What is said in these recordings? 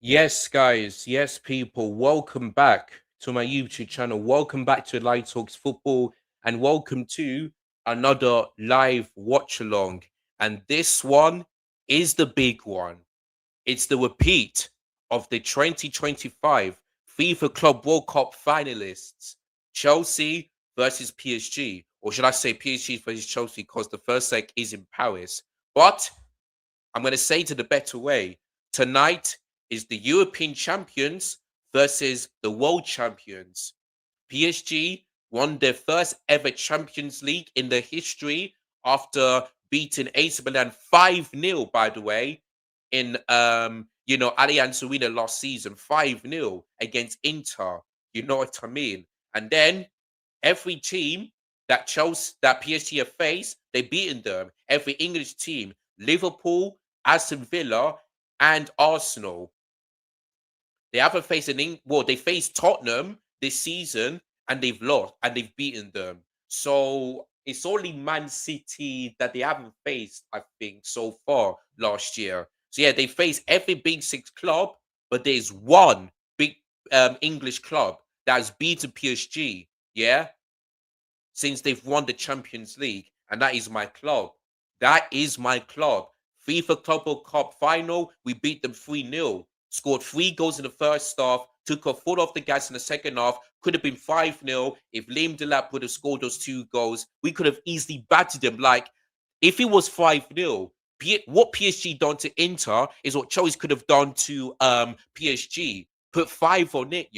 Yes, guys. Yes, people. Welcome back to my YouTube channel. Welcome back to Live Talks Football, and welcome to another live watch along. And this one is the big one. It's the repeat of the 2025 FIFA Club World Cup finalists, Chelsea versus PSG, or should I say PSG versus Chelsea? Because the first leg is in Paris. But I'm going to say to the better way. Tonight is the European champions versus the world champions. PSG won their first ever Champions League in their history after beating AC Milan 5-0, by the way, in Allianz Arena last season, 5-0 against Inter. You know what I mean? And then every team that PSG have faced, they've beaten them. Every English team, Liverpool, Aston Villa, and Arsenal. They haven't faced they faced Tottenham this season and they've lost and they've beaten them. So it's only Man City that they haven't faced, I think, so far last year. So yeah, they faced every big six club, but there's one big English club that has beaten PSG. Yeah, since they've won the Champions League, and that is my club. That is my club. FIFA Club World Cup final, we beat them 3-0. Scored 3 goals in the first half, took a foot off the gas in the second half. Could have been 5-0 if Liam Delap would have scored those 2 goals. We could have easily battered them. Like, if it was 5-0, what PSG done to Inter is what Chelsea could have done to PSG. Put 5 on it.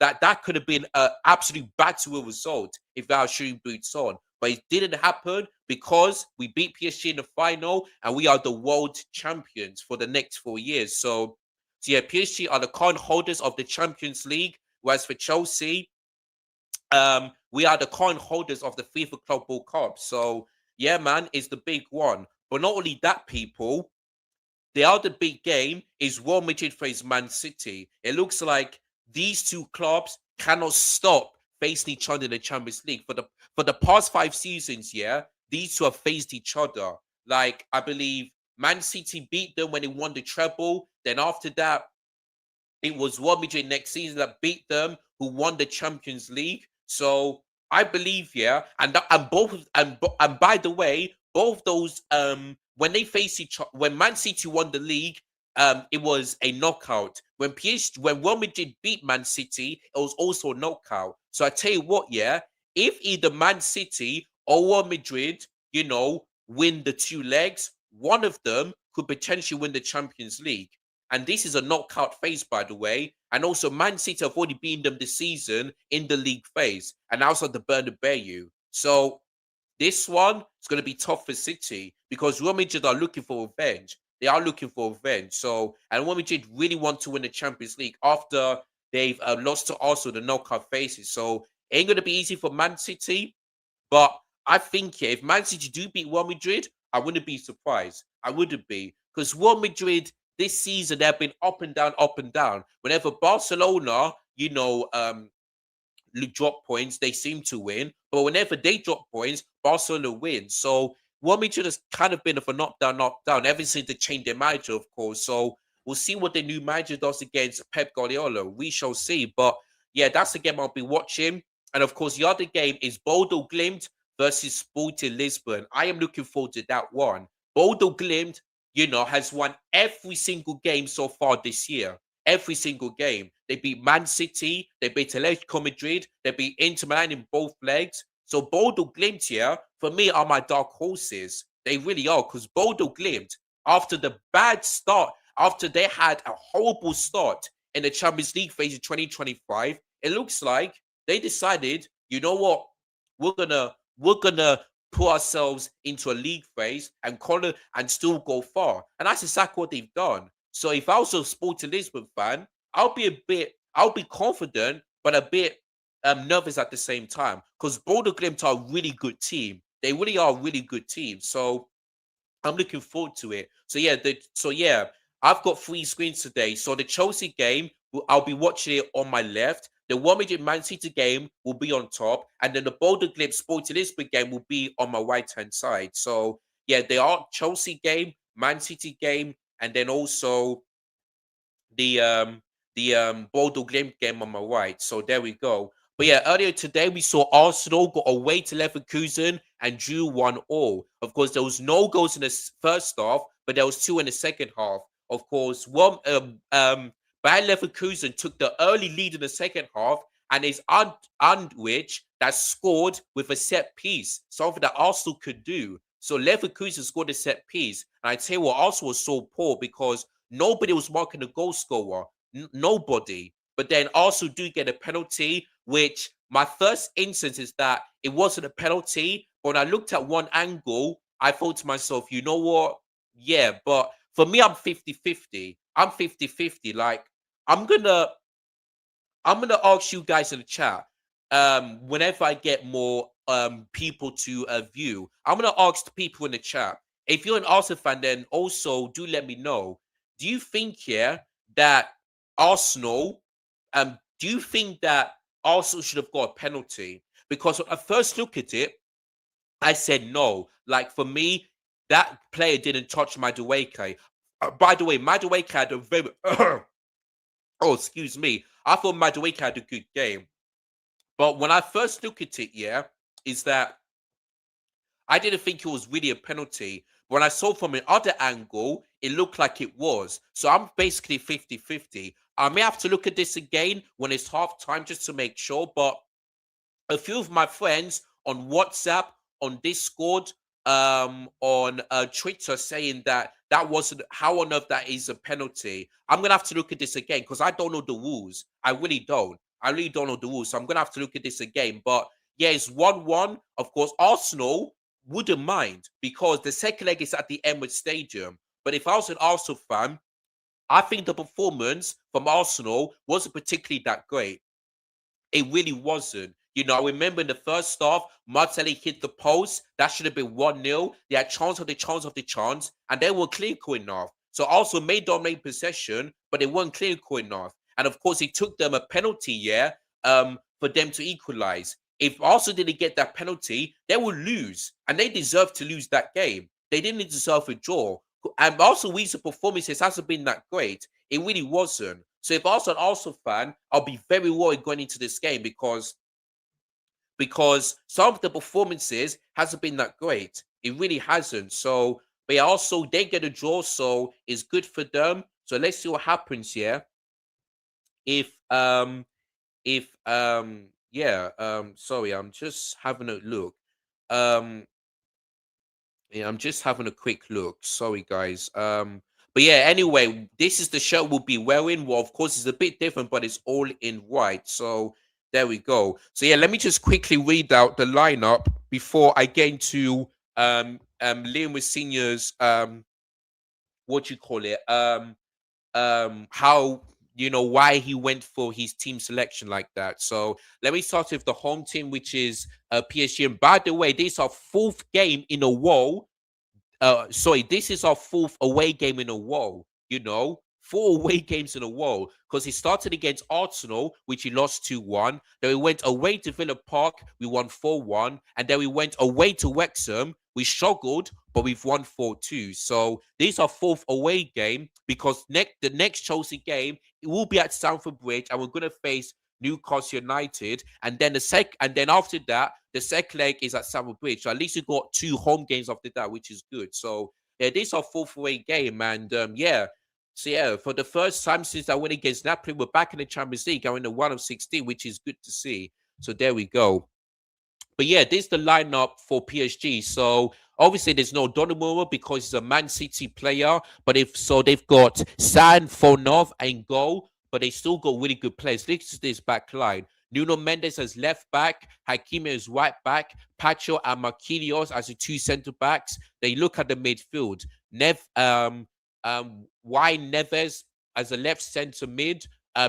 That could have been an absolute battle result if our shooting boots on. But it didn't happen because we beat PSG in the final and we are the world champions for the next 4 years. So yeah, PSG are the current holders of the Champions League, whereas for Chelsea, we are the current holders of the FIFA Club World Cup. So yeah, man, it's the big one. But not only that, people, the other big game is Real Madrid face Man City. It looks like these two clubs cannot stop facing each other in the Champions League for the past 5 seasons. Yeah, these two have faced each other. Like, I believe Man City beat them when they won the treble. Then after that, it was Real Madrid next season that beat them, who won the Champions League. So I believe, yeah, and by the way, both those when they face each other, when Man City won the league, it was a knockout. When Real Madrid beat Man City, it was also a knockout. So I tell you what, yeah, if either Man City or Real Madrid, win the 2 legs, one of them could potentially win the Champions League. And this is a knockout phase, by the way. And also, Man City have already beaten them this season in the league phase and also the Bernabeu. So this one is going to be tough for City because Real Madrid are looking for revenge. They are looking for revenge. So, and Real Madrid really want to win the Champions League after they've lost to Arsenal the knockout phases. So, it ain't going to be easy for Man City. But I think, yeah, if Man City do beat Real Madrid, I wouldn't be surprised. I wouldn't be. Because Real Madrid this season, they've been up and down, up and down. Whenever Barcelona, drop points, they seem to win. But whenever they drop points, Barcelona wins. So Real Madrid has kind of been of a knock down ever since they changed their manager, of course. So we'll see what the new manager does against Pep Guardiola. We shall see. But yeah, that's the game I'll be watching. And of course, the other game is Bodo Glimt versus Sporting Lisbon. I am looking forward to that one. Bodo Glimt, has won every single game so far this year. Every single game. They beat Man City, they beat Atletico Madrid, they beat Inter Milan in both legs. So Bodo Glimt here, for me, are my dark horses. They really are, because Bodo Glimt, after the bad start, after they had a horrible start in the Champions League phase in 2025, it looks like they decided, you know what, we're gonna put ourselves into a league phase and and still go far. And that's exactly what they've done. So if I was a Sporting Lisbon fan, I'll be confident, but a bit nervous at the same time because Bodo Glimt are a really good team. They really are a really good team. So I'm looking forward to it. So yeah, I've got 3 screens today. So the Chelsea game, I'll be watching it on my left. The Real Madrid Man City game will be on top, and then the Boulder Glimt Sporting Lisbon game will be on my right hand side. So yeah, they are Chelsea game, Man City game, and then also the Bodo Glimt game on my right. So there we go. But yeah, earlier today we saw Arsenal go away to Leverkusen and drew 1-1. Of course, there was no goals in the first half, but there was two in the second half. Of course, Bayer Leverkusen took the early lead in the second half, and it's Andwich that scored with a set piece, something that Arsenal could do. So Leverkusen scored a set piece, and I tell you what, Arsenal was so poor because nobody was marking the goal scorer. Nobody. But then also do get a penalty, which my first instance is that it wasn't a penalty. But when I looked at one angle, I thought to myself, you know what? Yeah, but for me, I'm 50-50. I'm 50-50. Like, I'm gonna I'm gonna ask you guys in the chat. Whenever I get more people to view, I'm gonna ask the people in the chat. If you're an Arsenal fan, then also do let me know. Do you think here that Arsenal, do you think that Arsenal should have got a penalty? Because when I first look at it, I said no. Like for me, that player didn't touch Madueke. By the way, Madueke had a very oh, excuse me. I thought Madueke had a good game. But when I first look at it, yeah, is that I didn't think it was really a penalty. When I saw from another angle, it looked like it was. So I'm basically 50-50. I may have to look at this again when it's half time just to make sure. But a few of my friends on WhatsApp, on Discord, on Twitter saying that that wasn't how on earth that is a penalty. I'm gonna have to look at this again because I don't know the rules. I really don't. I really don't know the rules. So I'm gonna have to look at this again. But yeah, it's 1-1. Of course, Arsenal wouldn't mind because the second leg is at the Emirates Stadium. But if I was an Arsenal fan, I think the performance from Arsenal wasn't particularly that great. It really wasn't. You know, I remember in the first half, Martelli hit the post. That should have been 1-0. They had chance of the chance of the chance, and they were clinical enough. So also made dominate possession, but they weren't clinical enough. And of course, it took them a penalty, yeah, for them to equalize. If Arsenal didn't get that penalty, they would lose, and they deserved to lose that game. They didn't deserve a draw. And also, recent performances hasn't been that great. It really wasn't. So if I was an Arsenal fan, I'll be very worried going into this game because some of the performances hasn't been that great. It really hasn't. So but also they get a draw, so it's good for them. So let's see what happens here. If yeah, sorry, I'm just having a look. Um Yeah, I'm just having a quick look. Sorry, guys. But yeah, anyway, this is the shirt we'll be wearing. Well, of course, it's a bit different, but it's all in white. So there we go. So yeah, let me just quickly read out the lineup before I get into Liam Senior's what do you call it? How why he went for his team selection like that. So let me start with the home team, which is PSG. And by the way, this is our fourth game in a row. Sorry, this is our fourth away game in a row. Four away games in a row because he started against Arsenal, which he lost 2-1. Then we went away to Villa Park, we won 4-1, and then we went away to Wrexham. We struggled, but we've won 4-2. So these are fourth away game because the next Chelsea game it will be at Stamford Bridge, and we're gonna face Newcastle United, and then after that, the second leg is at Stamford Bridge. So at least you got two home games after that, which is good. So yeah, this is our fourth away game, and yeah. So yeah, for the first time since I went against Napoli, we're back in the Champions League, going to 1 of 16, which is good to see. So there we go. But yeah, this is the lineup for PSG. So obviously there's no Donnarumma because he's a Man City player. But if so, they've got San Fonov and goal, but they still got really good players. This is this back line. Nuno Mendes as left back, Hakimi as right back, Pacho and Marquinhos as the two centre backs. They look at the midfield. Y Neves as a left centre mid,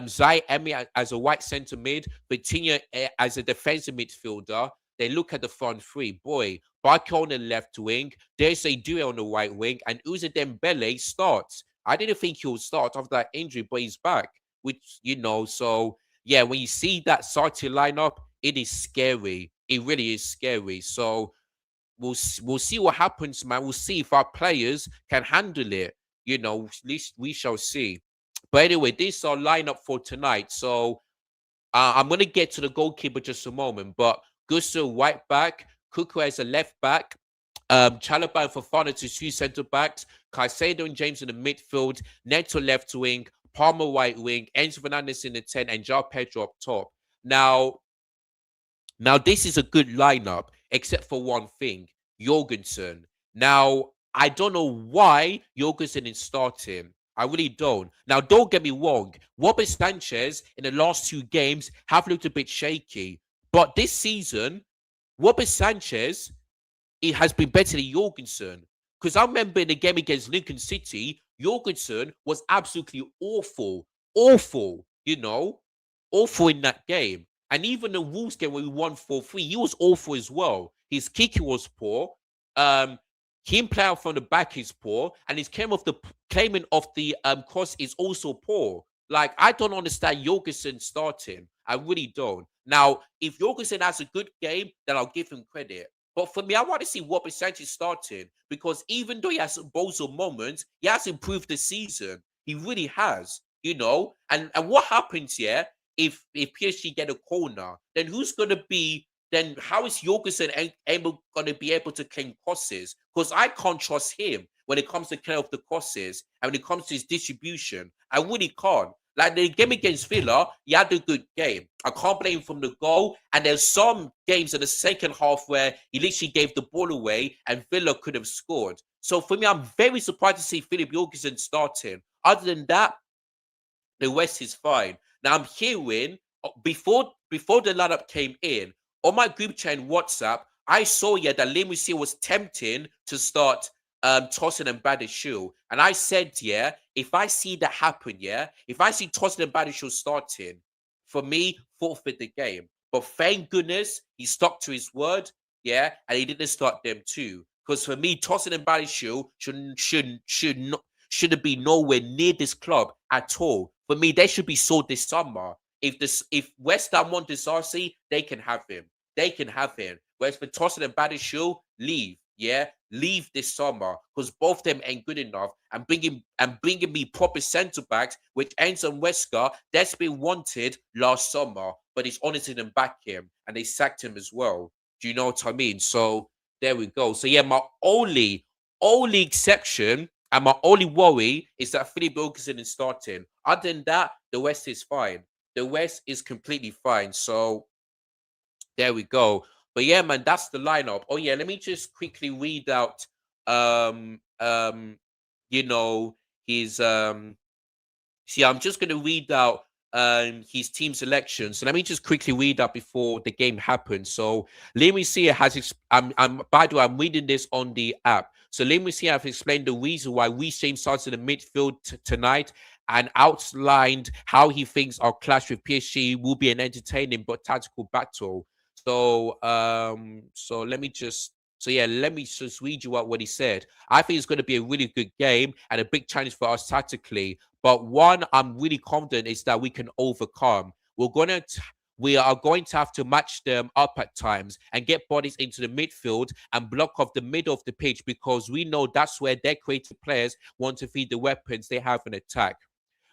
Zai Emi as a right centre mid, Vitinha as a defensive midfielder. They look at the front three. Boy, Barca on the left wing. There's a duo on the right wing. And Uza Dembele starts. I didn't think he would start after that injury, but he's back. So yeah, when you see that starting lineup, it is scary. It really is scary. So we'll see what happens, man. We'll see if our players can handle it. At least we shall see. But anyway, this is our lineup for tonight. So I'm going to get to the goalkeeper just a moment. But Gusto, right back. Cuckoo as a left back. Chalobah and Fofana to two centre backs. Caicedo and James in the midfield. Neto left wing. Palmer right wing. Enzo Fernandez in the 10. And João Pedro up top. Now, this is a good lineup, except for one thing, Jorgensen. Now, I don't know why Jorgensen is starting. I really don't. Now, don't get me wrong. Robert Sanchez in the last two games have looked a bit shaky. But this season, Robert Sanchez, it has been better than Jorgensen. Because I remember in the game against Lincoln City, Jorgensen was absolutely awful. Awful, awful in that game. And even the Wolves game where we won 4-3, he was awful as well. His kicking was poor. Him playing from the back is poor. And his claiming of the cross is also poor. Like, I don't understand Jorgensen starting. I really don't. Now, if Jorgensen has a good game, then I'll give him credit. But for me, I want to see Robert Sanchez starting because even though he has bozo moments, he has improved this season. He really has, And what happens here if PSG get a corner? Then who's going to be? Then how is Jorgensen going to be able to claim crosses? Because I can't trust him when it comes to claim of the crosses and when it comes to his distribution. I really can't. Like the game against Villa, he had a good game. I can't blame him from the goal. And there's some games in the second half where he literally gave the ball away and Villa could have scored. So for me, I'm very surprised to see Philip Jorgensen starting. Other than that, the West is fine. Now I'm hearing before the lineup came in on my group chat in WhatsApp, I saw that Lemusi was tempting to start Tosin and Badiashile. And I said, if I see that happen, if I see Tosin and Badiashile starting, for me, forfeit the game. But thank goodness he stuck to his word, and he didn't start them too. Because for me, Tosin and Badiashile shouldn't be nowhere near this club at all. For me, they should be sold this summer. If West Ham want Disarcy, they can have him. They can have him. Whereas for Tosin and Badiashile, leave. Leave this summer because both of them ain't good enough. And bringing me proper centre backs, which Enzo and Wesker desperately wanted last summer, but he's honestly didn't back him, and they sacked him as well. Do you know what I mean? So there we go. So my only exception and my only worry is that Philip Jorgensen is starting. Other than that, the West is fine. The West is completely fine. So there we go. But man, that's the lineup. Oh let me just quickly read out his see, I'm just gonna read out his team selection. So let me just quickly read that before the game happens. So Lemusi has I'm by the way, I'm reading this on the app. So Lemusi have explained the reason why Reece James starts in the midfield tonight and outlined how he thinks our clash with PSG will be an entertaining but tactical battle. So let me just read you out what he said. I think it's going to be a really good game and a big challenge for us tactically. But one I'm really confident is that we can overcome. We are going to have to match them up at times and get bodies into the midfield and block off the middle of the pitch because we know that's where their creative players want to feed the weapons they have in attack.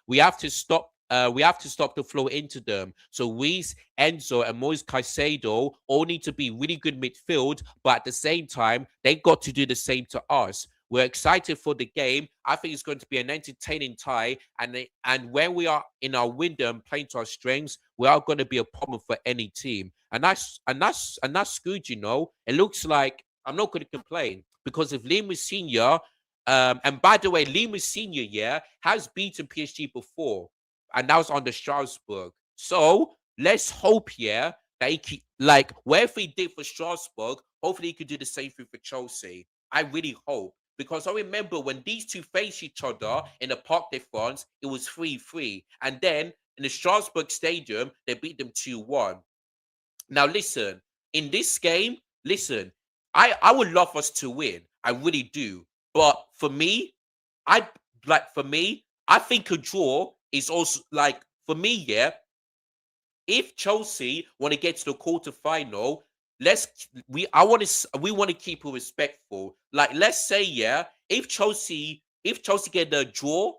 We have to stop the flow into them. So Reece, Enzo, and Moise Caicedo all need to be really good midfield, but at the same time, they got to do the same to us. We're excited for the game. I think it's going to be an entertaining tie, and when we are in our window and playing to our strengths, we are going to be a problem for any team. And that's good, It looks like I'm not going to complain because if Liam Senior, and by the way, Liam Senior, has beaten PSG before, and that was on the Strasbourg. So let's hope, that he like whatever he did for Strasbourg, hopefully he could do the same thing for Chelsea. I really hope. Because I remember when these two faced each other in the Parc des France, it was 3-3. And then in the Strasbourg Stadium, they beat them 2-1. Now, listen, in this game, I would love us to win. I really do. But for me, I think a draw is also for me, if Chelsea want to get to the quarterfinal, we want to keep it respectful. Like, let's say, if Chelsea get the draw,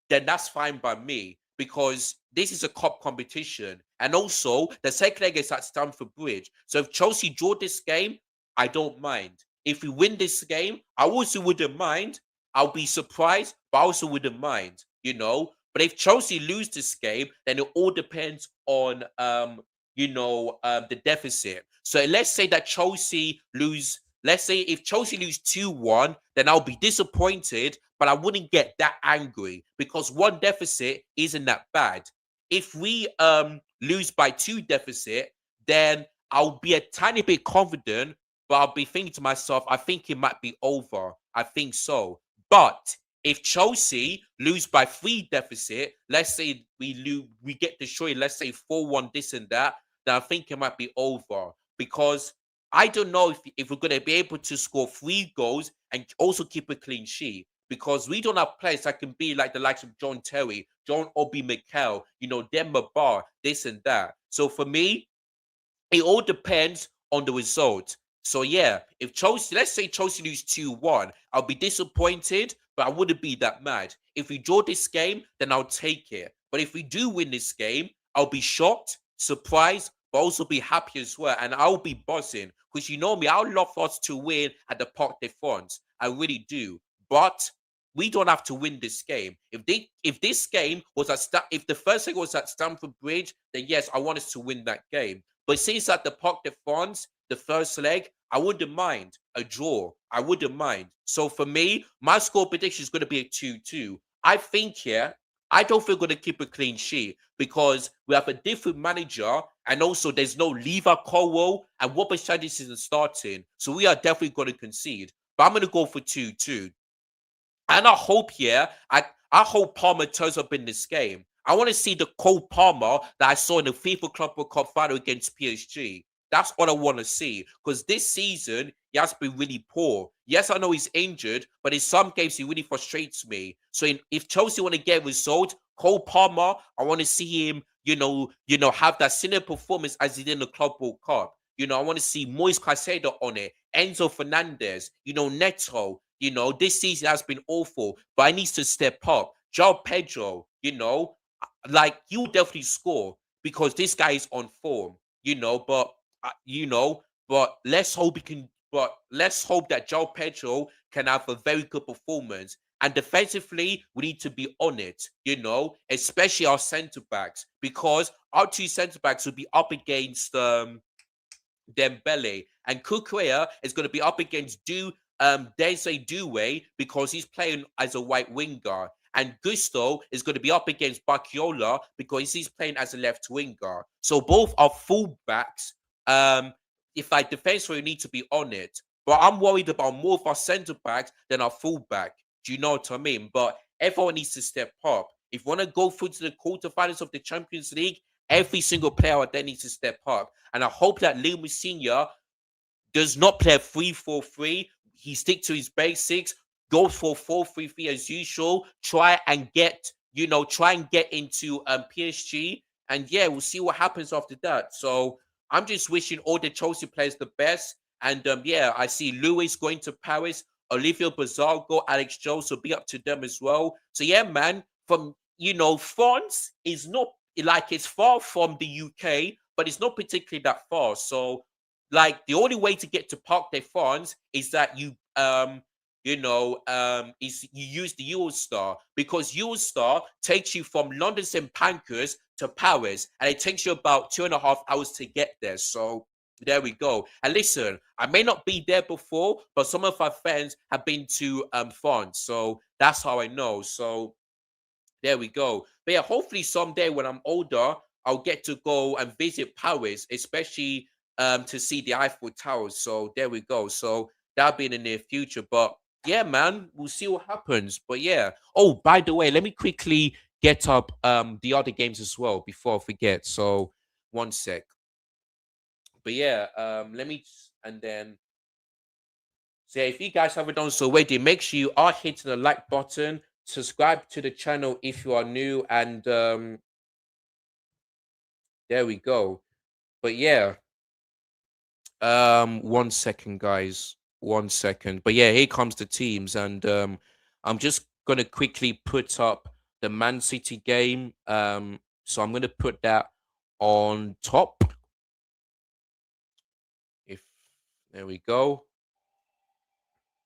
then that's fine by me because this is a cup competition. And also, the second leg is at Stamford Bridge. So if Chelsea draw this game, I don't mind. If we win this game, I also wouldn't mind. I'll be surprised, but I also wouldn't mind, you know. But if Chelsea lose this game, then it all depends on the deficit. So let's say that Chelsea lose. Let's say if Chelsea lose 2-1, then I'll be disappointed, but I wouldn't get that angry because one deficit isn't that bad. If we lose by two deficit, then I'll be a tiny bit confident, but I'll be thinking to myself, I think it might be over. I think so. But if Chelsea lose by three deficit, let's say we get destroyed, let's say 4-1, this and that, then I think it might be over because I don't know if we're going to be able to score three goals and also keep a clean sheet because we don't have players that can be like the likes of John Terry, John Obi Mikel, Demba Ba, this and that. So for me, it all depends on the result. So yeah, if Chelsea, let's say Chelsea lose 2-1, I'll be disappointed, but I wouldn't be that mad. If we draw this game, then I'll take it. But if we do win this game, I'll be shocked, surprised, but also be happy as well. And I'll be buzzing. Because you know me, I would love us to win at the Parc des France. I really do. But we don't have to win this game. If this game was if the first leg was at Stamford Bridge, then yes, I want us to win that game. But since at the Parc de France, the first leg, I wouldn't mind a draw. I wouldn't mind. So for me, my score prediction is going to be a 2-2. I think here, I don't think we're going to keep a clean sheet because we have a different manager and also there's no Lever Colwell and Robert Shadis isn't starting. So we are definitely going to concede. But I'm going to go for 2-2. And I hope, I hope Palmer turns up in this game. I want to see the Cole Palmer that I saw in the FIFA Club World Cup final against PSG. That's what I want to see. Because this season, he has been really poor. Yes, I know he's injured, but in some games, he really frustrates me. So if Chelsea want to get a result, Cole Palmer, I want to see him, have that similar performance as he did in the Club World Cup. I want to see Moise Caicedo on it, Enzo Fernandez, Neto. This season has been awful, but I needs to step up. Joao Pedro, like you definitely score because this guy is on form, but let's hope he can. But let's hope that Joao Pedro can have a very good performance. And defensively, we need to be on it, especially our centre backs, because our two centre backs will be up against Dembele, and Kukurea is going to be up against Dese Doué because he's playing as a right winger, and Gusto is going to be up against Bakiola because he's playing as a left winger. So both are fullbacks. If I defense, we need to be on it, but I'm worried about more of our centre backs than our fullback. Do you know what I mean? But everyone needs to step up. If we want to go through to the quarterfinals of the Champions League, every single player out there needs to step up. And I hope that Lil Senior does not play a 3-4-3. He stick to his basics, go for 4-3-3 as usual. Try and get into PSG. And yeah, we'll see what happens after that. So I'm just wishing all the Chelsea players the best. And yeah, I see Luis going to Paris, Olivia Bazargo, Alex Jones, so be up to them as well. So yeah, man, from France is not like it's far from the UK, but it's not particularly that far. So like the only way to get to Parc des France is that is you use the Eurostar because Eurostar takes you from London St. Pancras to Paris, and it takes you about 2.5 hours to get there. So there we go. And listen, I may not be there before, but some of my friends have been to France, so that's how I know. So there we go. But yeah, hopefully someday when I'm older, I'll get to go and visit Paris, especially to see the Eiffel Tower. So there we go. So that'll be in the near future. But yeah, man, we'll see what happens. But yeah. Oh, by the way, let me quickly get up the other games as well before I forget. So one sec. But yeah, let me and then so if you guys haven't done so already, make sure you are hitting the like button, subscribe to the channel if you are new, and there we go. But yeah, one second, guys, 1 second. But yeah, here comes the teams, and I'm just gonna quickly put up the Man City game. So I'm gonna put that on top. If there we go.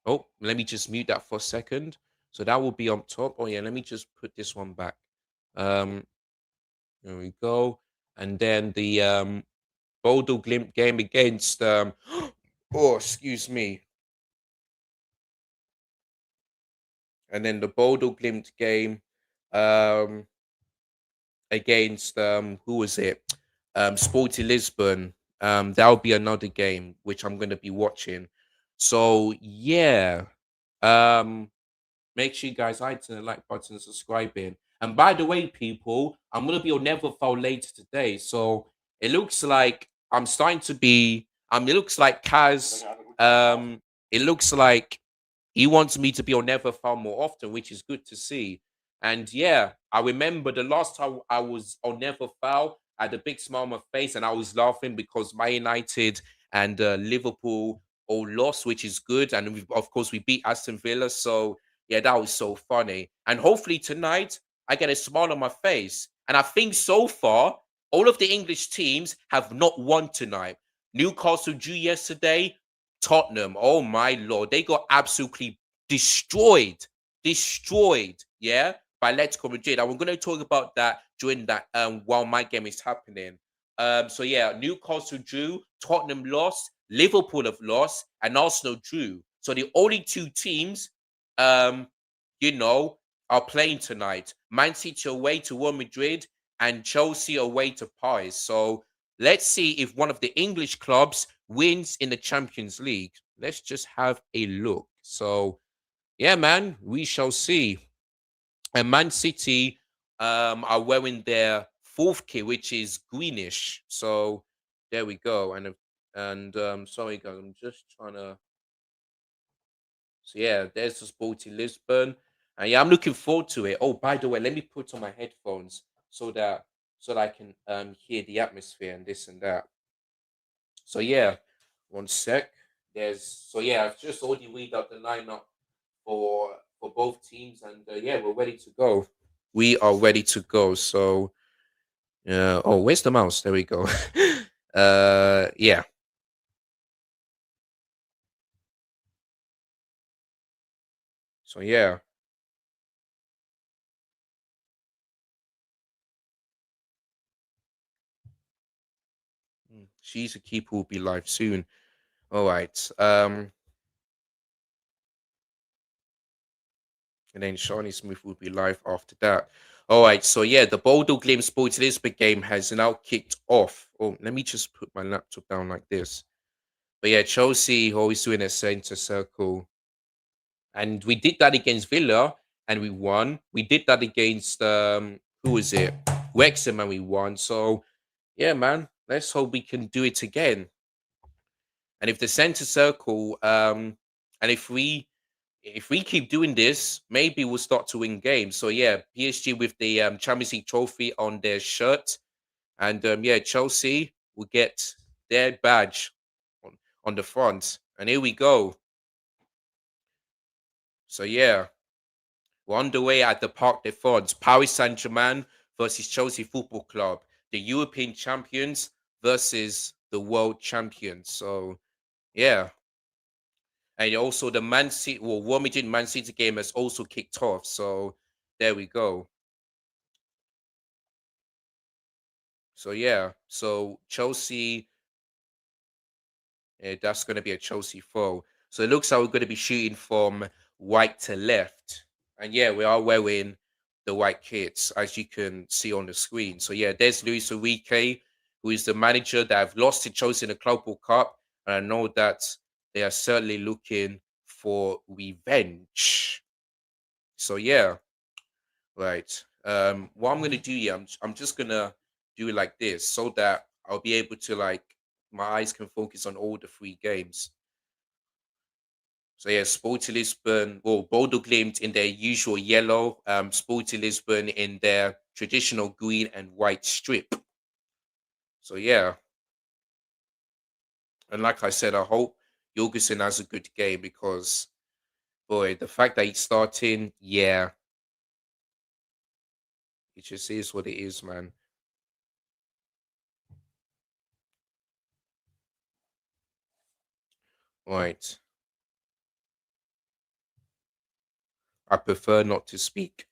Oh, let me just mute that for a second. So that will be on top. Oh yeah, let me just put this one back. Um, there we go. And then the Bodo Glimp game against oh excuse me. And then the Bodo Glimt game um against who was it? Sporting Lisbon. That'll be another game which I'm gonna be watching. So yeah. Um Make sure you guys hitting the like button and subscribing. And by the way, people, I'm gonna be on Never Fall later today. So it looks like I'm starting to be it looks like Kaz it looks like he wants me to be on Never Fall more often, which is good to see. And yeah, I remember the last time I was on Never Fall, I had a big smile on my face and I was laughing because my United and Liverpool all lost, which is good. And of course, we beat Aston Villa. So yeah, that was so funny. And hopefully tonight I get a smile on my face. And I think so far, all of the English teams have not won tonight. Newcastle drew yesterday. Tottenham, oh my lord, they got absolutely destroyed, destroyed, yeah, by Atletico Madrid. And we're going to talk about that during that while my game is happening. So yeah, Newcastle drew, Tottenham lost, Liverpool have lost, and Arsenal drew. So the only two teams, um, you know, are playing tonight. Man City away to Real Madrid and Chelsea away to Paris. So let's see if one of the English clubs wins in the Champions League. Let's just have a look. So yeah, man, we shall see. And Man City are wearing their fourth kit, which is greenish. So there we go. And sorry guys, I'm just trying to. So yeah, there's the Sporting Lisbon, and yeah, I'm looking forward to it. Oh, by the way, let me put on my headphones so that I can hear the atmosphere and this and that. So yeah, one sec. I've just already read out the lineup for both teams, and yeah, we're ready to go. We are ready to go. So oh, where's the mouse? There we go. Yeah. So yeah, she's a keeper will be live soon. All right. And then Shawnee Smith will be live after that. All right, so yeah, the Bodo Glimt Sports Lisbon game has now kicked off. Oh, let me just put my laptop down like this. But yeah, Chelsea always doing a center circle. And we did that against Villa and we won. We did that against who was it? Wrexham and we won. So yeah, man, let's hope we can do it again. And if the center circle, and if we keep doing this, maybe we'll start to win games. So yeah, PSG with the Champions League trophy on their shirt, and yeah, Chelsea will get their badge on the front. And here we go. So yeah, we're underway at the Parc des Princes. Paris Saint Germain versus Chelsea Football Club, the European champions versus the world champions. So yeah, and also the Man City, well, Real Madrid Man City game has also kicked off. So there we go. So yeah, so Chelsea, that's going to be a Chelsea foe. So it looks like we're going to be shooting from right to left, and yeah, we are wearing the white kits as you can see on the screen. So yeah, there's Luis Enrique, who is the manager that have lost to Chelsea in the Club World Cup, and I know that they are certainly looking for revenge. So yeah, right. What I'm gonna do, yeah, I'm just gonna do it like this so that I'll be able to like my eyes can focus on all the three games. So yeah, Sporting Lisbon, well, Bodo Glimt in their usual yellow, Sporting Lisbon in their traditional green and white strip. So yeah, and like I said, I hope Jorgensen has a good game because boy, the fact that he's starting, yeah, It just is what it is, man. Right. I prefer not to speak.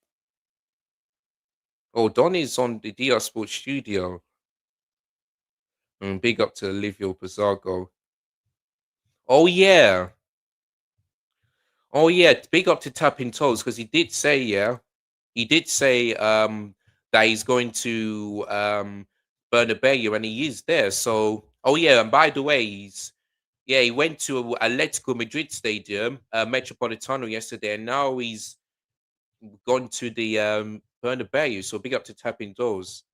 Oh, Donny's on the DR Sports Studio. Big up to Olivia Pizarro. Oh yeah. Oh yeah. Big up to Tapping Toes because he did say, yeah. He did say that he's going to Bernabeu and he is there. So oh yeah, and by the way, he went to Atletico Madrid Stadium, Metropolitano yesterday, and now he's gone to the Bernabeu. So big up to Tapping Toes.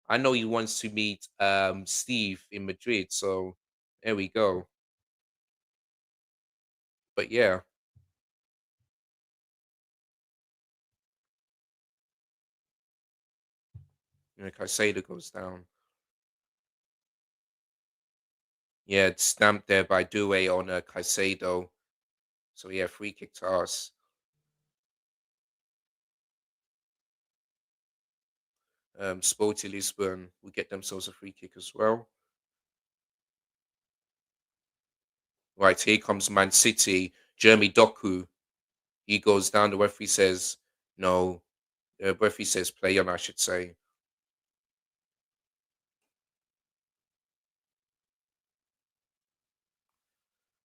I know he wants to meet Steve in Madrid, so there we go. But yeah, Caicedo goes down. Yeah, it's stamped there by Due on Caicedo. So yeah, free kick to us. Sporting Lisbon will get themselves a free kick as well. Right, here comes Man City. Jeremy Doku. He goes down. The referee says no. The referee says play on, I should say.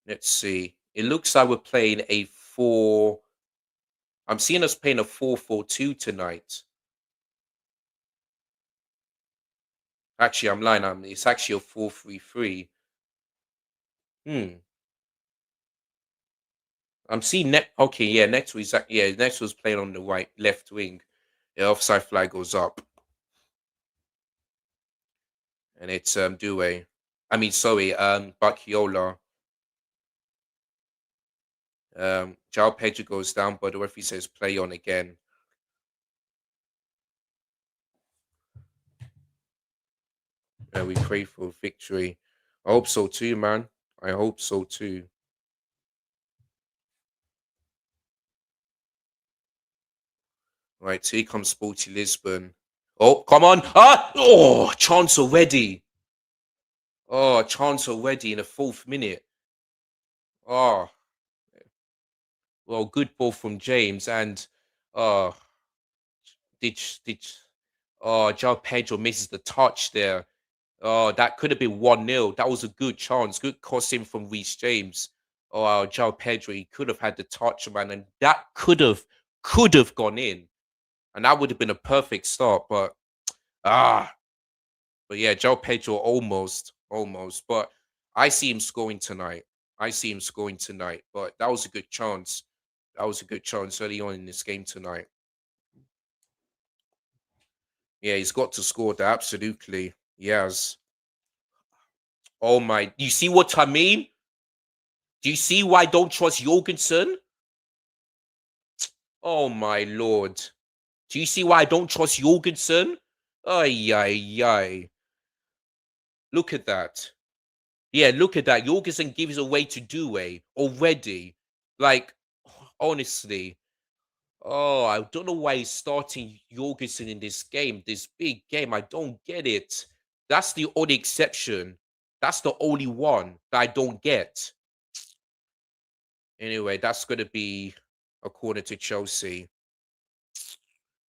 Let's see. It looks like we're playing a four. I'm seeing us playing a 4-4-2 tonight. Actually, I'm lying. It's actually a 4-3-3. Hmm. I'm seeing net. Okay, yeah. Next was playing on the right, left wing. The offside flag goes up, and it's Due. I mean, sorry, Bakiola. Jao Pedro goes down, but the referee says play on again. We pray for victory. I hope so too, man. I hope so too. Right, so here comes Sporty Lisbon. Oh, come on. Ah! Oh, chance already. Oh, chance already in the fourth minute. Oh, well, good ball from James. And uh, did oh, João Pedro misses the touch there. Oh, that could have been 1-0. That was a good chance. Good crossing from Reece James. Oh, João Pedro, he could have had the touch, man. And that could have gone in. And that would have been a perfect start. Ah, but yeah, João Pedro almost. But I see him scoring tonight. I see him scoring tonight. But that was a good chance. That was a good chance early on in this game tonight. Yeah, he's got to score that. Absolutely. Yes. Oh my. You see what I mean? Do you see why I don't trust Jorgensen? Oh my lord. Do you see why I don't trust Jorgensen? Ay, ay, ay. Look at that. Yeah, look at that. Jorgensen gives away to Due already. Like, honestly. Oh, I don't know why he's starting Jorgensen in this game, this big game. I don't get it. That's the only exception. That's the only one that I don't get. Anyway, that's going to be according to Chelsea.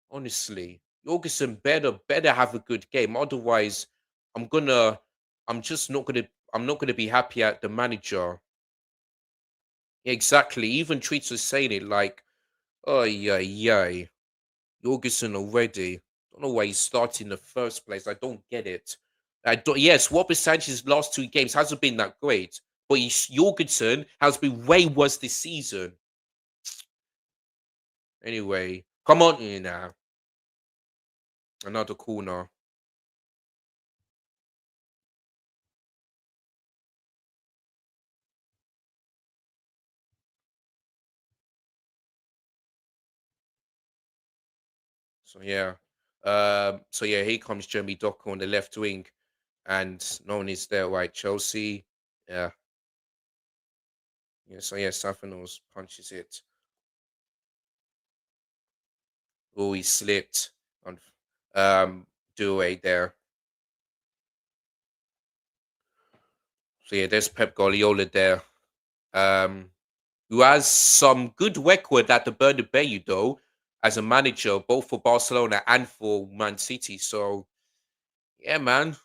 Honestly, Jorgensen better have a good game. Otherwise, I'm gonna, I'm just not gonna, I'm not gonna be happy at the manager. Exactly. Even Treats was saying it like, oh yeah, Jorgensen already. Don't know why he started in the first place. I don't get it. I don't. Yes, Robert Sanchez's last two games hasn't been that great, but Jorgensen has been way worse this season. Anyway, come on in now. Another corner. So yeah. So yeah, here comes Jeremy Docker on the left wing, and no one is there, right? Chelsea. Yeah. Yeah. So yeah, Safanos punches it. Oh, he slipped. do away there. So yeah, there's Pep Guardiola there. Um, who has some good record at the Bernabeu though, as a manager, both for Barcelona and for Man City. So yeah, man,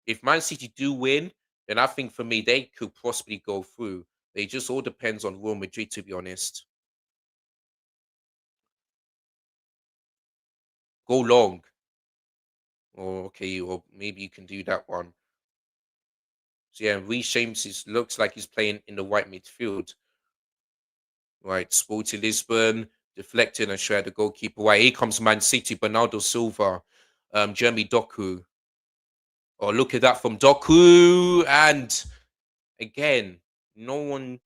if Man City do win, then I think for me they could possibly go through. It just all depends on Real Madrid, to be honest. Go long, or okay, or maybe you can do that one. So yeah, Reece James looks like he's playing in the right midfield. Right, Sporting Lisbon deflecting and shred the goalkeeper. Right, here comes Man City, Bernardo Silva, Jeremy Doku. Oh, look at that from Doku. And again, no one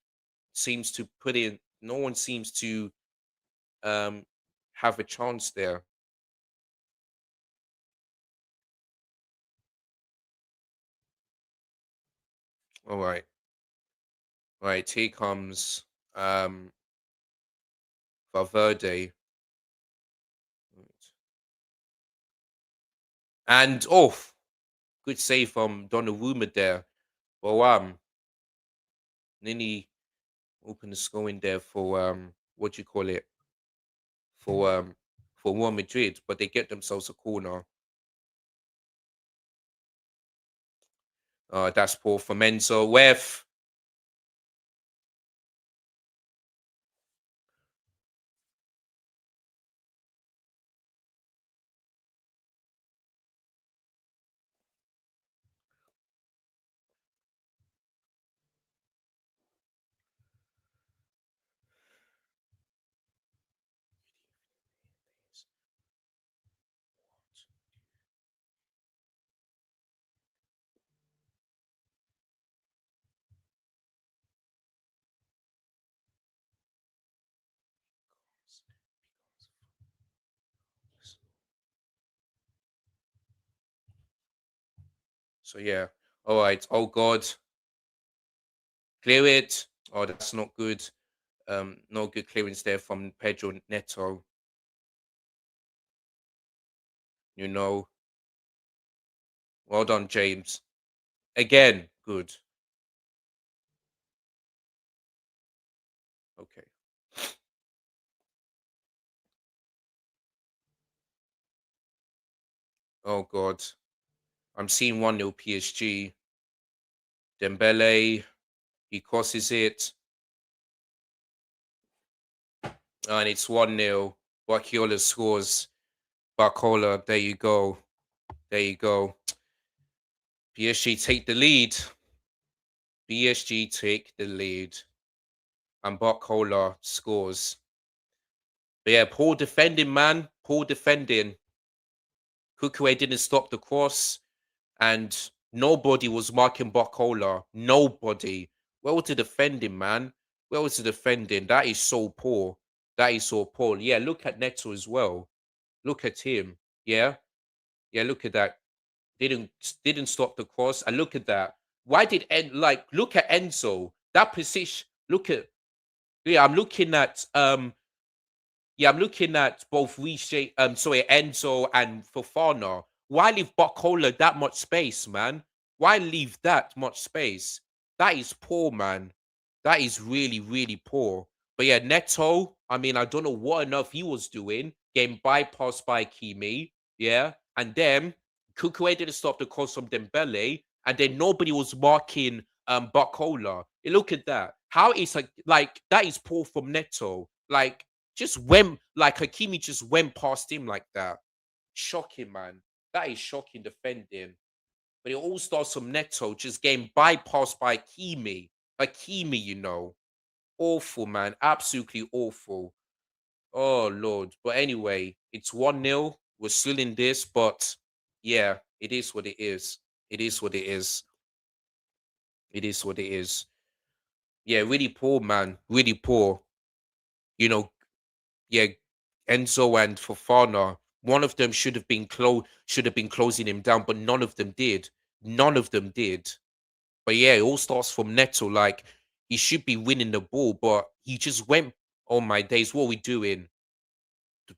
seems to put in, no one seems to um have a chance there. All right. Right, here comes Valverde. And oh, good save from Donnarumma there. But Nini opened the score in there for what do you call it? For Real Madrid, but they get themselves a corner. That's poor for Menzo. With so yeah. All right. Oh God, clear it. Oh, that's not good. No good clearance there from Pedro Neto. You know, well done, James. Again, good. Okay. Oh God, I'm seeing 1-0 PSG. Dembele, he crosses it, and it's 1-0. Wakiola scores. Barcola, there you go. There you go. PSG take the lead. PSG take the lead. And Barcola scores. But yeah, poor defending, man. Poor defending. Kukue didn't stop the cross, and nobody was marking Barcola. Nobody. Where was the defending, man? Where was the defending? That is so poor. That is so poor. Yeah, look at Neto as well. Look at him. Yeah, yeah. Look at that. Didn't didn't stop the cross. And look at that. Why did look at Enzo? That position. Look at yeah. I'm looking at both Enzo and Fofana. Why leave Buckola that much space, man? Why leave that much space? That is poor, man. That is really, really poor. But yeah, Neto, I mean, I don't know what enough he was doing, getting bypassed by Kimi, yeah? And then Kukue didn't stop the cross from Dembele, and then nobody was marking Buckola. Look at that. How is like that is poor from Neto. Like just went like Hakimi just went past him like that. Shocking, man. That is shocking defending. But it all starts from Neto just getting bypassed by Hakimi. Hakimi, you know. Awful, man. Absolutely awful. Oh Lord. But anyway, it's 1-0. We're still in this, but yeah, it is what it is. It is what it is. It is what it is. Yeah, really poor, man. Really poor. You know, yeah, Enzo and Fofana, one of them should have been closing him down, but none of them did. None of them did. But yeah, it all starts from Neto. Like he should be winning the ball, but he just went. Oh my days, what are we doing?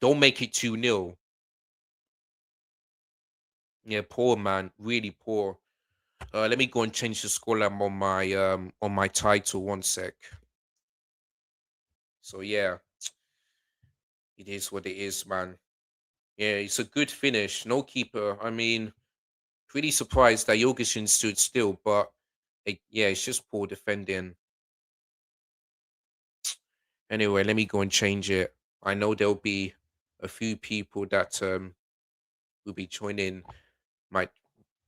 Don't make it 2-0. Yeah, poor man, really poor. Let me go and change the scoreline on my title. One sec. So yeah, it is what it is, man. Yeah, it's a good finish. No keeper. I mean, pretty surprised that Jorgensen stood still, but yeah, it's just poor defending. Anyway, let me go and change it. I know there'll be a few people that will be joining my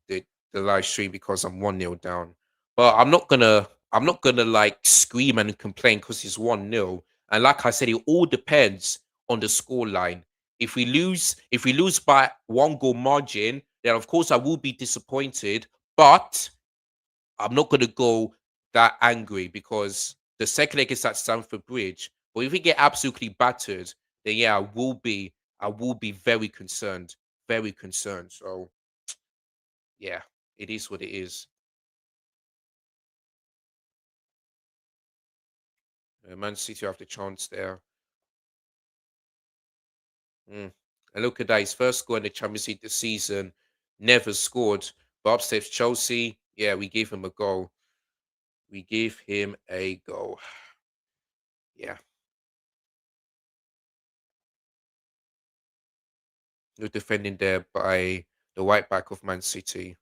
the, the live stream because I'm 1-0 down. But I'm not gonna like scream and complain because it's 1-0. And like I said, it all depends on the score line. If we lose by 1 goal margin, then of course I will be disappointed. But I'm not gonna go that angry because the second leg is at Stamford Bridge. But if we get absolutely battered, then yeah, I will be very concerned. Very concerned. So yeah, it is what it is. Man City have the chance there. Mm. And look at that, his first score in the Champions League this season, never scored. But upstairs Chelsea, yeah, we gave him a goal. We gave him a goal. Yeah, good defending there by the right back of Man City.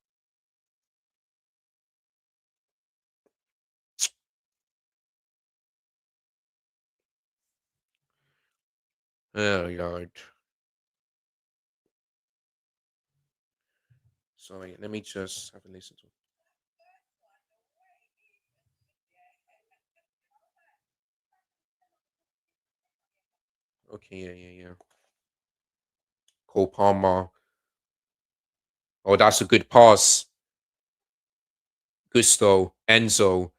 Oh Lord. Sorry, let me just have a listen to. Okay, yeah, yeah, yeah. Cole Palmer. Oh, that's a good pass. Gusto, Enzo.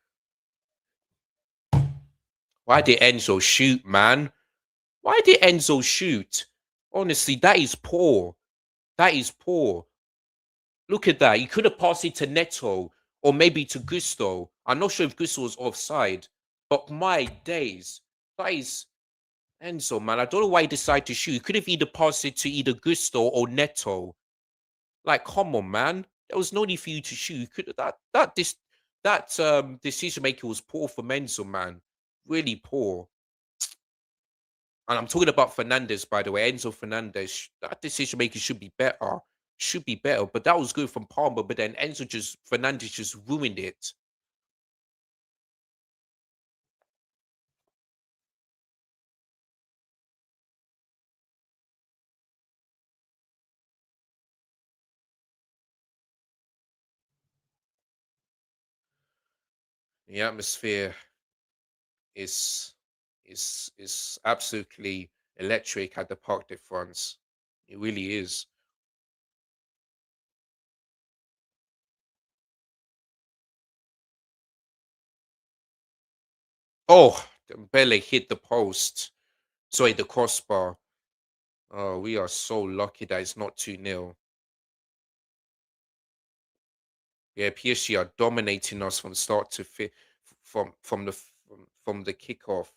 Why did Enzo shoot, man? Why did Enzo shoot? Honestly, that is poor. That is poor. Look at that. You could have passed it to Neto or maybe to Gusto. I'm not sure if Gusto was offside, but my days, that is Enzo, man. I don't know why he decided to shoot. You could have either passed it to either Gusto or Neto. Like, come on, man. There was no need for you to shoot. You could that decision making was poor for Menzo, man. Really poor. And I'm talking about Fernandez, by the way. Enzo Fernandez. That decision making should be better. Should be better. But that was good from Palmer. But then Enzo just Fernandez just ruined it. The atmosphere is is absolutely electric at the Parc de France. It really is. Oh, Dembele hit the post. Sorry, the crossbar. Oh, we are so lucky that it's not 2-0. Yeah, PSG are dominating us from start to from the kickoff.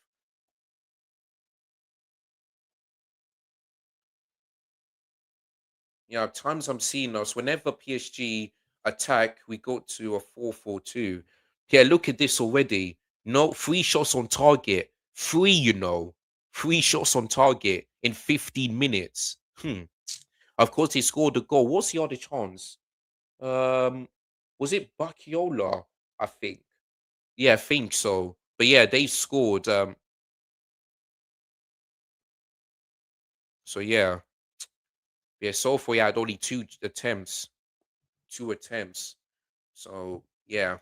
Yeah, at times I'm seeing us whenever PSG attack, we go to a 4-4-2. Yeah, look at this already. No, three shots on target. Three, three shots on target in 15 minutes. Of course, he scored a goal. What's the other chance? Um, was it Bakiola? I think. Yeah, I think so. But yeah, they scored. So yeah. So far, yeah, had only two attempts. Two attempts. So yeah.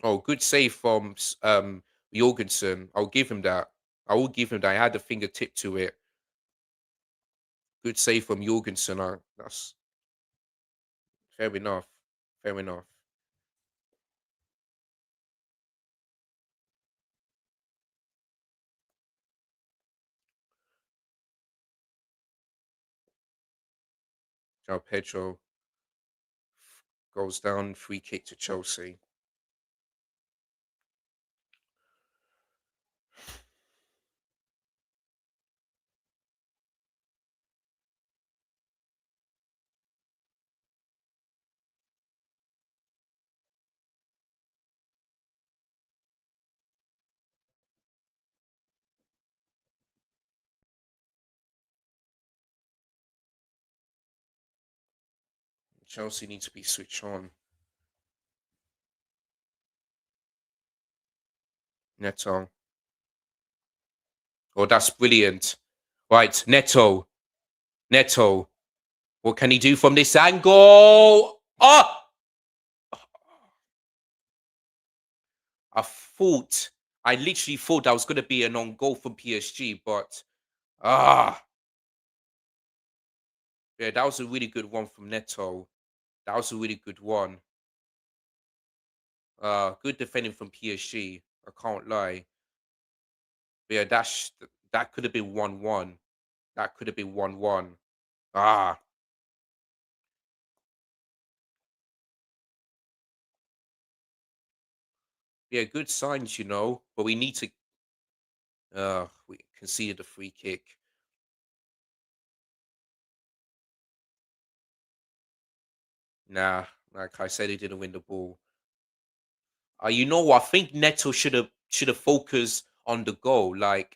Oh, good save from Jorgensen. I'll give him that. I will give him that. I had a fingertip to it. Good save from Jorgensen. That's fair enough. Fair enough. Now Pedro goes down. Free kick to Chelsea. Chelsea need to be switched on. Neto. Oh, that's brilliant. Right, Neto. Neto. What can he do from this angle? Oh! I thought, I literally thought that was going to be an on goal from PSG, but ah, yeah, that was a really good one from Neto. That was a really good one. Good defending from PSG. I can't lie. But yeah, that could have been 1-1. That could have been 1-1. Ah, yeah, good signs, but we need to. We conceded a free kick. Nah, like I said, he didn't win the ball. What? I think Neto should have focused on the goal. Like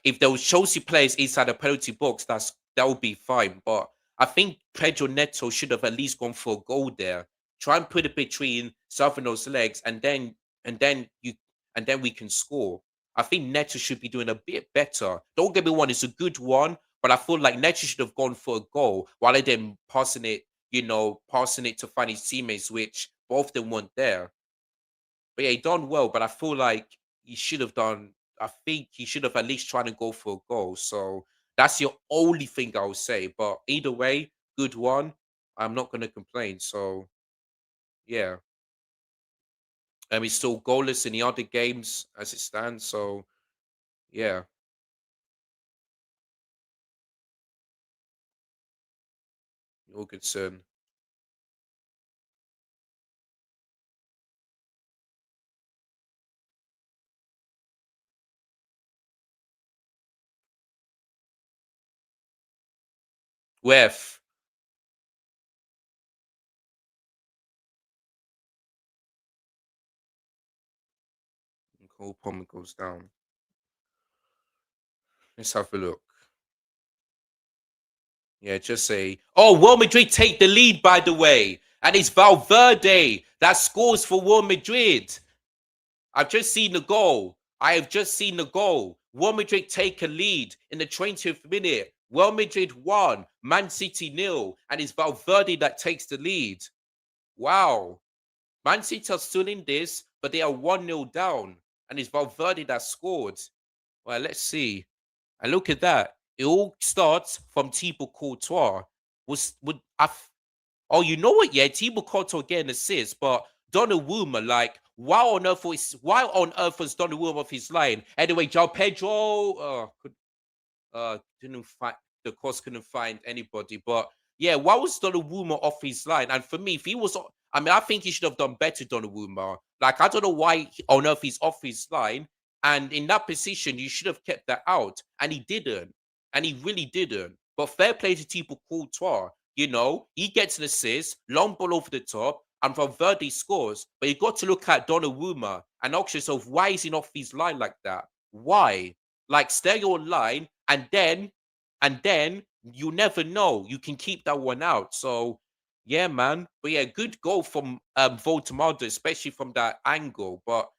if there was Chelsea players inside the penalty box, that would be fine. But I think Pedro Neto should have at least gone for a goal there. Try and put it between Savino's legs, and then you and then we can score. I think Neto should be doing a bit better. Don't get me wrong, it's a good one, but I feel like Neto should have gone for a goal rather than passing it to find his teammates, which both of them weren't there. But yeah, he done well, but I feel like he should have done. I think he should have at least tried to go for a goal. So that's the only thing I would say. But either way, good one. I'm not going to complain. So yeah, he's still goalless in the other games as it stands. So yeah, Jorgensen. Wef. Cole Palmer goes down. Let's have a look. Yeah, just say, oh, Real Madrid take the lead, by the way. And it's Valverde that scores for Real Madrid. I've just seen the goal. I have just seen the goal. Real Madrid take a lead in the 20th minute. Real Madrid 1, Man City nil, and it's Valverde that takes the lead. Wow. Man City are still in this, but they are 1-0 down, and it's Valverde that scored. Well, let's see. And look at that. It all starts from Thibaut Courtois. Would I Oh, you know what? Yeah, Thibaut Courtois getting assists, but Donnarumma, like, why on earth was Donnarumma off his line? Anyway, João Pedro, didn't find the course couldn't find anybody. But yeah, why was Donnarumma off his line? And for me, if he was, I mean, I think he should have done better, Donnarumma. Like, I don't know why on earth he's off his line. And in that position, you should have kept that out. And he didn't. And he really didn't. But fair play to Thibaut Courtois. He gets an assist, long ball over the top, and Valverde scores. But you got to look at Donnarumma and ask yourself, why is he not off his line like that? Why? Like, stay online, and then you never know. You can keep that one out. So yeah, man. But yeah, good goal from Voltamado, especially from that angle. But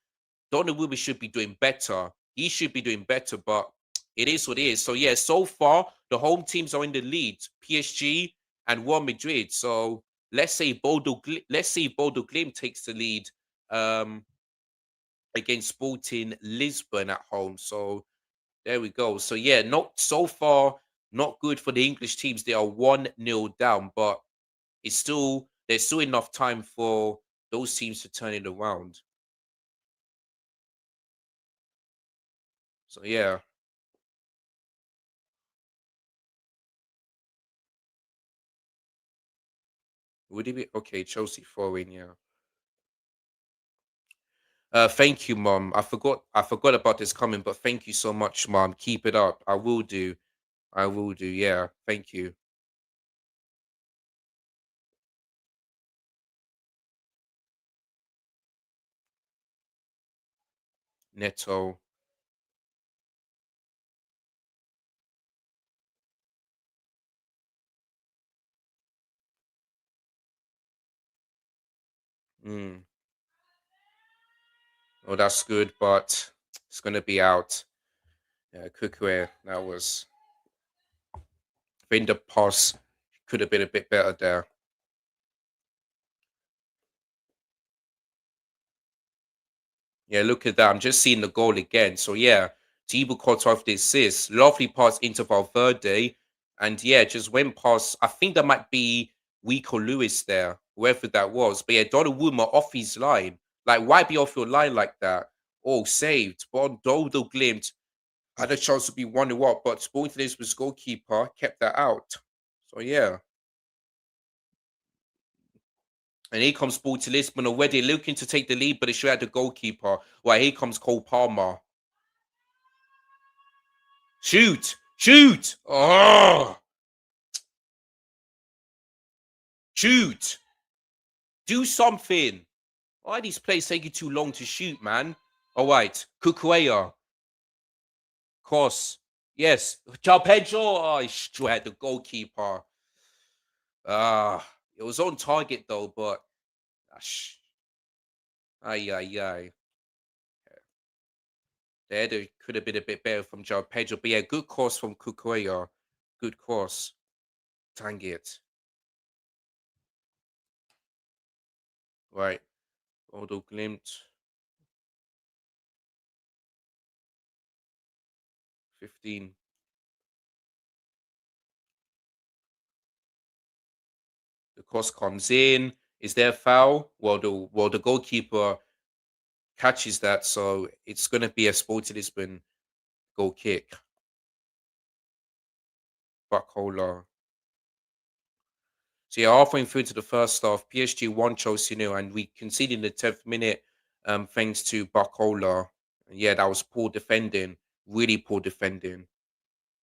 Donnarumma should be doing better. He should be doing better, but it is what it is. So yeah, so far the home teams are in the lead, PSG and Real Madrid. So let's say Bodo Glimt takes the lead um, against Sporting Lisbon at home. So there we go. So yeah, not so far, not good for the English teams. They are 1-0 down, but there's still enough time for those teams to turn it around. So yeah, would it be okay? Chelsea foreign, yeah. Thank you, Mom. I forgot about this coming, but thank you so much, Mom. Keep it up. I will do. I will do. Yeah. Thank you. Neto. Mm. Oh, that's good, but it's gonna be out. Yeah, cookware. That was. I think the pass could have been a bit better there. Yeah, look at that. I'm just seeing the goal again. So yeah, Thibaut Courtois with the assist. Lovely pass into Valverde. And yeah, just went past. I think that might be Rico Lewis there, whoever that was. But yeah, Donnarumma off his line. Like, why be off your line like that? Oh, saved. But Dodo Glimt had a chance to be 1-0 up, but Sporting Lisbon's goalkeeper kept that out. So yeah. And here comes Sporting Lisbon already looking to take the lead, but they should have the goalkeeper. Right, here comes Cole Palmer. Shoot! Shoot! Oh! Shoot! Do something! Why are these plays taking too long to shoot, man? All right, Kukuea. Cross. Yes. João Pedro. Oh, he still had the goalkeeper. It was on target though, but ay ay ay. There could have been a bit better from João Pedro, but yeah, good cross from Kukuea. Good cross. Dang it. Right. Odo Glimt. 15. The cross comes in. Is there a foul? Well, the goalkeeper catches that, so it's going to be a Sporting Lisbon goal kick. Buckholder. So yeah, halfway through to the first half, PSG won Chelsea 0, and we conceded in the 10th minute, thanks to Buckholder. Yeah, that was poor defending, really poor defending.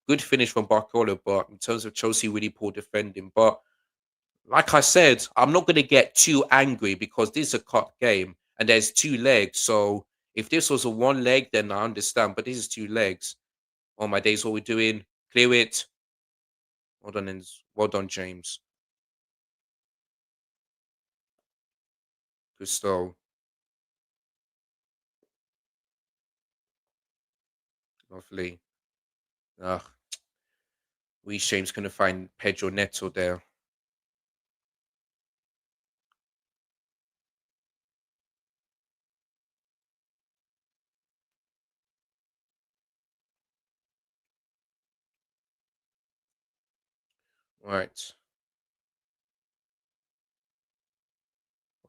Good finish from Buckholder, but in terms of Chelsea, really poor defending. But like I said, I'm not going to get too angry because this is a cut game and there's two legs. So if this was a one leg, then I understand. But this is two legs. Oh my days, what we're doing? Clear it. Well done, well done, James. Gusto. Lovely. Ugh. We James gonna find Pedro Neto there. Right.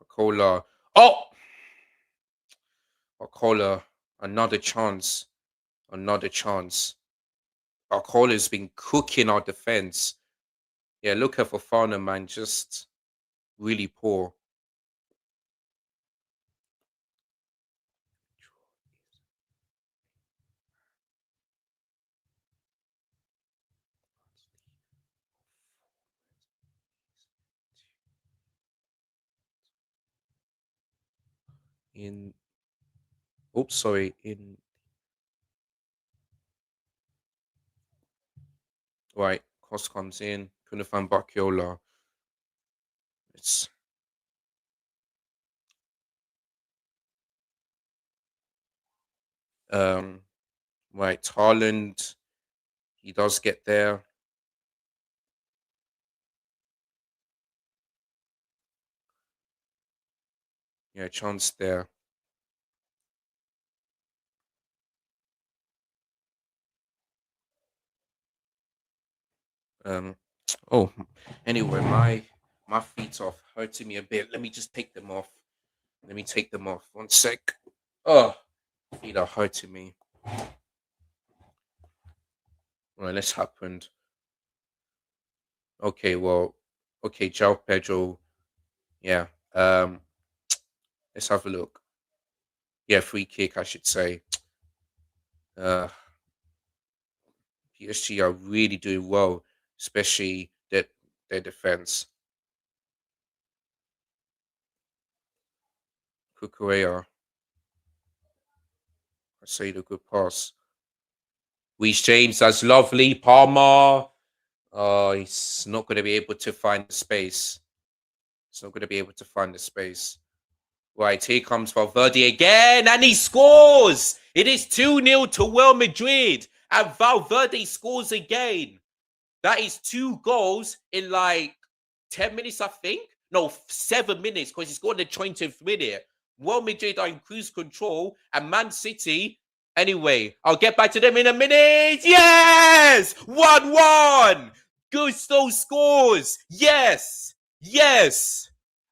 Cola. Oh, Cola. Another chance. Another chance. Cola's been cooking our defense. Yeah, look at Fofana, man. Just really poor. In oops, sorry. In right, cross comes in. Couldn't find Bakiola. It's um right. Haaland. He does get there. Yeah, chance there. Um. Oh, anyway, my feet are hurting me a bit. Let me just take them off. Let me take them off. One sec. Oh, feet are hurting me. Right, let's happened. Okay, well, okay, João Pedro. Yeah. Let's have a look. Yeah, free kick, I should say. Uh, PSG are really doing well, especially their defense. Kukurea, I say the good pass. Reece James, that's lovely. Palmer. Oh, he's not going to be able to find the space. He's not going to be able to find the space. Right, here comes Valverde again, and he scores! It is 2-0 to Real Madrid, and Valverde scores again. That is 2 goals in like 10 minutes, I think. No, 7 minutes, because he scored in the 20th minute. Real Madrid are in cruise control, and Man City. Anyway, I'll get back to them in a minute. Yes! 1-1! Gusto scores! Yes! Yes!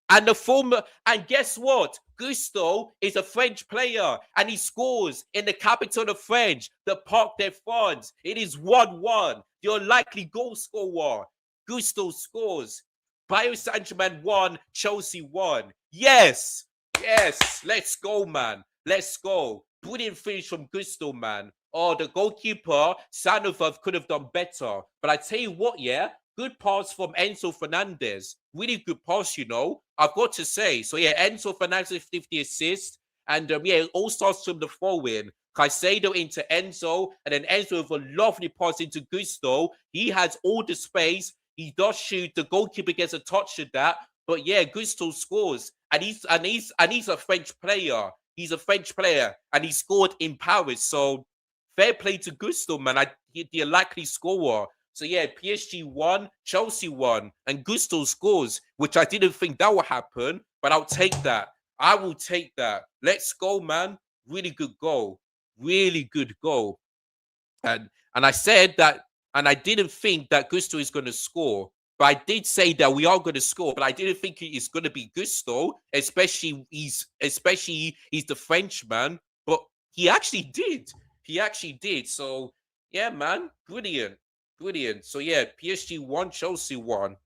And the former, and guess what? Gusto is a French player and he scores in the capital of French, the Parc des France. It is 1-1. Your likely goal scorer. Gusto scores. Paris Saint-Germain won, Chelsea won. Yes, yes, let's go, man. Let's go. Brilliant finish from Gusto, man. Oh, the goalkeeper, Sandoval, could have done better. But I tell you what, yeah, good pass from Enzo Fernandez. Really good pass, you know. I've got to say. So yeah, Enzo Fernandez 50 assists. And yeah, it all starts from the forward. Caicedo into Enzo, and then Enzo with a lovely pass into Gusto. He has all the space. He does shoot. The goalkeeper gets a touch of that. But yeah, Gusto scores. And he's a French player. He's a French player. And he scored in Paris. So fair play to Gusto, man. The likely scorer. So yeah, PSG won, Chelsea won, and Gusto scores, which I didn't think that would happen, but I'll take that. I will take that. Let's go, man. Really good goal. Really good goal. And I said that, and I didn't think that Gusto is going to score. But I did say that we are going to score, but I didn't think it is going to be Gusto, especially he's the Frenchman. But he actually did. He actually did. So yeah, man, brilliant, brilliant. So yeah, PSG won, Chelsea won.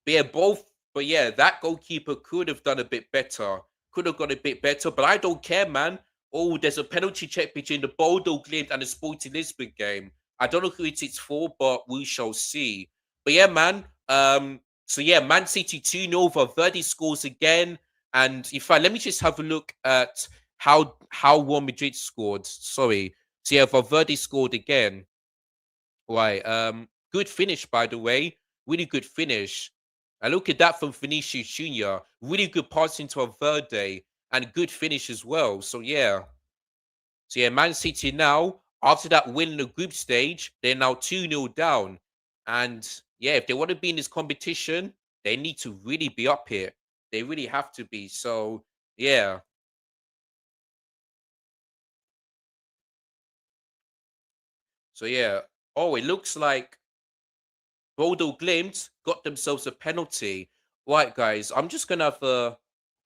But yeah, both. But yeah, that goalkeeper could have done a bit better. Could have got a bit better. But I don't care, man. Oh, there's a penalty check between the Bodo Glimt and the Sporting Lisbon game. I don't know who it is for, but we shall see. But yeah, man. So yeah, Man City 2-0 for Verdi scores again. And in fact, let me just have a look at how Real Madrid scored. Sorry. So yeah, Valverde scored again. Right. Good finish, by the way. Really good finish. And look at that from Vinicius Jr. Really good pass into Valverde and good finish as well. So yeah. So yeah, Man City now, after that win in the group stage, they're now 2-0 down. And yeah, if they want to be in this competition, they need to really be up here. They really have to be. So yeah. So yeah. Oh, it looks like Bodo Glimt got themselves a penalty. Right, guys, I'm just gonna have the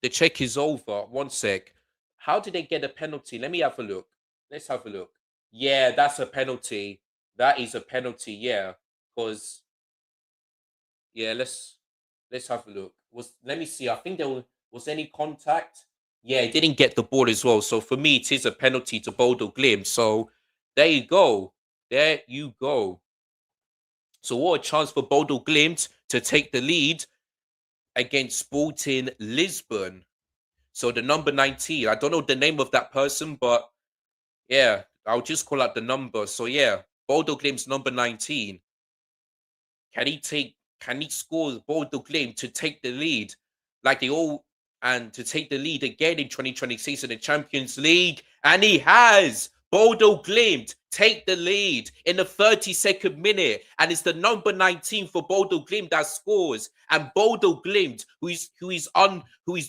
check is over. One sec. How did they get a penalty? Let me have a look. Let's have a look. Yeah, that's a penalty. That is a penalty. Yeah, because yeah, let's have a look. Let me see. I think was any contact. Yeah, it didn't get the ball as well. So for me, it is a penalty to Bodo Glimt. So there you go. There you go. So what a chance for Bodo Glimt to take the lead against Sporting Lisbon. So the number 19, I don't know the name of that person, but yeah, I'll just call out the number. So yeah, Bodo Glimt's number 19. Can he score Bodo Glimt to take the lead like they all and to take the lead again in 2026 in the Champions League? And he has. Bodo Glimt take the lead in the 32nd minute, and it's the number 19 for Bodo Glimt that scores. And Bodo Glimt, who is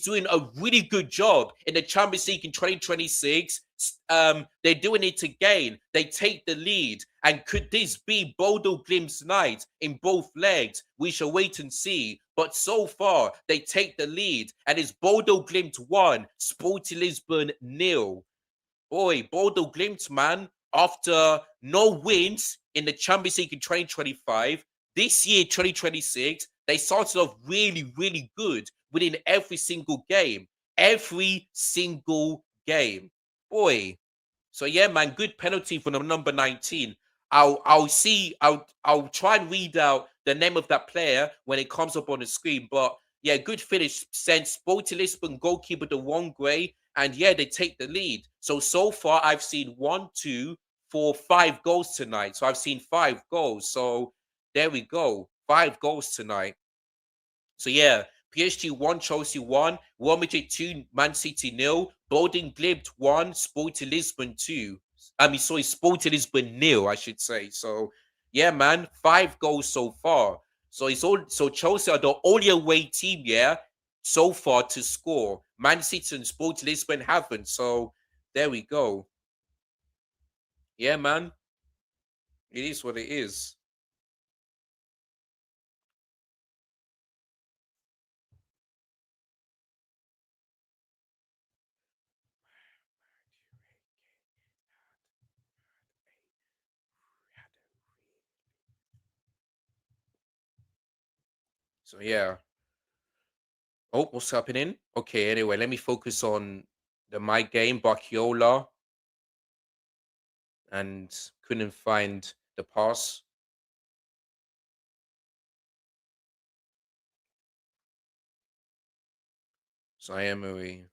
doing a really good job in the Champions League in 2026, they're doing it again. They take the lead. And could this be Bodo Glimt's night in both legs? We shall wait and see. But so far, they take the lead. And it's Bodo Glimt 1, Sporting Lisbon 0. Boy, Bodo Glimt, man, after no wins in the Champions League in 2025, this year, 2026, they started off really, really good, winning every single game. Every single game. Boy, so yeah, man, good penalty for the number 19. I'll try and read out the name of that player when it comes up on the screen. But yeah, good finish. Sent Sporting Lisbon goalkeeper the wrong way, and yeah, they take the lead. So far I've seen 1, 2, 4, 5 goals tonight. So I've seen 5 goals. So there we go, 5 goals tonight. So yeah, PSG 1, Chelsea 1, Real Madrid 2, Man City nil, Golden Glimt 1, Sporting Lisbon 2. I mean, sorry, Sporting Lisbon nil, I should say. So, yeah, man, 5 goals so far. So it's all so Chelsea are the only away team, yeah, so far to score. Man City and Sporting Lisbon haven't. So there we go. Yeah, man, it is what it is. So yeah. Oh, what's happening? Okay, anyway, let me focus on my game, Barciola, and couldn't find the pass. So I am away.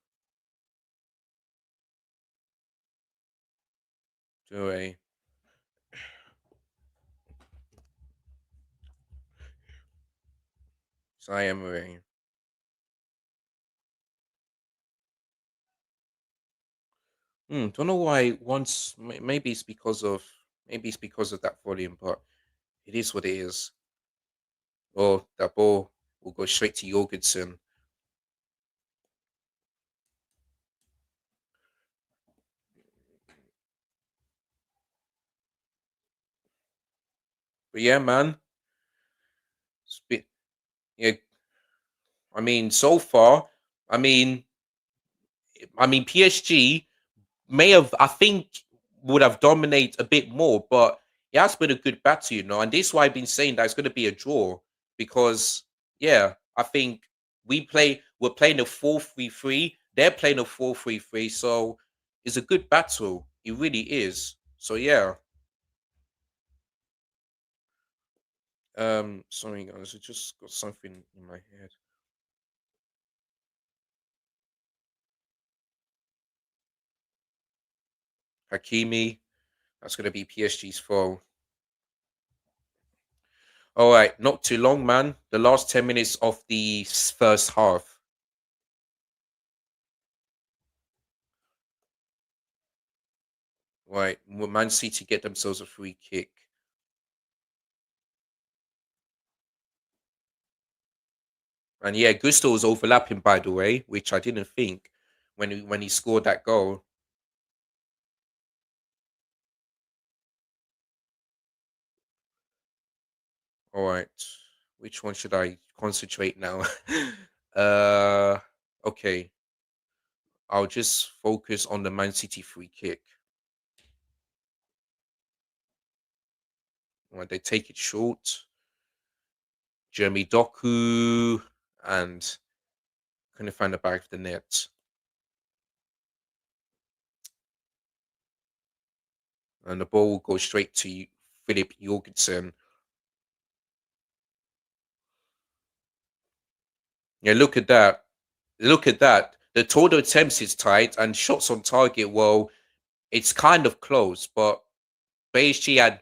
Away. So I am away. Don't know why once maybe it's because of that volume, but it is what it is. Oh, that ball will go straight to Jorgensen. But yeah, man. Yeah, I mean, so far, I mean, PSG may have, I think, would have dominated a bit more, but it has been a good battle, and this is why I've been saying that it's going to be a draw because, yeah, I think we're playing a 4-3-3, they're playing a 4-3-3, so it's a good battle. It really is. So yeah, sorry guys, I just got something in my head. Hakimi, that's going to be PSG's foul. All right, not too long, man. The last 10 minutes of the first half. Right, Man City get themselves a free kick, and yeah, Gusto was overlapping by the way, which I didn't think when he scored that goal. All right, which one should I concentrate now? uh, okay, I'll just focus on the Man City free kick. Right, they take it short. Jeremy Doku and couldn't find the back of the net, and the ball will go straight to Philip Jorgensen. Yeah, look at that. Look at that. The total attempts is tight and shots on target. Well, it's kind of close, but PSG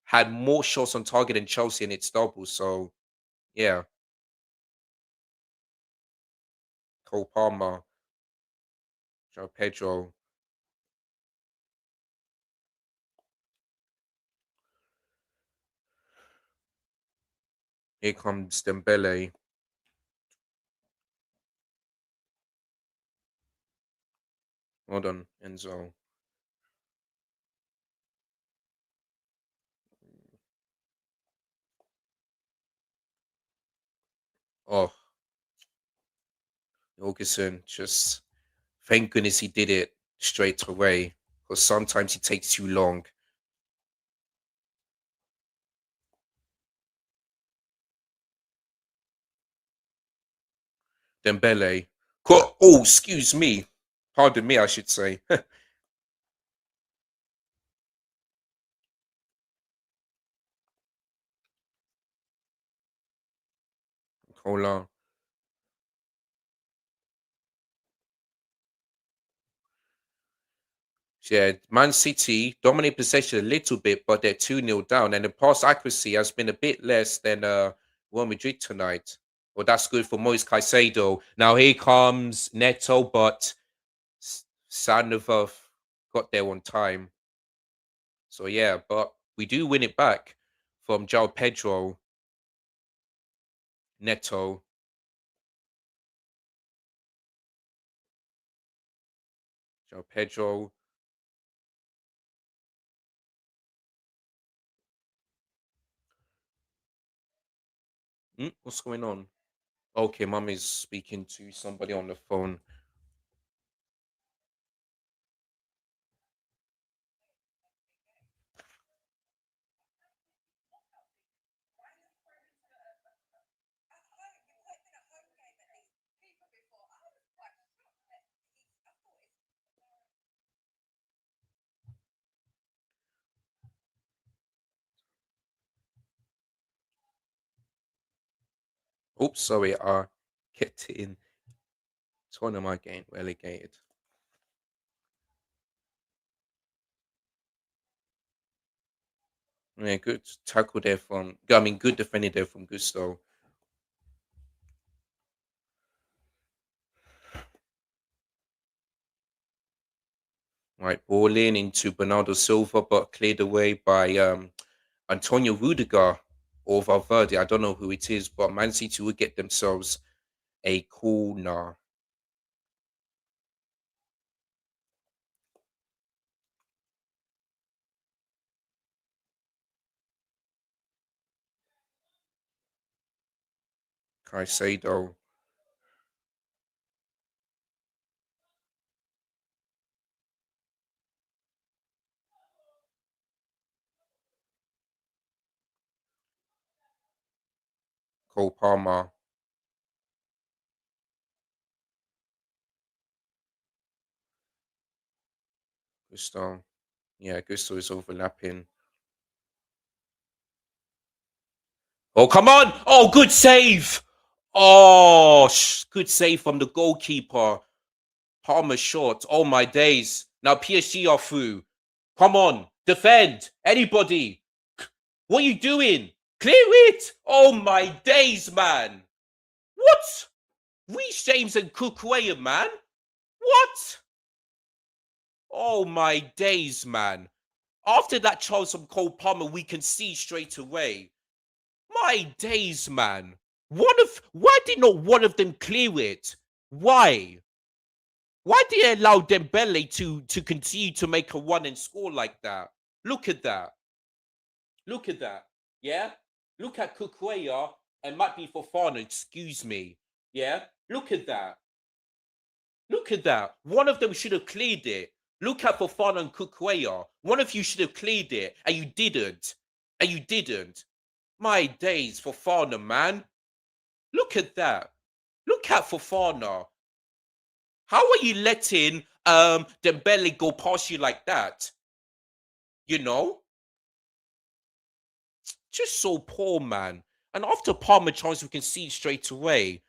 had more shots on target than Chelsea, and it's double. So yeah, Cole Palmer, Joe Pedro. Here comes Dembele. Hold on, Enzo. Oh, Jorgensen. Just thank goodness he did it straight away, because sometimes it takes too long. Dembele. Oh, excuse me. Pardon me, I should say. Hold on. Yeah, Man City dominate possession a little bit, but they're 2-0 down. And the pass accuracy has been a bit less than Real Madrid tonight. Well, that's good for Moise Caicedo. Now here comes Neto, but Sandoval got there on time. So yeah, but we do win it back from João Pedro, Neto, João Pedro. What's going on? Okay, mum is speaking to somebody on the phone. Oops, sorry, I kept it in. Tottenham are getting relegated. Yeah, good tackle there from. I mean, good defending there from Gusto. Right, ball in into Bernardo Silva, but cleared away by Antonio Rudiger or Valverde. I don't know who it is, but Man City will get themselves a corner. Caicedo, Cole Palmer, Gusto. Yeah, Gusto is overlapping. Oh, come on! Oh, good save! Oh, good save from the goalkeeper. Palmer short. Oh my days. Now PSG are through. Come on, defend. Anybody. What are you doing? Clear it. Oh my days, man. What? Reece James and Kukwaya, man. What? Oh my days, man. After that chance from Cole Palmer, we can see straight away. My days, man. Why did not one of them clear it? Why? Why did they allow Dembele to continue to make a run and score like that? Look at that. Look at that. Yeah? Look at Kukwaya and might be Fofana, excuse me. Yeah? Look at that. Look at that. One of them should have cleared it. Look at Fofana and Kukwaya. One of you should have cleared it, and you didn't. And you didn't. My days, Fofana, man. Look at that. Look at Fofana. How are you letting Dembele go past you like that? You know? Just so poor, man. And after Palmer chance, we can see straight away.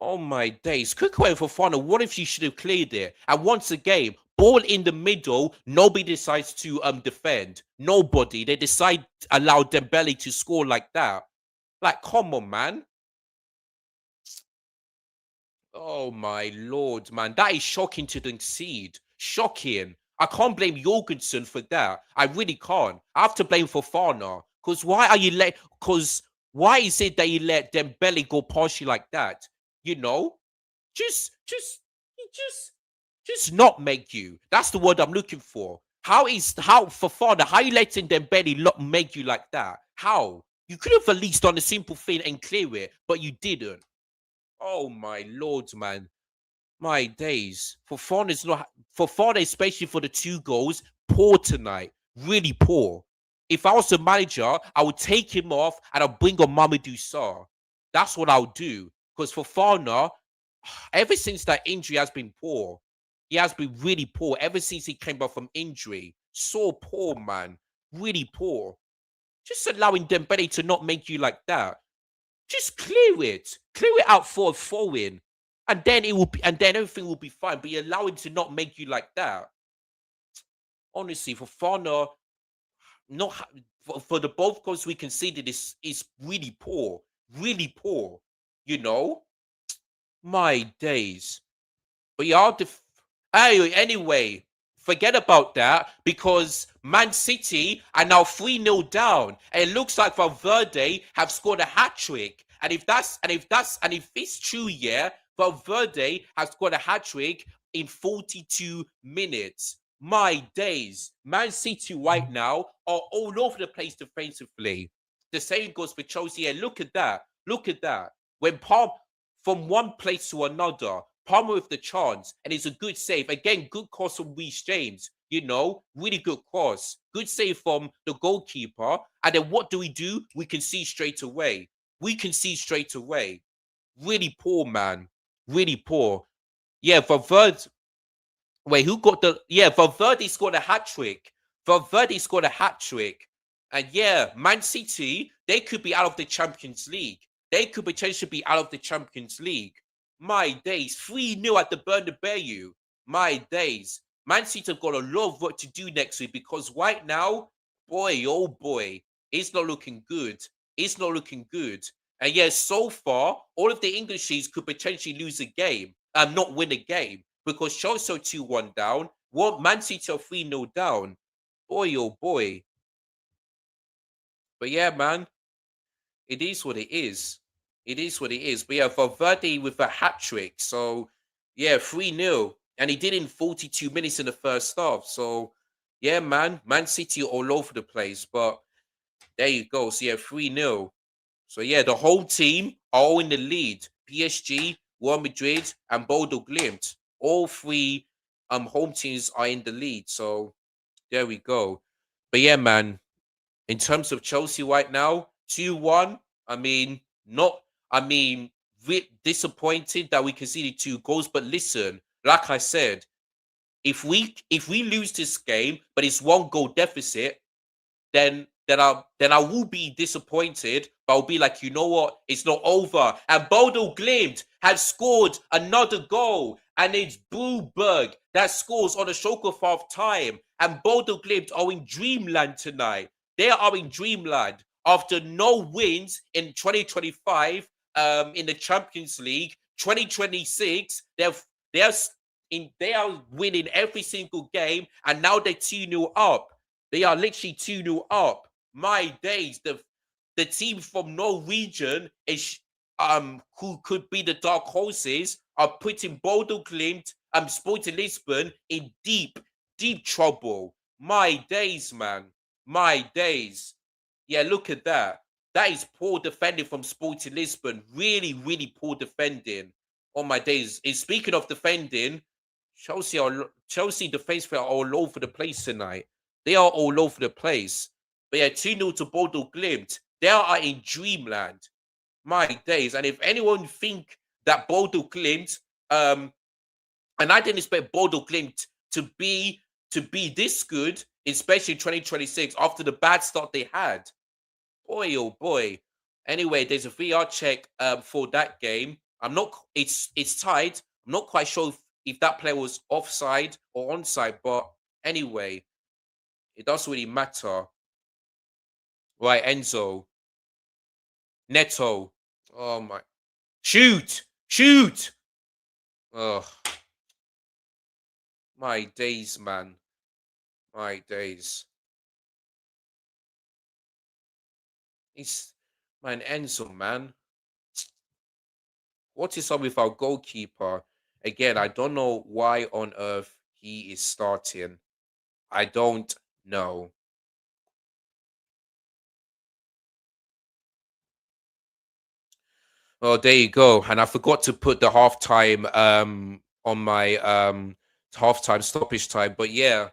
Oh my days. Quick away for Fofana. What if you should have cleared it? And once again, ball in the middle, nobody decides to defend. Nobody. They decide allow Dembele to score like that. Like, come on, man. Oh my lord, man. That is shocking to concede. Shocking. I can't blame Jorgensen for that. I really can't. I have to blame Fofana. Because why is it that you let Dembele go past you like that? You know? Just just not make you. That's the word I'm looking for. How Fofana, how you letting Dembele not make you like that? How? You could have at least done a simple thing and clear it, but you didn't. Oh my lord, man. My days. For Fofana, especially for the two goals, poor tonight. Really poor. If I was the manager, I would take him off and I'll bring on Mamadou Sarr. That's what I'll do. Because for Fofana, ever since that injury has been poor. He has been really poor ever since he came back from injury. So poor, man. Really poor. Just allowing Dembele to not make you like that. Just clear it out for a throw-in, and then it will be, and then everything will be fine. But you're allowing to not make you like that. Honestly, for Fana, not for the both goals we conceded is really poor, really poor. you know, my days. But y'all, anyway, forget about that because Man City are now 3-0 down. And it looks like Valverde have scored a hat trick. And if it's true, yeah, Valverde has scored a hat trick in 42 minutes. My days. Man City right now are all over the place defensively. The same goes for Chelsea. And look at that. Look at that. When Palm from one place to another, Palmer with the chance, and it's a good save. Again, good cross from Reece James. You know, really good cross. Good save from the goalkeeper. And then what do? We can see straight away. We can see straight away. Really poor, man. Really poor. Yeah, Valverde. Wait, who got the? Yeah, Valverde scored a hat trick. Valverde scored a hat trick. And yeah, Man City, they could be out of the Champions League. They could potentially be out of the Champions League. My days, 3-0 at the Bernabeu. My days. Man City have got a lot of work to do next week because right now, boy, oh boy, it's not looking good. It's not looking good. And yes, so far, all of the English teams could potentially lose a game, not win a game because Chelsea are 2-1 down. What Man City are 3-0 down. Boy, oh boy. But yeah, man, it is what it is. It is what it is. But yeah, Valverde with a hat trick. So yeah, 3-0. And he did in 42 minutes in the first half. So yeah, man, Man City all over the place. But there you go. So yeah, 3-0. So yeah, the whole team are all in the lead. PSG, Real Madrid, and Bodo Glimt. All three home teams are in the lead. So there we go. But yeah, man, in terms of Chelsea right now, 2-1. I mean, not I mean, disappointed that we conceded 2 goals. But listen, like I said, if we lose this game, but it's 1 goal deficit, then I will be disappointed, but I'll be like, you know what? It's not over. And Bodo Glimt has scored another goal, and it's Broberg that scores on a stroke of half time. And Bodo Glimt are in dreamland tonight. They are in dreamland after no wins in 2025 in the Champions League. 2026, they are winning every single game, and now they're 2-0 up. They are literally 2-0 up. My days, the team from Norwegian is who could be the dark horses are putting Bodo Glimt Sporting Lisbon in deep trouble. My days, man. My days. Yeah, look at that. That is poor defending from Sporting Lisbon. Really, really poor defending. On my days. And speaking of defending, Chelsea defense are all over the place tonight. They are all over the place. But yeah, 2-0 to Bodo Glimt. They are in dreamland. My days. And if anyone think that Bodo Glimt, and I didn't expect Bodo Glimt to be this good, especially in 2026 after the bad start they had. Boy, oh boy. Anyway, there's a VR check for that game. It's tied. I'm not quite sure if that player was offside or onside, but anyway, it doesn't really matter. Right, Enzo. Neto. Oh my. Shoot! Shoot! Oh, my days, man. My days. It's man, Enzo, man. What is up with our goalkeeper? Again, I don't know why on earth he is starting. I don't know. Oh, there you go. And I forgot to put the halftime on my halftime stoppage time. But yeah,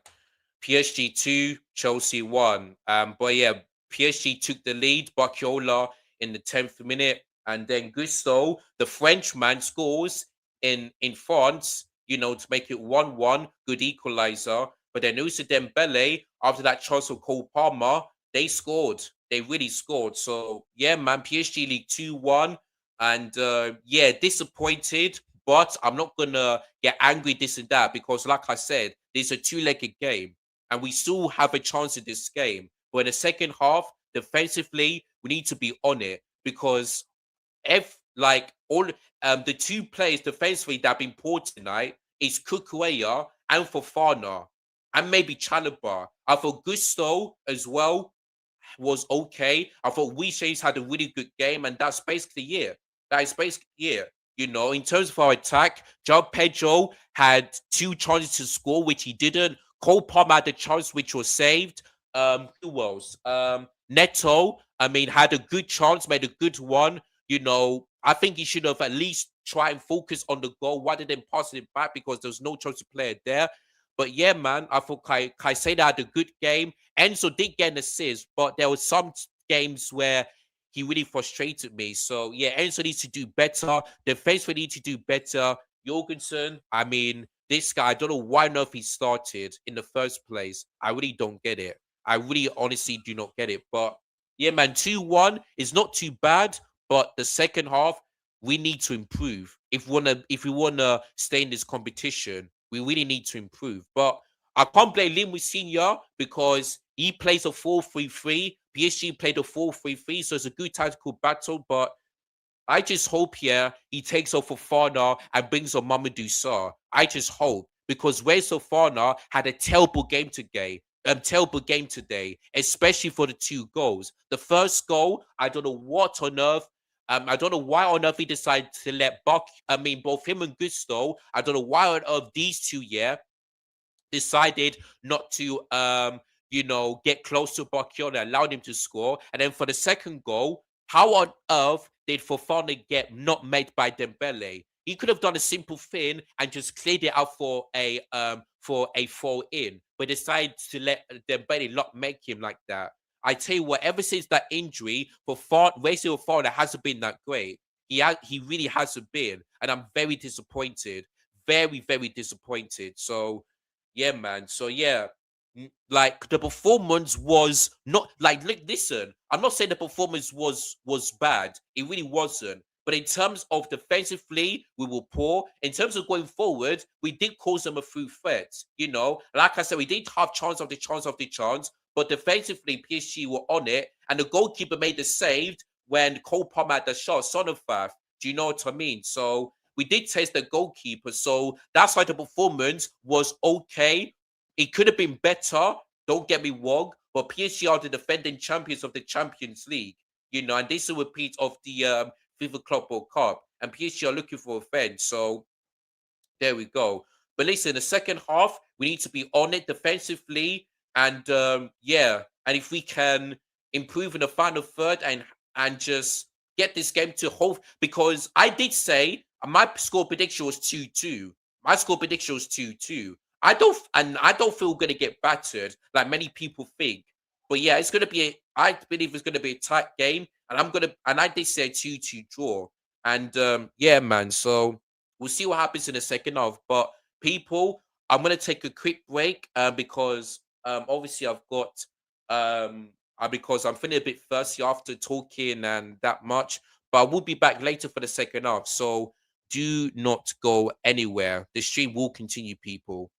PSG 2, Chelsea 1. But yeah, PSG took the lead, Bakiola in the 10th minute, and then Gusto, the Frenchman, scores in France, to make it 1-1, good equalizer. But then also Dembele, after that chance of Cole Palmer, they scored. They really scored. So yeah, man, PSG lead 2-1. And yeah, disappointed, but I'm not gonna get angry, this and that, because like I said, it's a two-legged game and we still have a chance in this game. But in the second half, defensively, we need to be on it because like all the two players defensively that have been poor tonight is Kukueya and Fofana and maybe Chalobah. I thought Gusto as well was okay. I thought Wishes had a really good game, and that's basically it. That is basically it. You know, in terms of our attack, João Pedro had two chances to score, which he didn't. Cole Palmer had a chance which was saved. Who else? Neto, I mean, had a good chance, made a good one. You know, I think he should have at least tried and focus on the goal rather than passing it back because there's no chance to play it there. But yeah, man, I thought Caicedo had a good game. Enzo did get an assist, but there were some games where he really frustrated me. So yeah, Enzo needs to do better. Defense need to do better. Jorgensen, I mean, this guy, I don't know why on earth he started in the first place. I really don't get it. I really honestly do not get it. But yeah, man, 2-1 is not too bad, but the second half, we need to improve. If we wanna stay in this competition, we really need to improve. But I can't blame Liam Senior because he plays a 4-3-3. PSG played a 4-3-3, so it's a good tactical battle. But I just hope here he takes off Fofana and brings on Mamadou Sarr. I just hope because Ray Fofana had a terrible game today, especially for the two goals. The first goal, I don't know what on earth. I don't know why on earth he decided to let Buck. I mean, both him and Gusto. I don't know why on earth these two, yeah, decided not to get close to Bacchione, allowed him to score. And then for the second goal, how on earth did Fofana get not made by Dembele? He could have done a simple thing and just cleared it out for a fall in, but decided to let Dembele not make him like that. I tell you what, ever since that injury, Wesley Fofana hasn't been that great. He really hasn't been, and I'm very disappointed, very very disappointed. So yeah, man. So yeah, like the performance was not like. Listen, I'm not saying the performance was bad. It really wasn't. But in terms of defensively, we were poor. In terms of going forward, we did cause them a few threats. You know, like I said, we did have chance. But defensively, PSG were on it, and the goalkeeper made the save when Cole Palmer had the shot. Son of Faf. Do you know what I mean? So we did test the goalkeeper. So that's why the performance was okay. It could have been better. Don't get me wrong. But PSG are the defending champions of the Champions League. You know, and this is a repeat of the FIFA Club World Cup. And PSG are looking for revenge. So there we go. But listen, the second half, we need to be on it defensively, and yeah, and if we can improve in the final third and just get this game to hope, because I did say my score prediction was 2-2. My score prediction was 2-2. I don't feel we're gonna get battered like many people think. But yeah, it's gonna be I believe it's gonna be a tight game, and I did say a 2-2 draw. And yeah, man. So we'll see what happens in the second half. But people, I'm gonna take a quick break because obviously I've got because I'm feeling a bit thirsty after talking and that much. But I will be back later for the second half. So do not go anywhere. The stream will continue, people.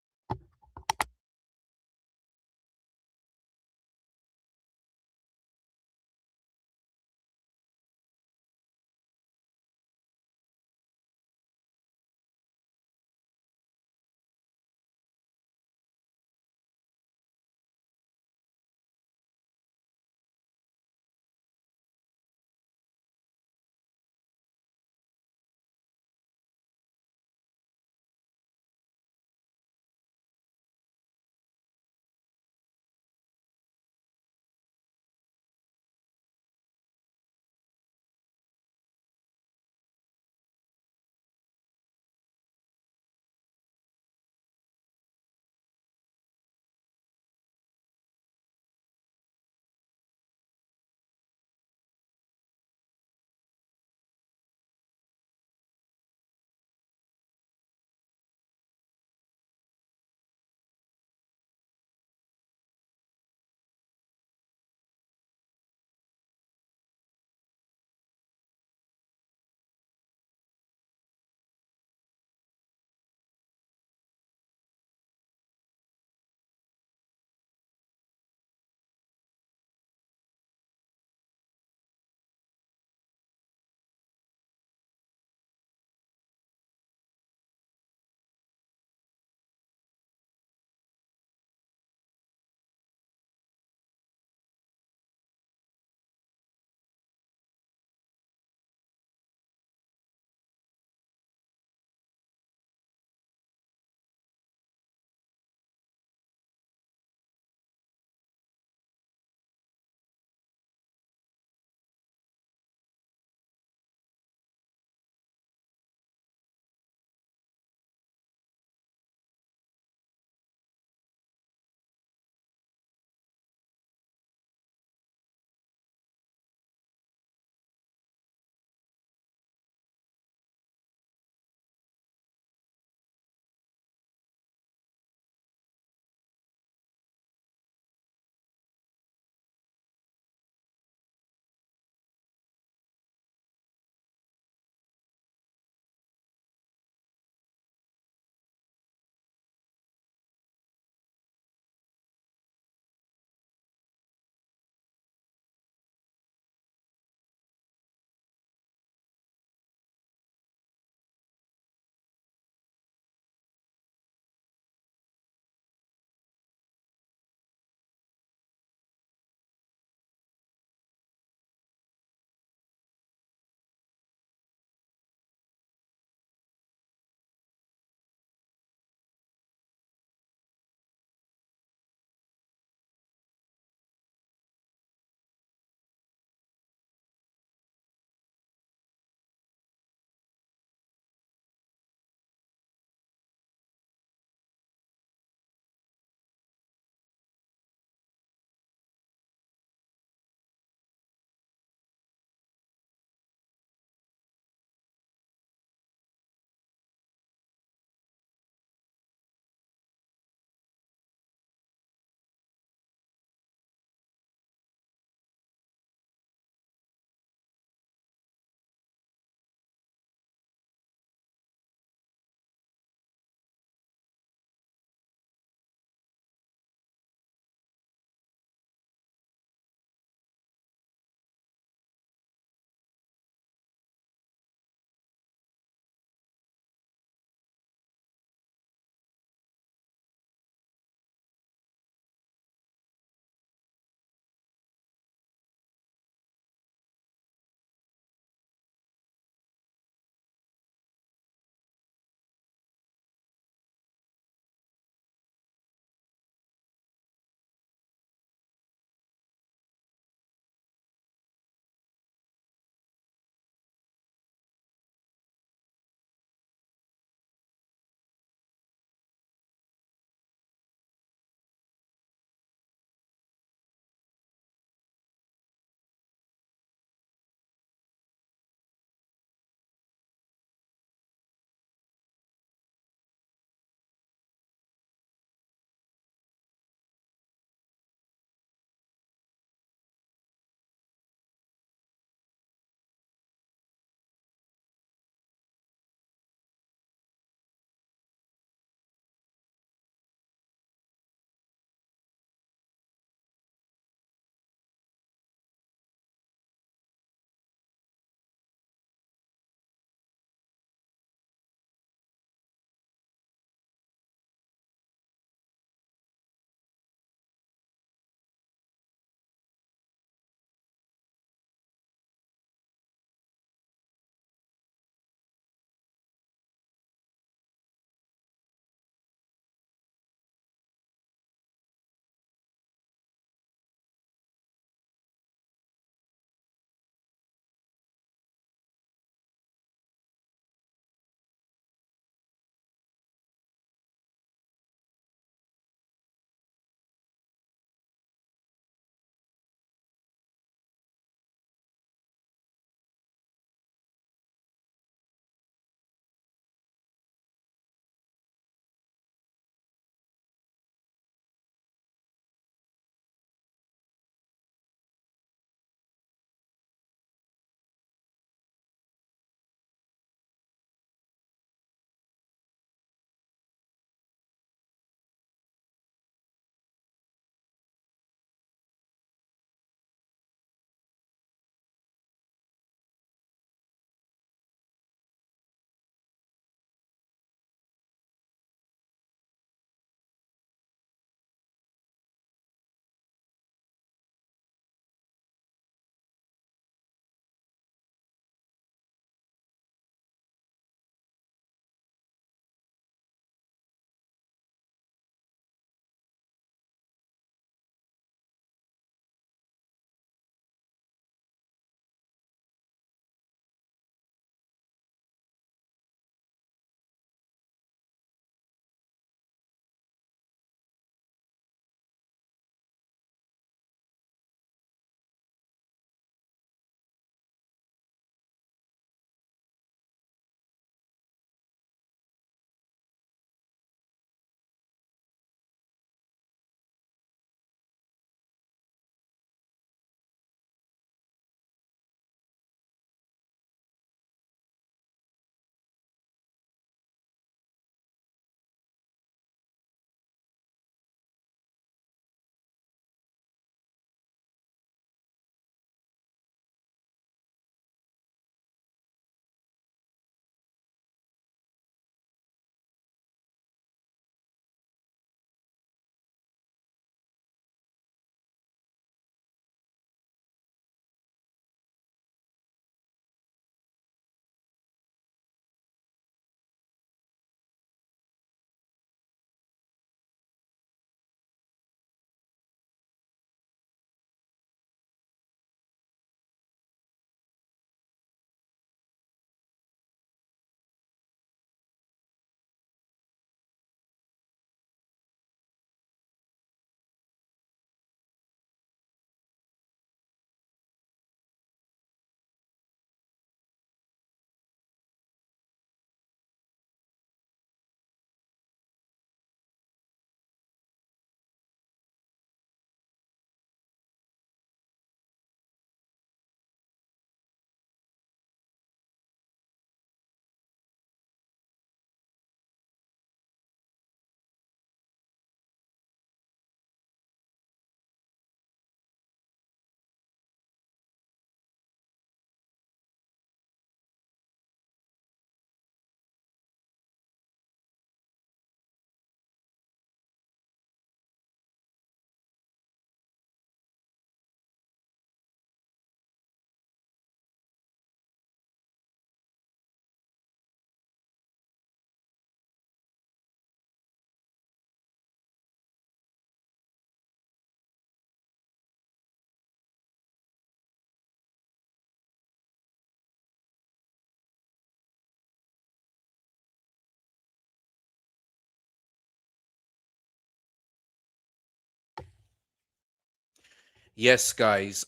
Yes, guys.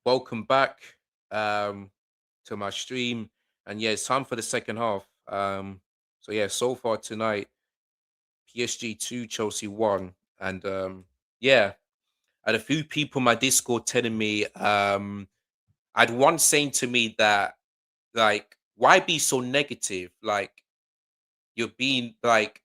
Welcome back um to my stream. And yeah, it's time for the second half. So yeah, so far tonight, PSG 2, Chelsea 1. And yeah, I had a few people in my Discord telling me I had one saying to me that like why be so negative? Like you're being like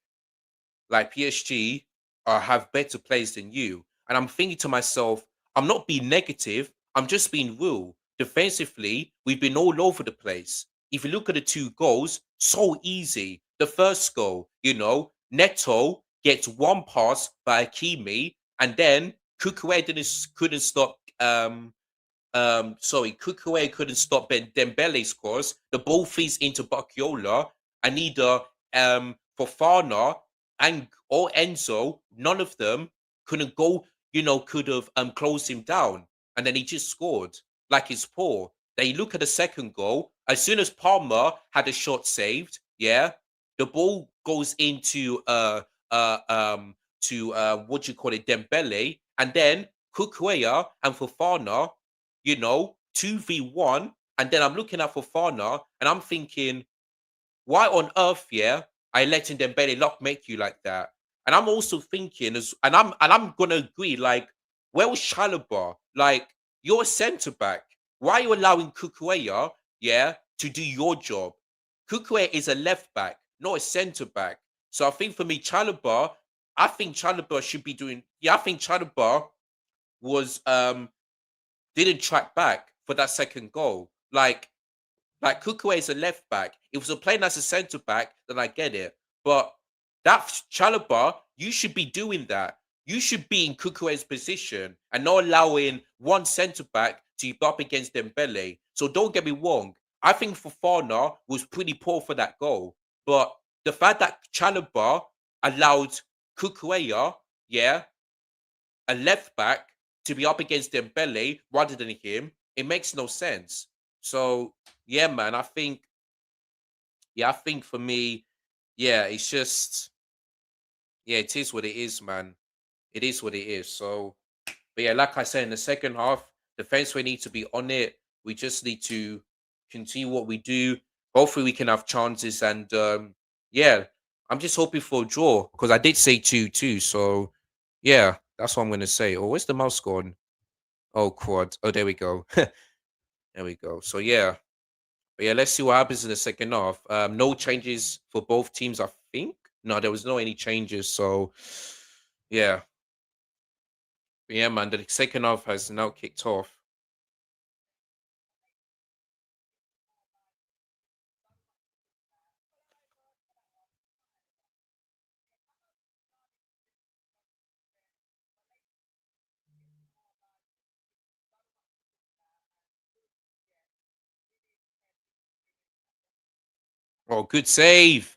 PSG have better players than you. And I'm thinking to myself, I'm not being negative. I'm just being real. Defensively, we've been all over the place. If you look at the two goals, so easy. The first goal, Neto gets one pass by Akimi, and then Kukuwe couldn't stop sorry, Kukuwe couldn't stop Dembele's cross. The ball feeds into Bakiola, and either Fofana and or Enzo, none of them couldn't go, could have closed him down. And then he just scored. Like it's poor. Then you look at the second goal, as soon as Palmer had a shot saved, yeah, the ball goes into what do you call it, Dembele, and then Kukuea and Fofana 2v1. And then I'm looking at Fofana and I'm thinking, why on earth, yeah, I letting Dembele lock make you like that? And I'm also thinking, and I'm gonna agree, like, well, Chalobah, like, you're a centre back. Why are you allowing Kukuea, yeah, to do your job? Kukuea is a left back, not a centre back. So I think for me, I think Chalobah should be doing. Yeah, I think Chalobah was didn't track back for that second goal. Like Kukue is a left back. If it was a playing as a centre back, then I get it. But that Chalobah, you should be doing that. You should be in Kukue's position and not allowing one centre back to be up against Dembele. So don't get me wrong. I think Fofana was pretty poor for that goal. But the fact that Chalobah allowed Kukuea, yeah, a left back to be up against Dembele rather than him, it makes no sense. So yeah, man, I think for me, yeah, it's just yeah, it is what it is, man. It is what it is. So, but yeah, like I said, in the second half, defense we need to be on it. We just need to continue what we do. Hopefully, we can have chances, and yeah, I'm just hoping for a draw because I did say 2-2. So yeah, that's what I'm gonna say. Oh, where's the mouse gone? Oh, quad. Oh, there we go. There we go. So yeah, but yeah, let's see what happens in the second half. No changes for both teams, I think. No, there was no any changes. So yeah, but yeah, man. The second half has now kicked off. Oh, good save.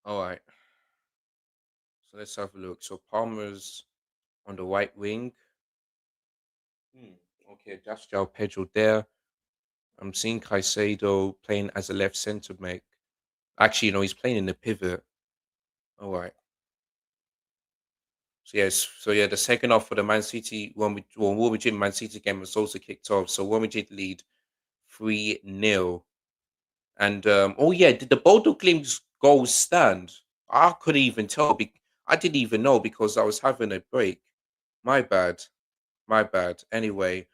All right. So let's have a look. So Palmer's on the right wing. Hmm. Okay, that's João Pedro there. I'm seeing Caicedo playing as a left centre mate. Actually, he's playing in the pivot. All right. So yes, so yeah, the second half for the Man City when we did Man City game was also kicked off. So when we did lead 3-0. And oh yeah, did the Bodo Glimt's goal stand? I couldn't even tell. I didn't even know because I was having a break. My bad. My bad. Anyway,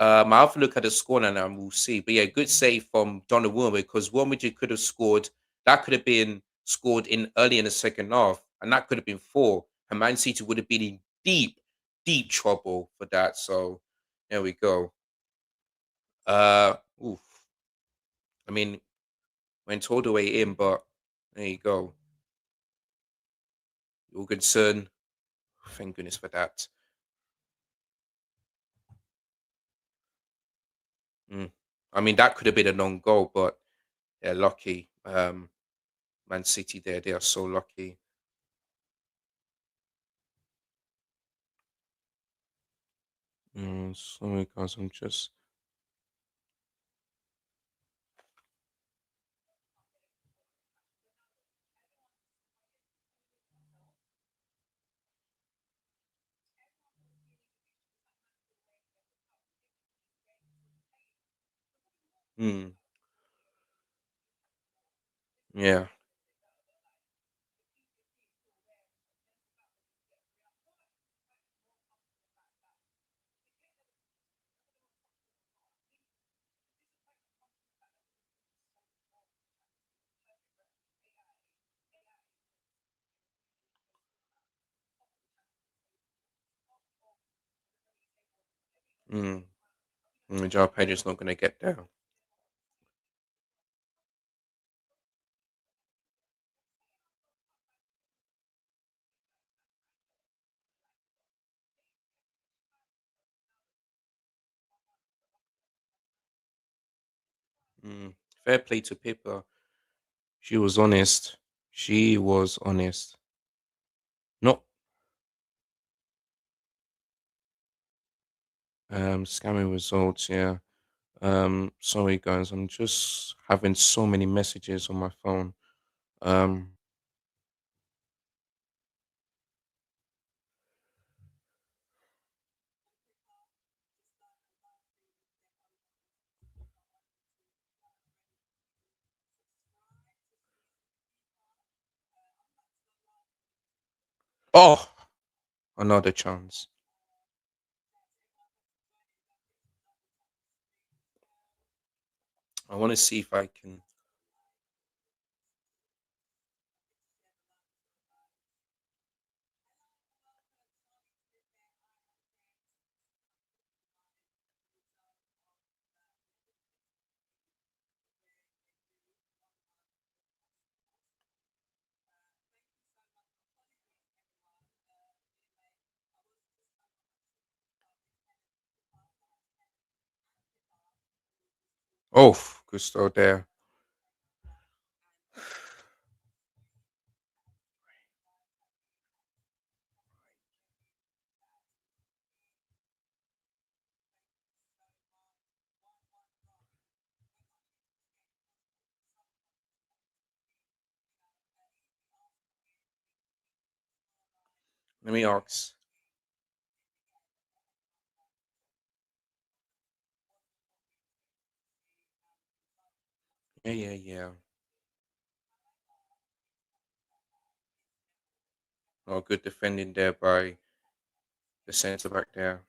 I'll have to look at the score and we'll see. But yeah, good save from Donnarumma because Wilmington could have scored. That could have been scored in early in the second half, and that could have been four. And Man City would have been in deep, deep trouble for that. So there we go. Oof. I mean, went all the way in, but there you go. Jorgensen. Thank goodness for that. Mm. I mean, that could have been a non goal, but they're lucky. Man City there, they are so lucky. Sorry, guys. I'm just. Mm, yeah. Mm, Joe Pedro's not gonna get there. Mm, fair play to Pippa. She was honest. She was honest. Not scamming results. Yeah. Sorry guys. I'm just having so many messages on my phone. Um. Oh, another chance. I want to see if I can. Oh, Gusto there. Let me ask. Yeah, yeah, yeah. Oh, good defending there by the centre back there.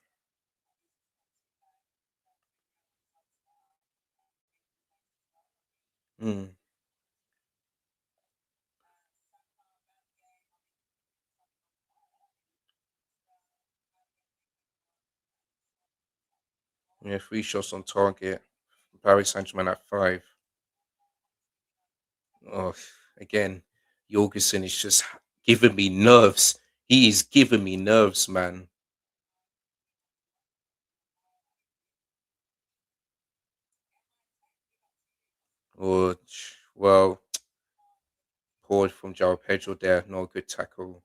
Mm. Yeah, 3 shots on target. Paris Saint-Germain at 5. Oh, again, Jorgensen is just giving me nerves. He is giving me nerves, man. Oh, well, poor from João Pedro there. No good tackle.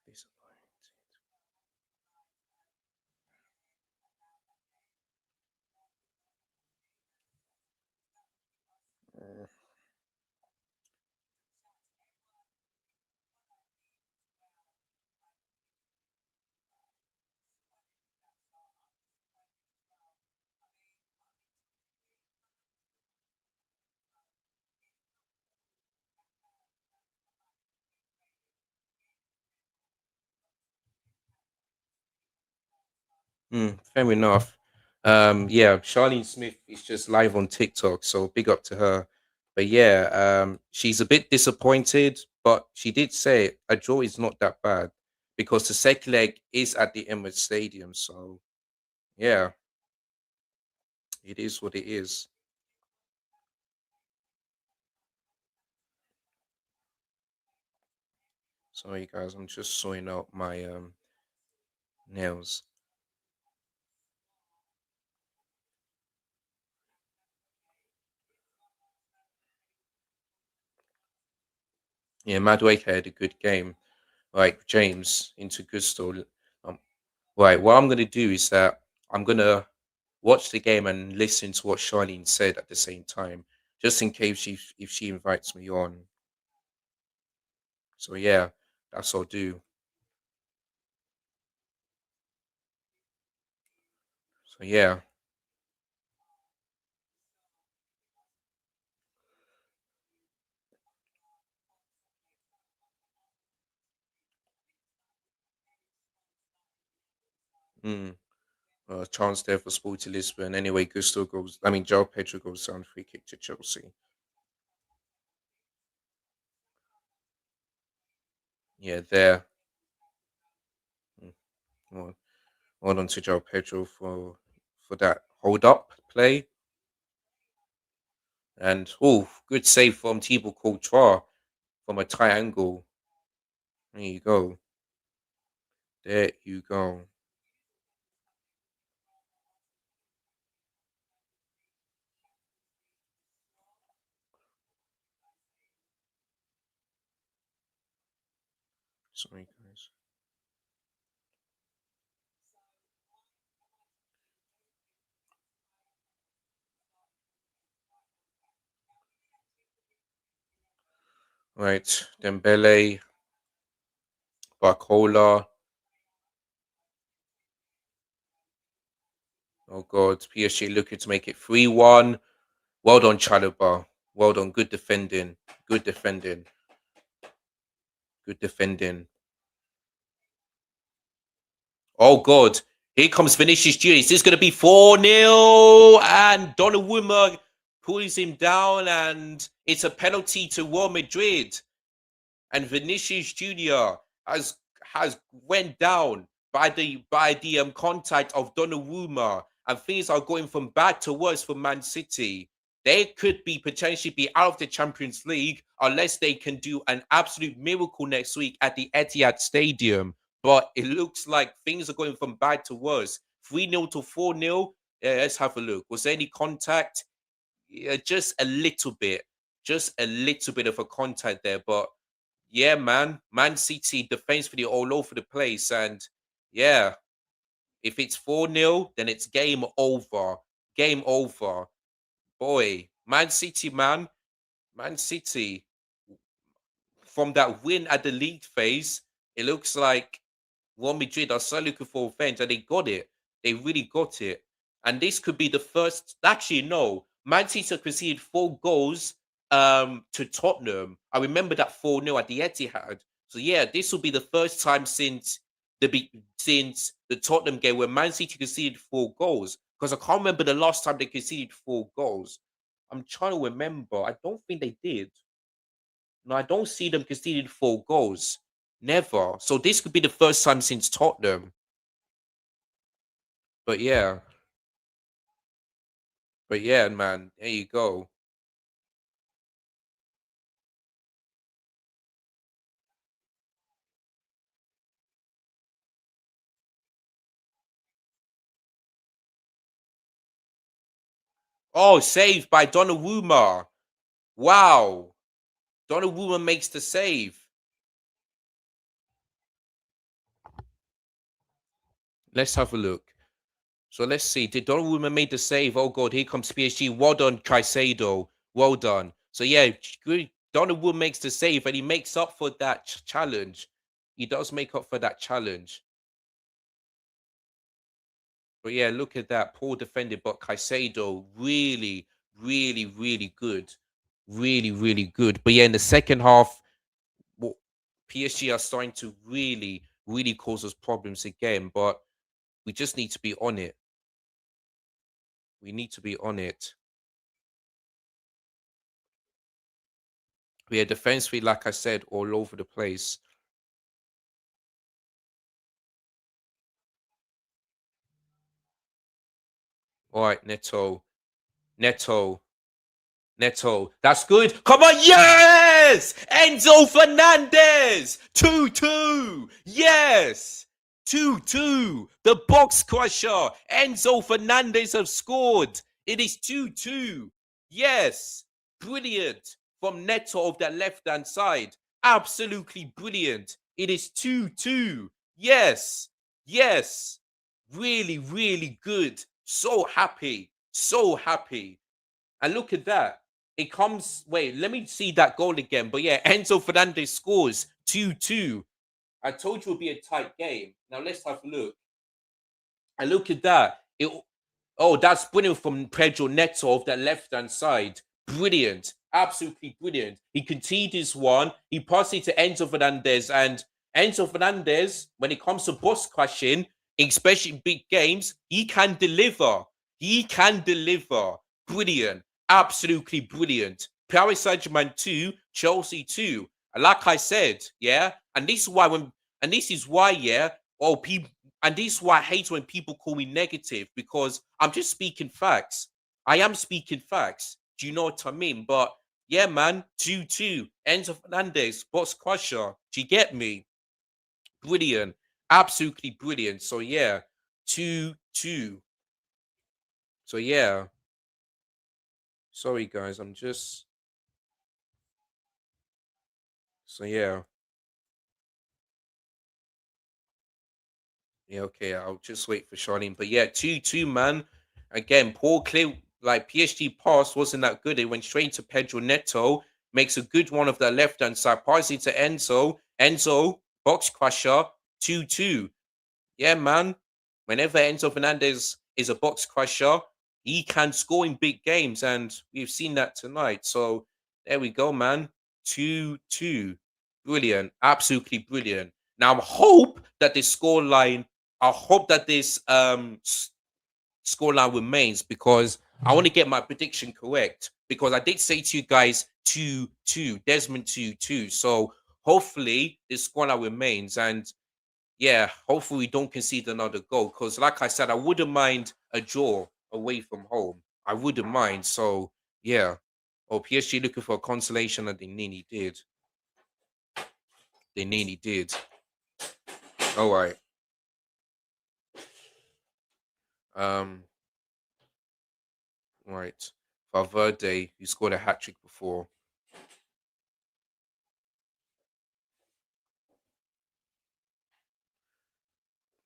Disappointed. Uh, fair enough. Yeah, Charlene Smith is just live on TikTok, so big up to her. But yeah, she's a bit disappointed, but she did say a draw is not that bad because the second leg is at the Emirates Stadium. So yeah, it is what it is. Sorry guys, I'm just sorting out my nails. Yeah, Madueke had a good game. Like James into Gusto. Um, right, what I'm gonna do is that I'm gonna watch the game and listen to what Charlene said at the same time, just in case if she invites me on. So yeah, that's what I'll do. So yeah, mm, chance there for Sporting Lisbon. Anyway, Gusto goes. I mean, Joe Pedro goes down free kick to Chelsea. Yeah, there. Mm, well, well on to Joe Pedro for that hold up play. And oh, good save from Thibaut Courtois from a tight angle. There you go. There you go. Sorry, guys. Right, Dembele, Barcola. Oh God, PSG looking to make it 3-1. Well done, Chalobah. Well done. Good defending. Good defending. Good defending. Oh God, here comes Vinicius Junior. Is this going to be 4-0? And Donnarumma pulls him down, and it's a penalty to Real Madrid. And Vinicius Junior has went down by the contact of Donnarumma, and things are going from bad to worse for Man City. They could be potentially be out of the Champions League unless they can do an absolute miracle next week at the Etihad Stadium. But it looks like things are going from bad to worse. 3-0 to 4-0. Yeah, let's have a look. Was there any contact? Yeah, just a little bit of a contact there. But yeah, Man City defensively all over the place. And yeah, if it's 4-0, then it's game over. Game over. Boy, Man City, from that win at the league phase, it looks like Real Madrid are so looking for revenge, and they got it. They really got it. And this could be the first. Actually, no. Man City conceded 4 goals to Tottenham. I remember that 4-0 at the Etihad. So yeah, this will be the first time since the Tottenham game where Man City conceded 4 goals. Because I can't remember the last time they conceded 4 goals. I'm trying to remember. I don't think they did. No, I don't see them conceding 4 goals. Never. So this could be the first time since Tottenham. But yeah, but yeah, man. There you go. Oh, saved by Donnarumma. Wow. Donnarumma makes the save. Let's have a look. So let's see. Did Donnarumma make the save? Oh God, here comes PSG. Well done, Caicedo. Well done. So yeah, good. Donnarumma makes the save, and he makes up for that challenge. He does make up for that challenge. But yeah, look at that. Poor defended, but Caicedo really, really, really good. Really, really good. But yeah, in the second half, what PSG are starting to really, really cause us problems again. But we just need to be on it. We need to be on it. We are defensively, like I said, all over the place. All right, Neto. Neto. Neto. That's good. Come on. Yes! Enzo Fernandez. 2-2. Yes. 2-2. The box crusher. Enzo Fernandez have scored. It is 2-2. Yes. Brilliant from Neto of that left hand side. Absolutely brilliant. It is 2-2. Yes. Yes. Really, really good. So happy. So happy. And look at that. It comes. Wait, let me see that goal again. But yeah, Enzo Fernandez scores 2-2. I told you it would be a tight game. Now let's have a look. And look at that. Oh, that's brilliant from Pedro Neto off that left hand side. Brilliant. Absolutely brilliant. He conceded his one. He passed it to Enzo Fernandez. And Enzo Fernandez, when it comes to boss crushing, especially in big games, he can deliver. He can deliver. Brilliant. Absolutely brilliant. Paris Saint-Germain 2, Chelsea 2. And like I said, yeah, and this is why, yeah, oh, people, and this is why I hate when people call me negative because I'm just speaking facts. I am speaking facts. Do you know what I mean? But yeah, man, 2-2. Enzo Fernandez, box crusher. Do you get me? Brilliant. Absolutely brilliant. So yeah, 2-2. So yeah. Sorry guys, I'm just so yeah. Yeah, okay. I'll just wait for Charlene. But yeah, 2-2, man. Again, poor clear like PSG pass wasn't that good. It went straight to Pedro Neto, makes a good one of the left hand side, passing to Enzo. Enzo, box crusher, 2-2. Yeah, man. Whenever Enzo Fernandez is a box crusher, he can score in big games, and we've seen that tonight. So there we go, man. 2-2. Brilliant. Absolutely brilliant. Now I hope that this scoreline, I hope that this scoreline remains because I want to get my prediction correct. Because I did say to you guys 2-2, Desmond 2-2. So hopefully this scoreline remains. And yeah, hopefully we don't concede another goal. Because, like I said, I wouldn't mind a draw away from home. I wouldn't mind. So, yeah. Oh, PSG looking for a consolation, and they nearly did. They nearly did. All right. Um. Right. Valverde, who scored a hat trick before.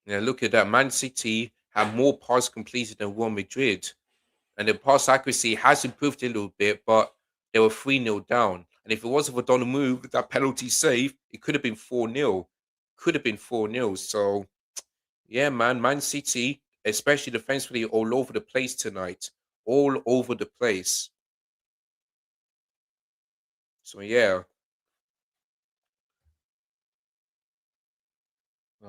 Yeah, look at that. Man City have more passes completed than Real Madrid. And the pass accuracy has improved a little bit, but they were 3-0 down. And if it wasn't for Donnarumma with that penalty save, it could have been 4-0. Could have been 4-0. So, yeah, man, Man City, especially defensively, all over the place tonight. All over the place. So, yeah,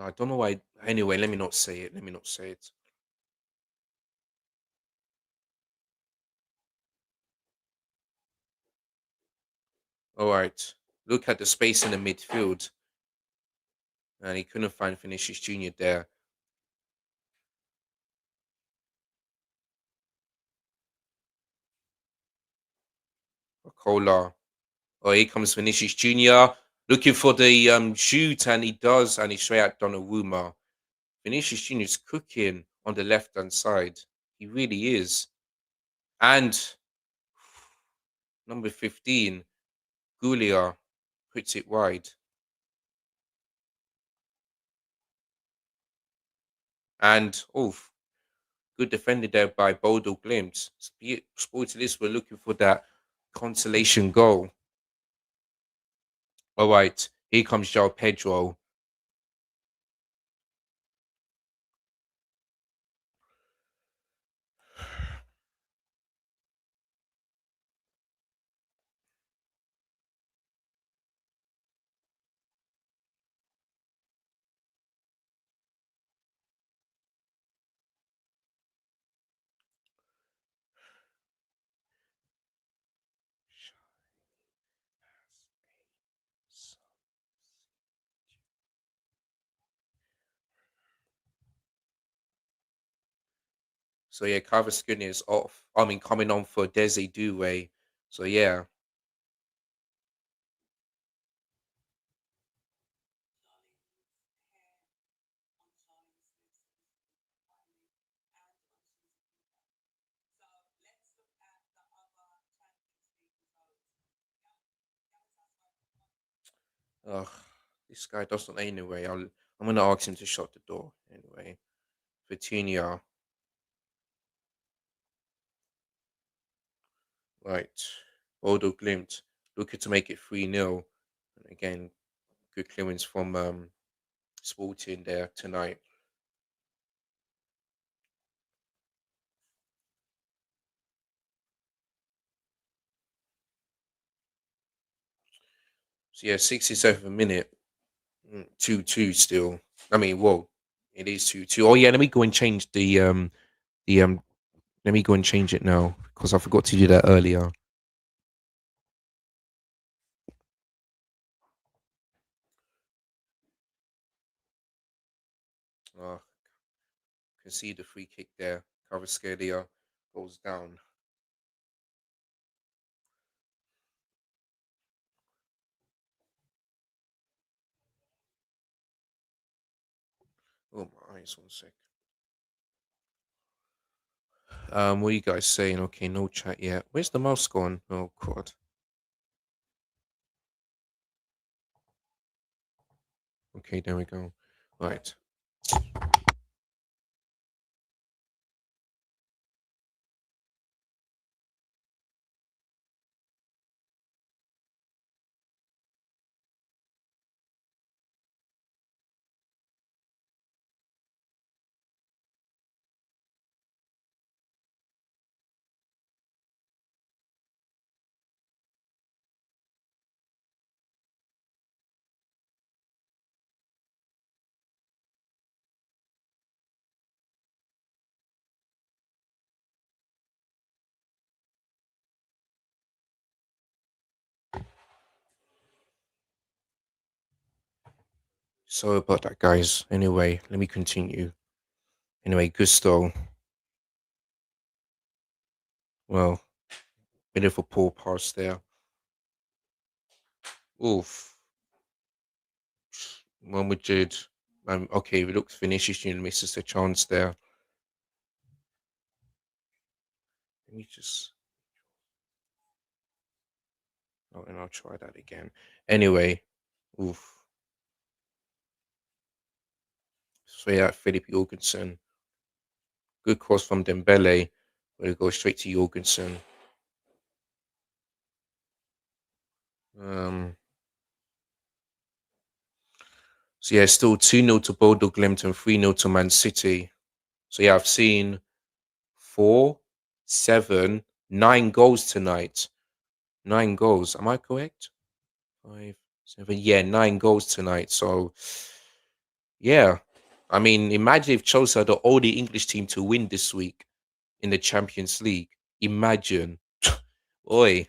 I don't know why. Anyway, let me not say it. Let me not say it. All right. Look at the space in the midfield. And he couldn't find Vinicius Jr. there. Cola. Oh, here comes Vinicius Jr. looking for the shoot, and he does, and he's straight at Donnarumma. Vinicius Jr. is cooking on the left hand side. He really is. And number 15, Gulia, puts it wide. And good defended there by Bodo Glimt. Sporting Lisbon looking for that consolation goal. All right, here comes João Pedro. So yeah, Kavaskin is off. I mean, coming on for Desi Doué. So yeah, Ugh, this guy doesn't anyway. I'm gonna ask him to shut the door anyway. Vitinha, right. Bodo Glimt looking to make it 3-0. And again, good clearance from Sporting there tonight. So yeah, 67th minute, 2-2 still. I mean, whoa, it is 2-2. Oh yeah, let me go and change the let me go and change it now because I forgot to do that earlier. Oh, can see the free kick there. Kvaratskhelia goes down. Oh my eyes, one sec. What are you guys saying? Okay, no chat yet. Where's the mouse gone? Oh god. Okay, there we go. Right. Sorry about that, guys. Anyway, let me continue. Anyway, Gusto. Well, bit of a poor pass there. Oof. One with Jude. Okay, it looks Vinicius Junior misses the chance there. Let me just. Oh, and I'll try that again. Anyway, oof. So yeah, Philip Jorgensen. Good cross from Dembele. But it goes straight to Jorgensen. Um, so yeah, still 2-0 to Bodo Glimt and 3-0 to Man City. So yeah, I've seen four, seven, 9 goals tonight. 9 goals. Am I correct? 5, 7. Yeah, 9 goals tonight. So yeah. I mean, imagine if Chelsea are the only English team to win this week in the Champions League. Imagine. Oi,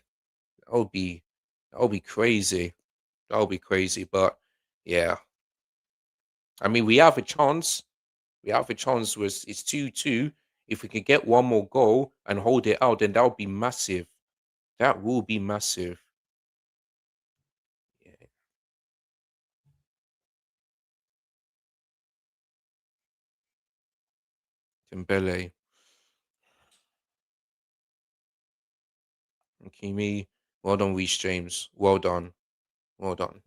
that would be that would be crazy. That would be crazy. But yeah. I mean, we have a chance. We have a chance was it's 2-2. If we can get one more goal and hold it out, then that would be massive. That will be massive. Yeah. Dembele, Kimi, well done, Reece James. Well done. Well done.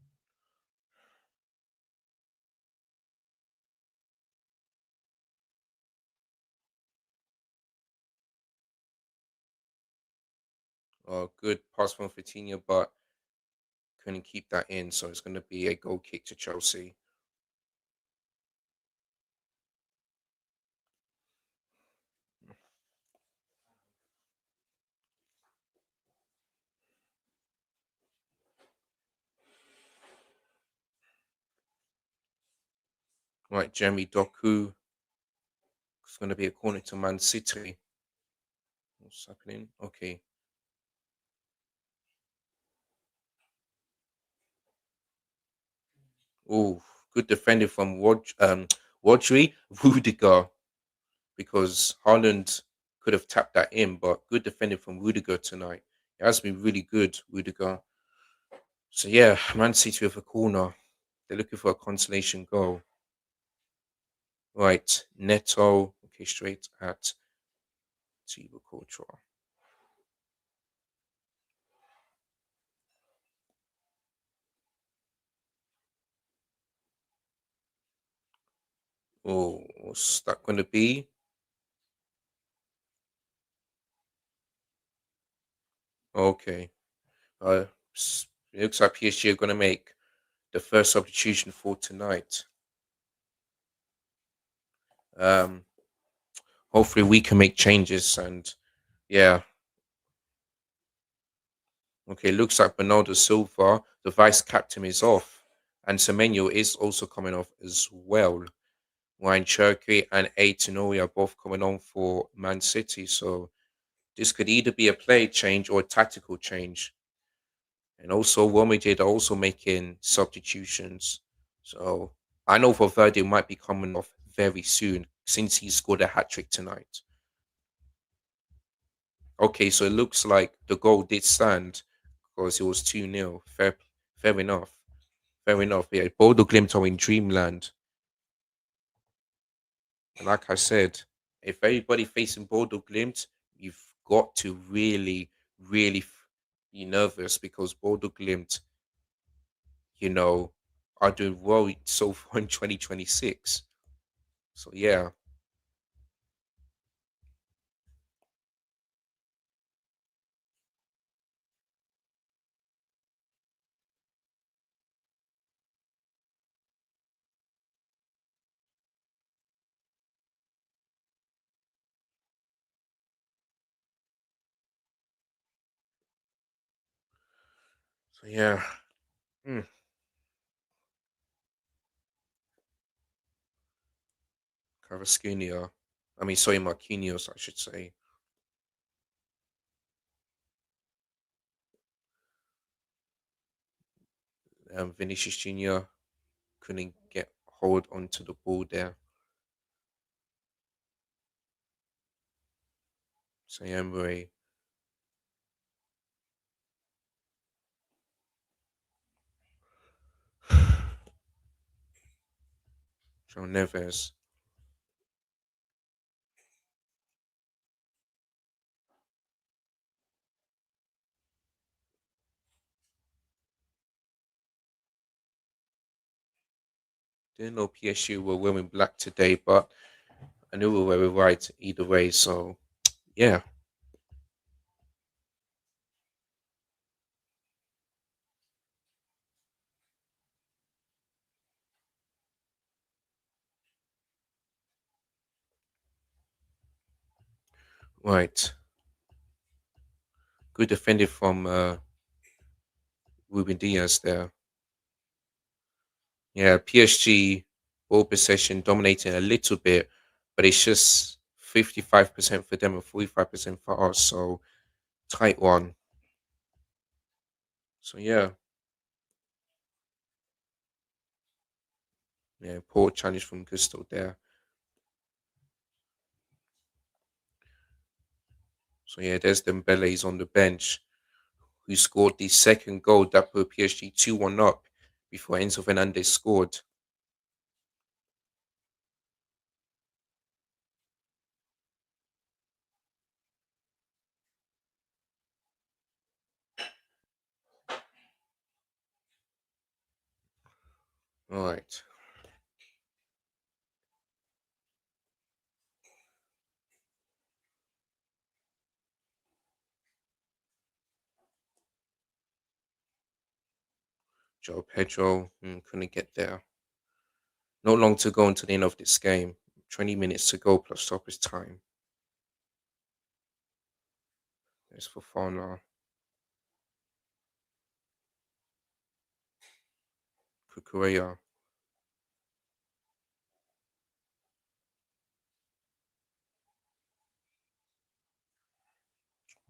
Good pass from Coutinho, but couldn't keep that in. So it's going to be a goal kick to Chelsea. Right, Jeremy Doku. It's going to be a corner to Man City. What's happening? Okay. Oh, good defending from Rodri, Rudiger, because Haaland could have tapped that in, but good defending from Rudiger tonight. It has been really good, Rudiger. So yeah, Man City with a corner. They're looking for a consolation goal. Right, Neto. Okay, straight at Thibaut Courtois. Oh, what's that going to be? Okay. Uh, it looks like PSG are going to make the first substitution for tonight. Um, Hopefully we can make changes and yeah. Okay, looks like Bernardo Silva, the vice captain, is off, and Semenyo is also coming off as well. Ryan Cherky and Aitonori are both coming on for Man City, so this could either be a play change or a tactical change. And also, Romage are also making substitutions. So I know Valverde might be coming off very soon since he scored a hat trick tonight. Okay, so it looks like the goal did stand because it was 2-0. Fair enough. Fair enough. Yeah, Bodo Glimt are in dreamland. And like I said, if everybody facing Bodo Glimt, you've got to be nervous because Bodo Glimt, you know, are doing well so far in 2026. So yeah, so yeah. Hmm. Kvaratskhelia. I mean, sorry, Marquinhos, I should say. Vinicius Junior couldn't get hold onto the ball there. Sayembe, João Neves. Didn't know PSG were wearing black today, but I knew we were right either way. So yeah, right. Good defended from Ruben Diaz there. Yeah, PSG ball possession dominating a little bit, but it's just 55% for them and 45% for us. So tight one. So yeah, poor challenge from Gusto there. So yeah, there's Dembele's on the bench who scored the second goal that put PSG 2-1 up before Enzo Fernandez scored. All right, Joe Pedro couldn't get there. Not long to go until the end of this game. 20 minutes to go plus stoppage time. There's Fofana, Kukureya.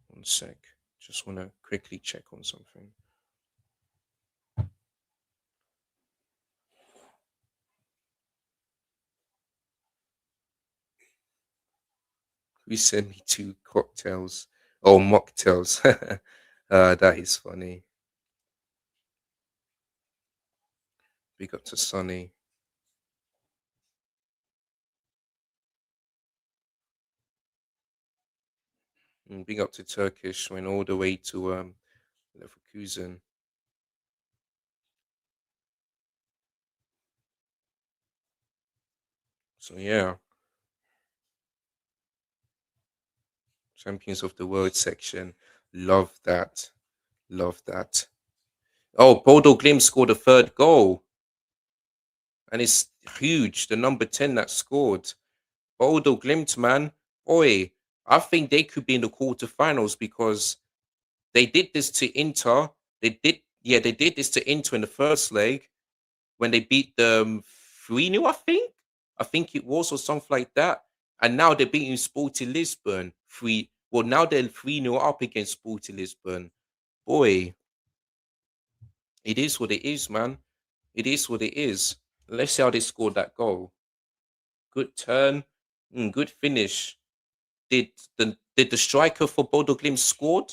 1 sec. Just want to quickly check on something. We sent me two cocktails or mocktails. That is funny. Big up to Sonny. Big up to Turkish. Went all the way to Leverkusen. So yeah, champions of the world section. Love that. Love that. Oh, Bodo Glim scored a third goal, and it's huge. The number 10 that scored. Bodo Glimt, man. Boy, I think they could be in the quarterfinals because they did this to Inter. They did this to Inter in the first leg when they beat them 3-0, I think. I think it was, or something like that. And now they're beating Sporting Lisbon. Now they're 3-0 up against Sporting Lisbon. Boy, it is what it is, man. It is what it is. Let's see how they scored that goal. Good turn. Good finish. Did the striker for Bodo Glimt scored?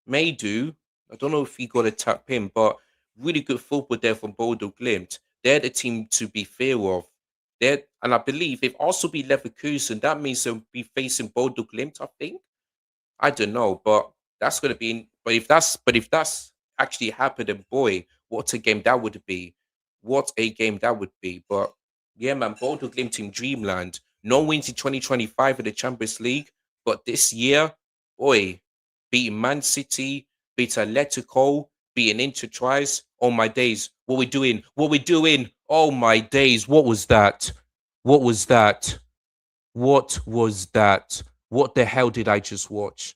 May do. I don't know if he got a tap in, but really good football there from Bodo Glimt. They're the team to be fear of. And I believe if also be Leverkusen, that means they'll be facing Bodo Glimt, I think. I don't know, but that's gonna be. But if that's actually happened, then boy, what a game that would be! What a game that would be! But yeah, man, Bodo Glimt in dreamland. No wins in 2025 in the Champions League, but this year, boy, beating Man City, beat Atletico, beating Inter twice. Oh my days, what we doing? What we doing? Oh my days, what was that? What was that? What was that? What the hell did I just watch?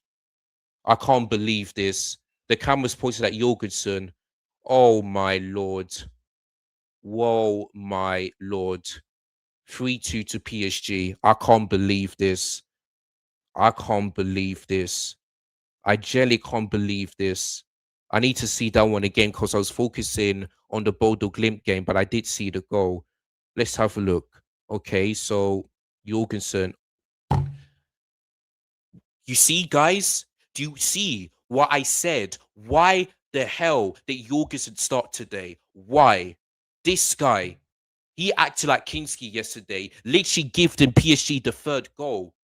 I can't believe this. The camera's pointed at Jorgensen. Oh my lord. Whoa, my lord. 3-2 to PSG. I can't believe this. I can't believe this. I generally can't believe this. I need to see that one again because I was focusing on the Bodo Glimt game, but I did see the goal. Let's have a look. Okay, so Jorgensen. You see, guys? Do you see what I said? Why the hell did Jorgensen start today? Why? This guy, he acted like Kinski yesterday, literally gifted PSG the third goal.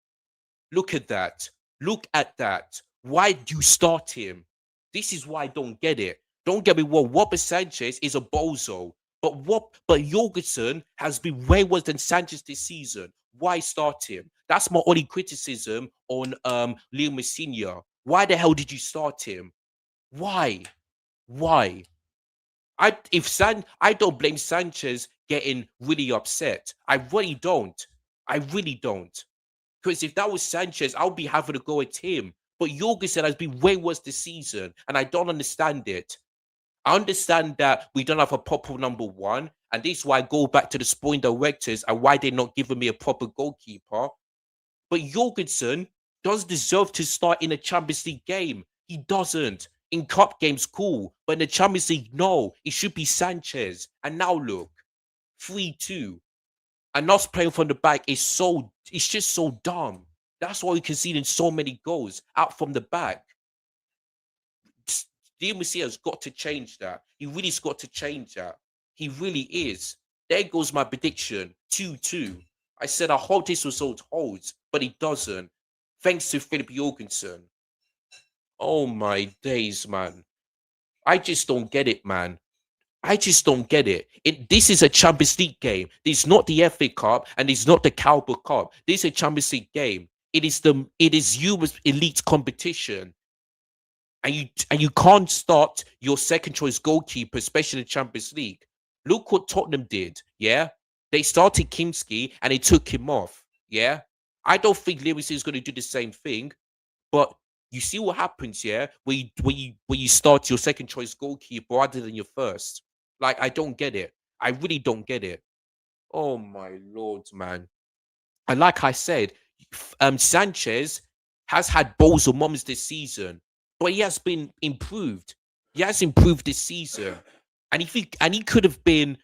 Look at that. Look at that. Why do you start him? This is why I don't get it. Don't get me wrong. Robert Sanchez is a bozo, but Jorgensen has been way worse than Sanchez this season. Why start him? That's my only criticism on Leo Messina. Why the hell did you start him? Why? Why? I don't blame Sanchez getting really upset. I really don't. I really don't. Because if that was Sanchez, I would be having to go at him. But Jorgensen has been way worse this season, and I don't understand it. I understand that we don't have a proper number one, and this is why I go back to the sporting directors and why they're not giving me a proper goalkeeper. But Jorgensen does deserve to start in a Champions League game. He doesn't. In cup games, cool. But in the Champions League, no. It should be Sanchez. And now look, 3-2. And us playing from the back it's just so dumb. That's why we conceding so many goals out from the back. Di has got to change that. He really's got to change that. He really is. There goes my prediction. 2-2. I said I hope this result holds, but it doesn't. Thanks to Philip Jorgensen. Oh my days, man. I just don't get it, man. I just don't get it. This is a Champions League game. This is not the FA Cup and it's not the Carabao Cup. This is a Champions League game. It is Europe's elite competition. And you can't start your second choice goalkeeper, especially in the Champions League. Look what Tottenham did. Yeah. They started Kimski and they took him off. Yeah. I don't think Lewis is going to do the same thing. But you see what happens, yeah, when you start your second choice goalkeeper rather than your first. Like, I don't get it. I really don't get it. Oh my lord, man. And like I said, Sanchez has had balls or moments this season, but he has been improved. He has improved this season, and he could have been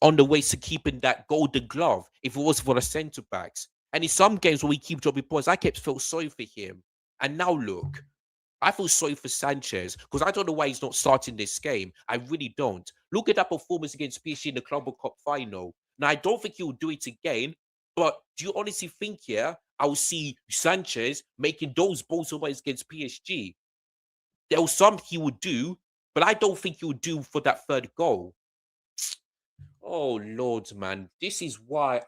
on the way to keeping that golden glove if it was for the centre backs. And in some games when we keep dropping points, I kept felt sorry for him. And now look, I feel sorry for Sanchez because I don't know why he's not starting this game. I really don't. Look at that performance against PSG in the Club World Cup final. Now, I don't think he will do it again, but do you honestly think, yeah, I will see Sanchez making those balls away against PSG? There was some he would do, but I don't think he would do for that third goal. Oh, Lord, man. This is why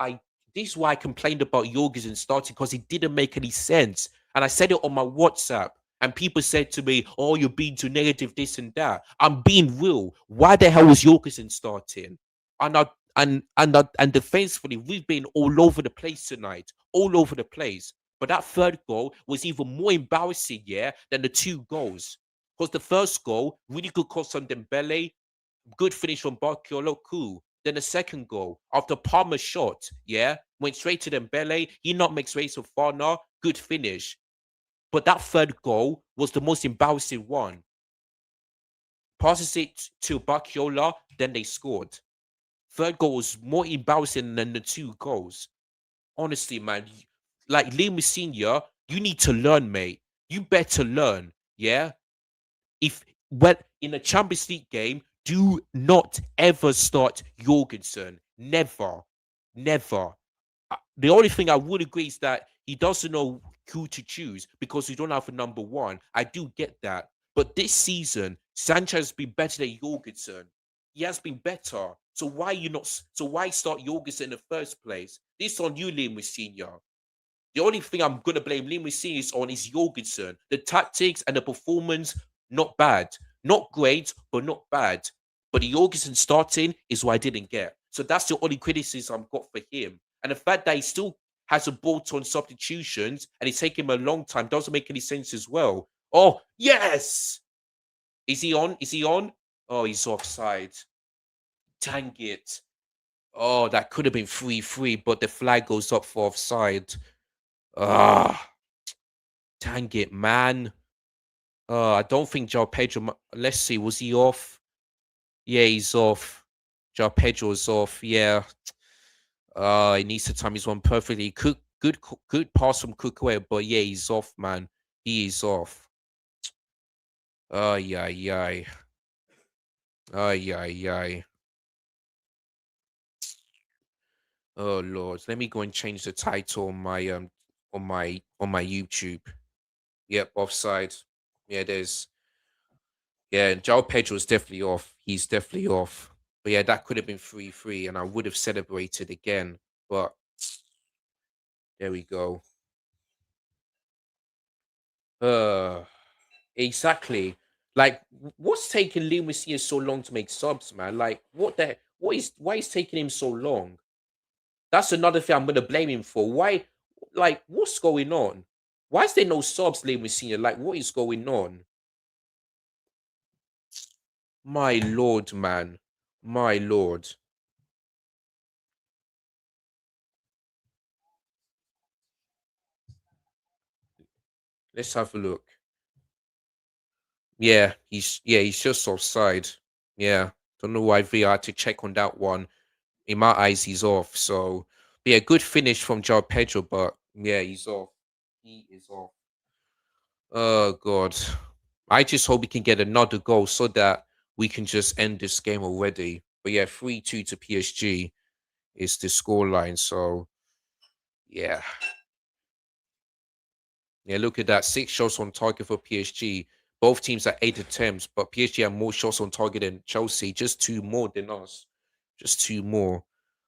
this is why I complained about Jorgensen starting because it didn't make any sense. And I said it on my WhatsApp. And people said to me, "Oh, you're being too negative, this and that." I'm being real. Why the hell was Jorgensen starting? And I, and defensively, we've been all over the place tonight, all over the place. But that third goal was even more embarrassing, yeah, than the two goals. Because the first goal, really good cross on Dembele, good finish from Barciolo, cool. Then the second goal, after Palmer shot, yeah, went straight to Dembele. He not makes race of Fana, good finish. But that third goal was the most embarrassing one. Passes it to Barciola, then they scored. Third goal was more embarrassing than the two goals. Honestly, man, like Liam Senior, you need to learn, mate. You better learn. Yeah. If when in a Champions League game, do not ever start Jorgensen. Never, never. The only thing I would agree is that he doesn't know who to choose because we don't have a number one. I do get that. But this season, Sanchez has been better than Jorgensen. He has been better. So why you not? So why start Jorgensen in the first place? This on you, Liam Senior. The only thing I'm gonna blame Liam Senior on is Jorgensen. The tactics and the performance, not bad, not great, but not bad. But the Jorgensen starting is what I didn't get. So that's the only criticism I've got for him. And the fact that he still hasn't brought on substitutions and it's taken him a long time doesn't make any sense as well. Oh, yes! Is he on? Is he on? Oh, he's offside. Dang it. Oh, that could have been 3-3, but the flag goes up for offside. Ah, dang it, man. I don't think João Pedro. Let's see, was he off? Yeah, he's off. João Pedro's off. Yeah. He needs to time his one perfectly. Good pass from Cookway, but yeah, he's off, man. He is off. Ay, ay, ay. Ay, ay, ay. Oh Lord. Let me go and change the title on my YouTube. Yep, offside. Yeah, there's yeah, and João Pedro is definitely off. He's definitely off. But yeah, that could have been 3-3, and I would have celebrated again. But there we go. Uh exactly. Like what's taking Lewis here so long to make subs, man? Like what is why is taking him so long? That's another thing I'm gonna blame him for. Why like what's going on? Why is there no subs, Lewis Senior? Like, what is going on? My lord, man. My lord. Let's have a look. Yeah, he's just offside. Yeah. Don't know why VR had to check on that one. In my eyes, he's off. So yeah, good finish from João Pedro, but yeah, he's off. He is off. Oh god. I just hope we can get another goal so that we can just end this game already. But yeah, 3-2 to PSG is the scoreline. So yeah. Yeah, look at that. 6 shots on target for PSG. Both teams at 8 attempts, but PSG have more shots on target than Chelsea. Just two more than us. Just two more.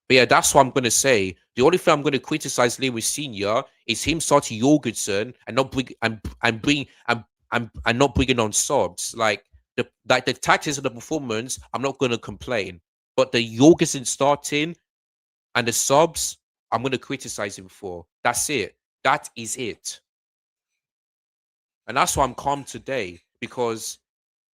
But yeah, that's what I'm gonna say. The only thing I'm gonna criticize Lewis Senior is him starting Jorgensen and not bring and bring and not bringing on subs. Like the tactics of the performance, I'm not gonna complain. But the Jorgensen starting and the subs, I'm gonna criticize him for. That's it. That is it. And that's why I'm calm today because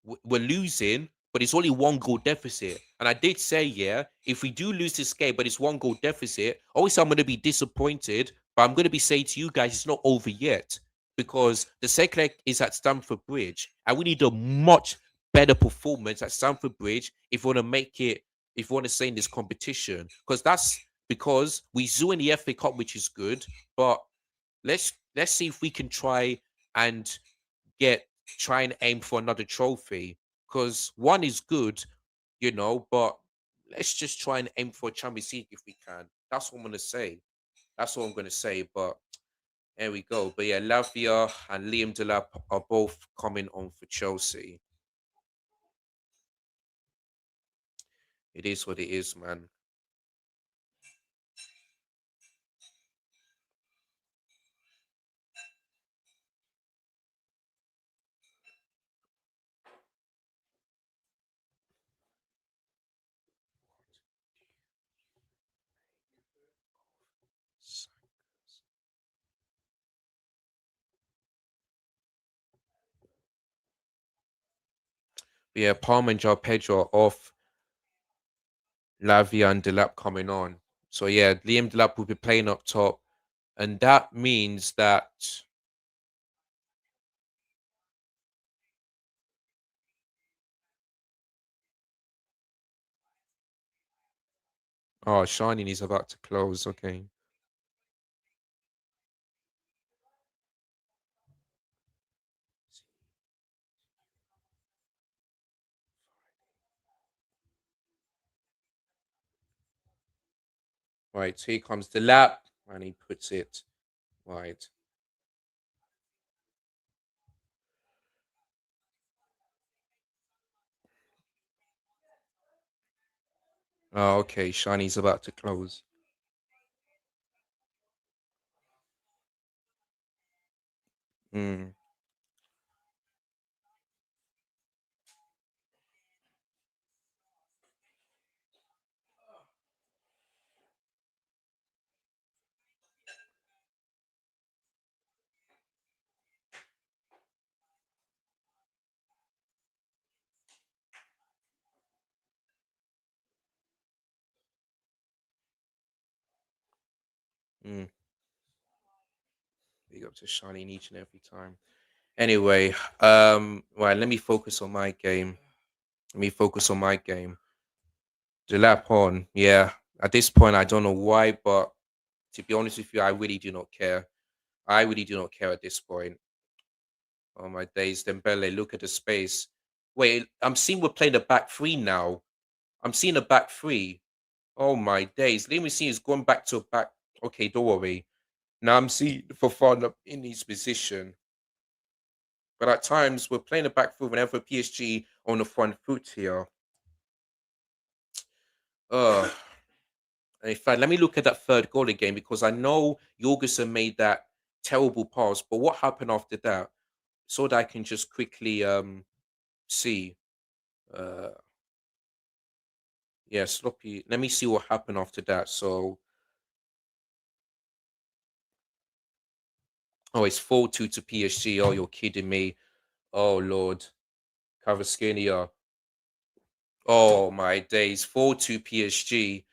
we're losing, but it's only one goal deficit. And I did say, yeah, if we do lose this game, but it's one goal deficit, obviously I'm going to be disappointed, but I'm going to be saying to you guys, it's not over yet because the second leg is at Stamford Bridge, and we need a much better performance at Stamford Bridge if we want to make it, if we want to stay in this competition. Because we zoo in the FA Cup, which is good, but let's see if we can and get try and aim for another trophy because one is good, but let's just try and aim for a Champions League if we can. That's what I'm gonna say. That's what I'm gonna say. But there we go. But yeah, Lavia and Liam Delap are both coming on for Chelsea. It is what it is, man. Yeah, Palm and Joao Pedro off, Lavia and Delap coming on. So yeah, Liam Delap will be playing up top, and that means that Shining is about to close. Okay. Right, so here comes Delap, and he puts it right. Oh, okay. Shiny's about to close. Mm, mm. Big up to Shiny each and every time. Anyway, right, let me focus on my game. Let me focus on my game. The lap on, yeah. At this point, I don't know why, but to be honest with you, I really do not care. I really do not care at this point. Oh my days, Dembele, look at the space. Wait, I'm seeing we're playing the back three now. I'm seeing a back three. Oh my days. Let me see is going back to a back. Okay, don't worry. Now I'm seeing Fofana in his position. But at times we're playing a back foot whenever PSG on the front foot here. Uh in fact, let me look at that third goal again because I know Jorgensen made that terrible pass, but what happened after that? So that I can just quickly see. Uh yeah, sloppy. Let me see what happened after that. So it's 4-2 to PSG. Oh, you're kidding me. Oh Lord. Cavaschania. Oh my days. 4-2 PSG.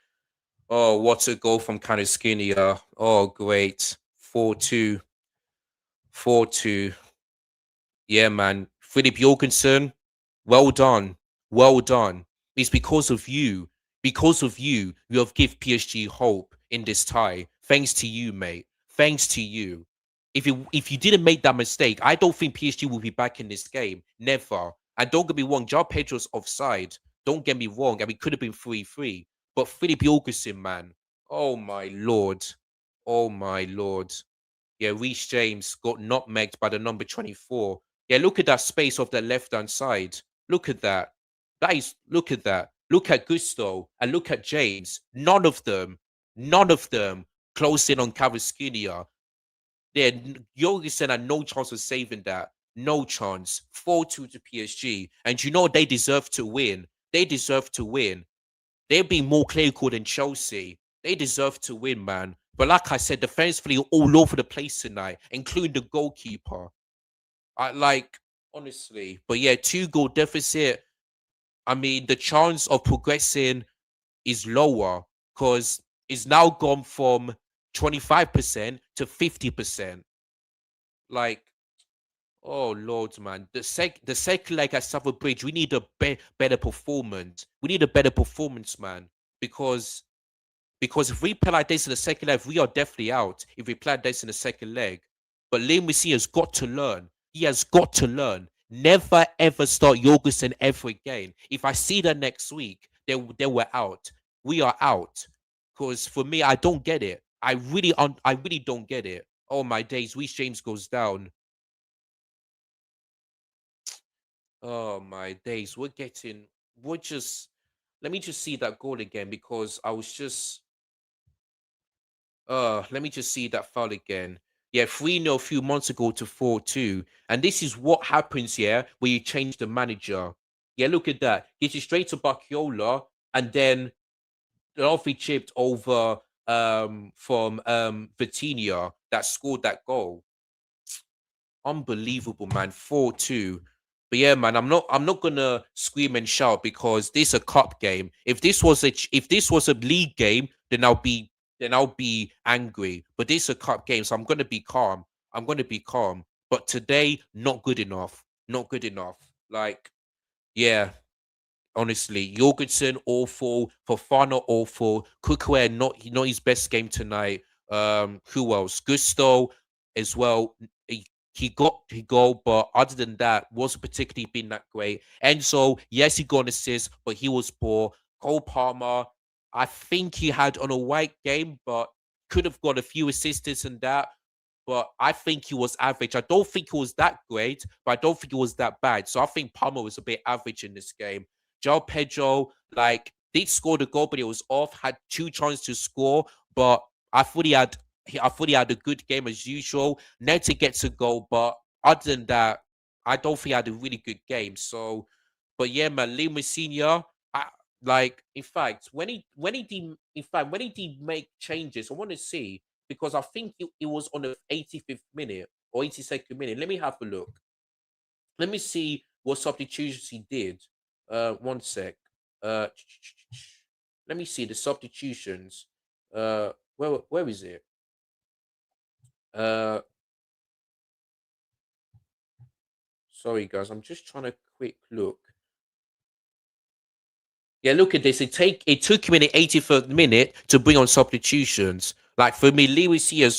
Oh, what a goal from Cavaschania. Oh, great. 4-2. 4-2. Yeah, man. Philip Jorgensen, well done. Well done. It's because of you. Because of you, you have give PSG hope in this tie. Thanks to you, mate. Thanks to you. If you didn't make that mistake, I don't think PSG will be back in this game. Never. And don't get me wrong, Joao Pedro's offside. Don't get me wrong. And we could have been 3-3. But Philip Jorgensen, man. Oh my lord. Oh my lord. Yeah, Reece James got nutmegged by the number 24. Yeah, look at that space of the left hand side. Look at that. Look at that. Look at Gusto and look at James. None of them close in on Cavaschini. Yeah, Jorgensen had no chance of saving that. No chance. 4-2 to PSG. And you know they deserve to win. They deserve to win. They're being more clinical than Chelsea. They deserve to win, man. But like I said, defensively all over the place tonight, including the goalkeeper. I like honestly, but yeah, 2 goal deficit. I mean, the chance of progressing is lower because it's now gone from 25% to 50%. Like, oh Lord, man, the second leg at Suffolk Bridge, we need a better performance. We need a better performance, man, because if we play like this in the second leg, we are definitely out if we play like this in the second leg. But Liam Messi has got to learn. He has got to learn. Never ever start Jorgensen ever again. If I see that next week, they were out. We are out. Because for me, I don't get it. I really don't get it. Oh my days, Reece James goes down. Oh my days, we're just. Let me just see that goal again because I was just let me just see that foul again. Yeah, 3-0 a few months ago to 4-2. And this is what happens here when you change the manager. Yeah, look at that. Gets you straight to Bakiola and then Alfie chipped over from Vitinha that scored that goal. Unbelievable, man. 4-2. But yeah, man, I'm not gonna scream and shout because this is a cup game. If this was a league game, then I'll be angry. But this is a cup game, so I'm gonna be calm. I'm gonna be calm. But today, not good enough. Not good enough. Like, yeah, honestly, Jorgensen awful, Fofana awful, Cookware not his best game tonight. Who else? Gusto as well. He got, but other than that, wasn't particularly been that great. Enzo, yes, he got an assist, but he was poor. Cole Palmer, I think he had on a white game, but could have got a few assists and that. But I think he was average. I don't think he was that great, but I don't think he was that bad. So I think Palmer was a bit average in this game. João Pedro, like, did score the goal, but it was off. Had two chances to score, but I thought he had I thought he had a good game as usual. Neta gets a goal, but other than that, I don't think he had a really good game. So, but yeah, man, Lima Senior, I, like, in fact, when he did make changes, I want to see because I think it was on the 85th minute or 82nd minute. Let me have a look. Let me see what substitutions he did. One sec. Uh, let me see the substitutions. Where is it? Uh, sorry guys, I'm just trying to quick look. Yeah, look at this. It took him in the 83rd minute to bring on substitutions. Like for me, Lewis here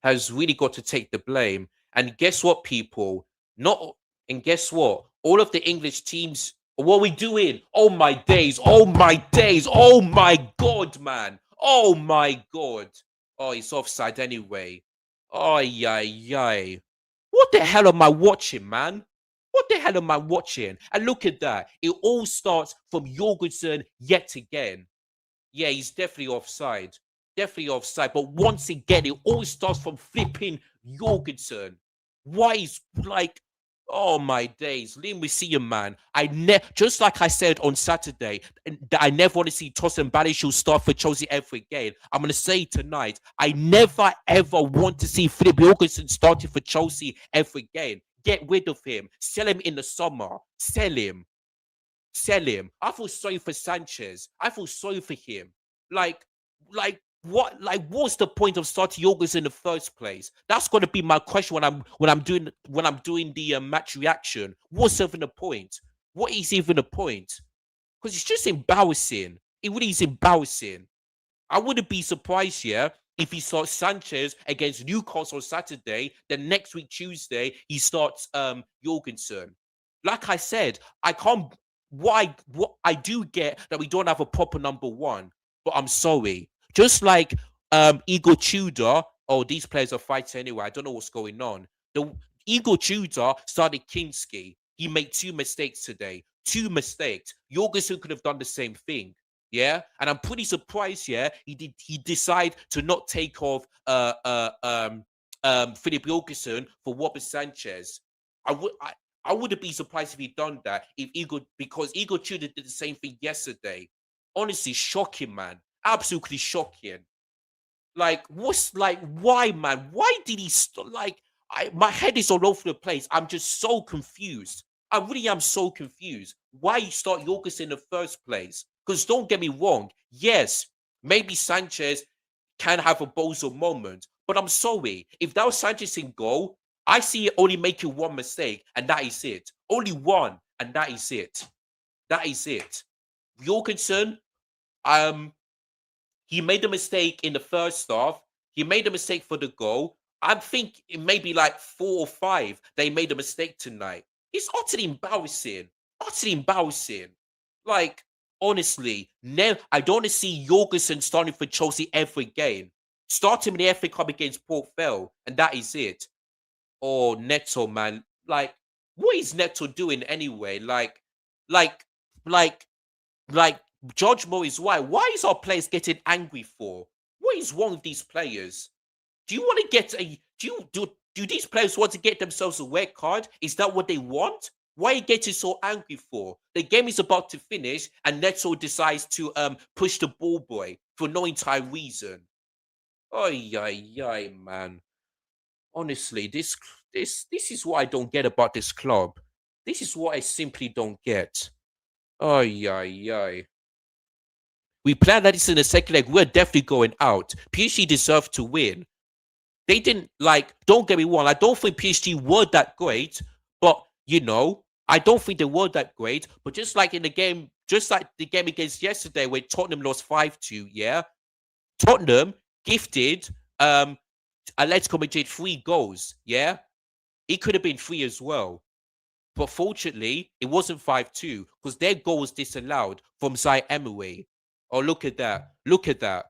has really got to take the blame. And guess what, people? Not and guess what? All of the English teams. What are we doing? Oh my days! Oh my days! Oh my god, man! Oh my god! Oh, it's offside anyway. Oh yeah, yeah. What the hell am I watching, man? What the hell am I watching? And look at that. It all starts from Jorgensen yet again. Yeah, he's definitely offside. Definitely offside. But once again, it all starts from flipping Jorgensen. Why is like, oh my days. Liam, we see you, man. Just like I said on Saturday, that I never want to see Tosin Badiashile start for Chelsea ever again. I'm gonna say tonight, I never ever want to see Philip Jorgensen starting for Chelsea ever again. Get rid of him. Sell him in the summer. Sell him. Sell him. I feel sorry for Sanchez. I feel sorry for him. Like, what? Like, what's the point of starting Jorgensen in the first place? That's going to be my question when I'm doing the match reaction. What's even the point? What is even the point? Because it's just embarrassing. It really is embarrassing. I wouldn't be surprised here if he starts Sanchez against Newcastle on Saturday. Then next week Tuesday he starts Jorgensen. Like I said, I can't. What I do get that we don't have a proper number one, but I'm sorry. Just like Igor Tudor. Oh, these players are fighting anyway. I don't know what's going on. The Igor Tudor started Kinski. He made two mistakes today. Two mistakes. Jorgensen could have done the same thing. Yeah, and I'm pretty surprised. Yeah, he decided to not take off Philip Jorgensen for Robert Sanchez. I wouldn't be surprised if he'd done that if Igor because Igor Tudor did the same thing yesterday. Honestly, shocking, man. Absolutely shocking. Like, what's like, why, man? Why did he like? My head is all over the place. I'm just so confused. I really am so confused. Why you start Jorgensen in the first place? Because don't get me wrong. Yes, maybe Sanchez can have a bozo moment, but I'm sorry. If that was Sanchez in goal, I see it only making one mistake, and that is it. Only one, and that is it. That is it. Jorgensen, um, he made a mistake in the first half. He made a mistake for the goal. I think it may be like four or five. They made a mistake tonight. It's utterly embarrassing. Utterly embarrassing. Like, honestly, I don't want to see Jorgensen starting for Chelsea every game. Start him in the FA Cup against Port Vale, and that is it. Oh, Neto, man. Like, what is Neto doing anyway? Like, like, like George Morris, why is our players getting angry for? What is wrong with these players? Do you want to get a do these players want to get themselves a red card? Is that what they want? Why are you getting so angry for? The game is about to finish and Neto decides to push the ball boy for no entire reason. Oh yeah, man. Honestly, this is what I don't get about this club. This is what I simply don't get. Oh, yeah, yeah. We planned that this in the second leg. We're definitely going out. PSG deserved to win. They didn't like. Don't get me wrong. I don't think PSG were that great, but I don't think they were that great. But just like in the game, just like the game against yesterday, where Tottenham lost 5-2. Yeah, Tottenham gifted Atletico Madrid 3 goals. Yeah, it could have been 3 as well. But fortunately, it wasn't 5-2 because their goal was disallowed from Zai Emery. Oh, look at that. Look at that.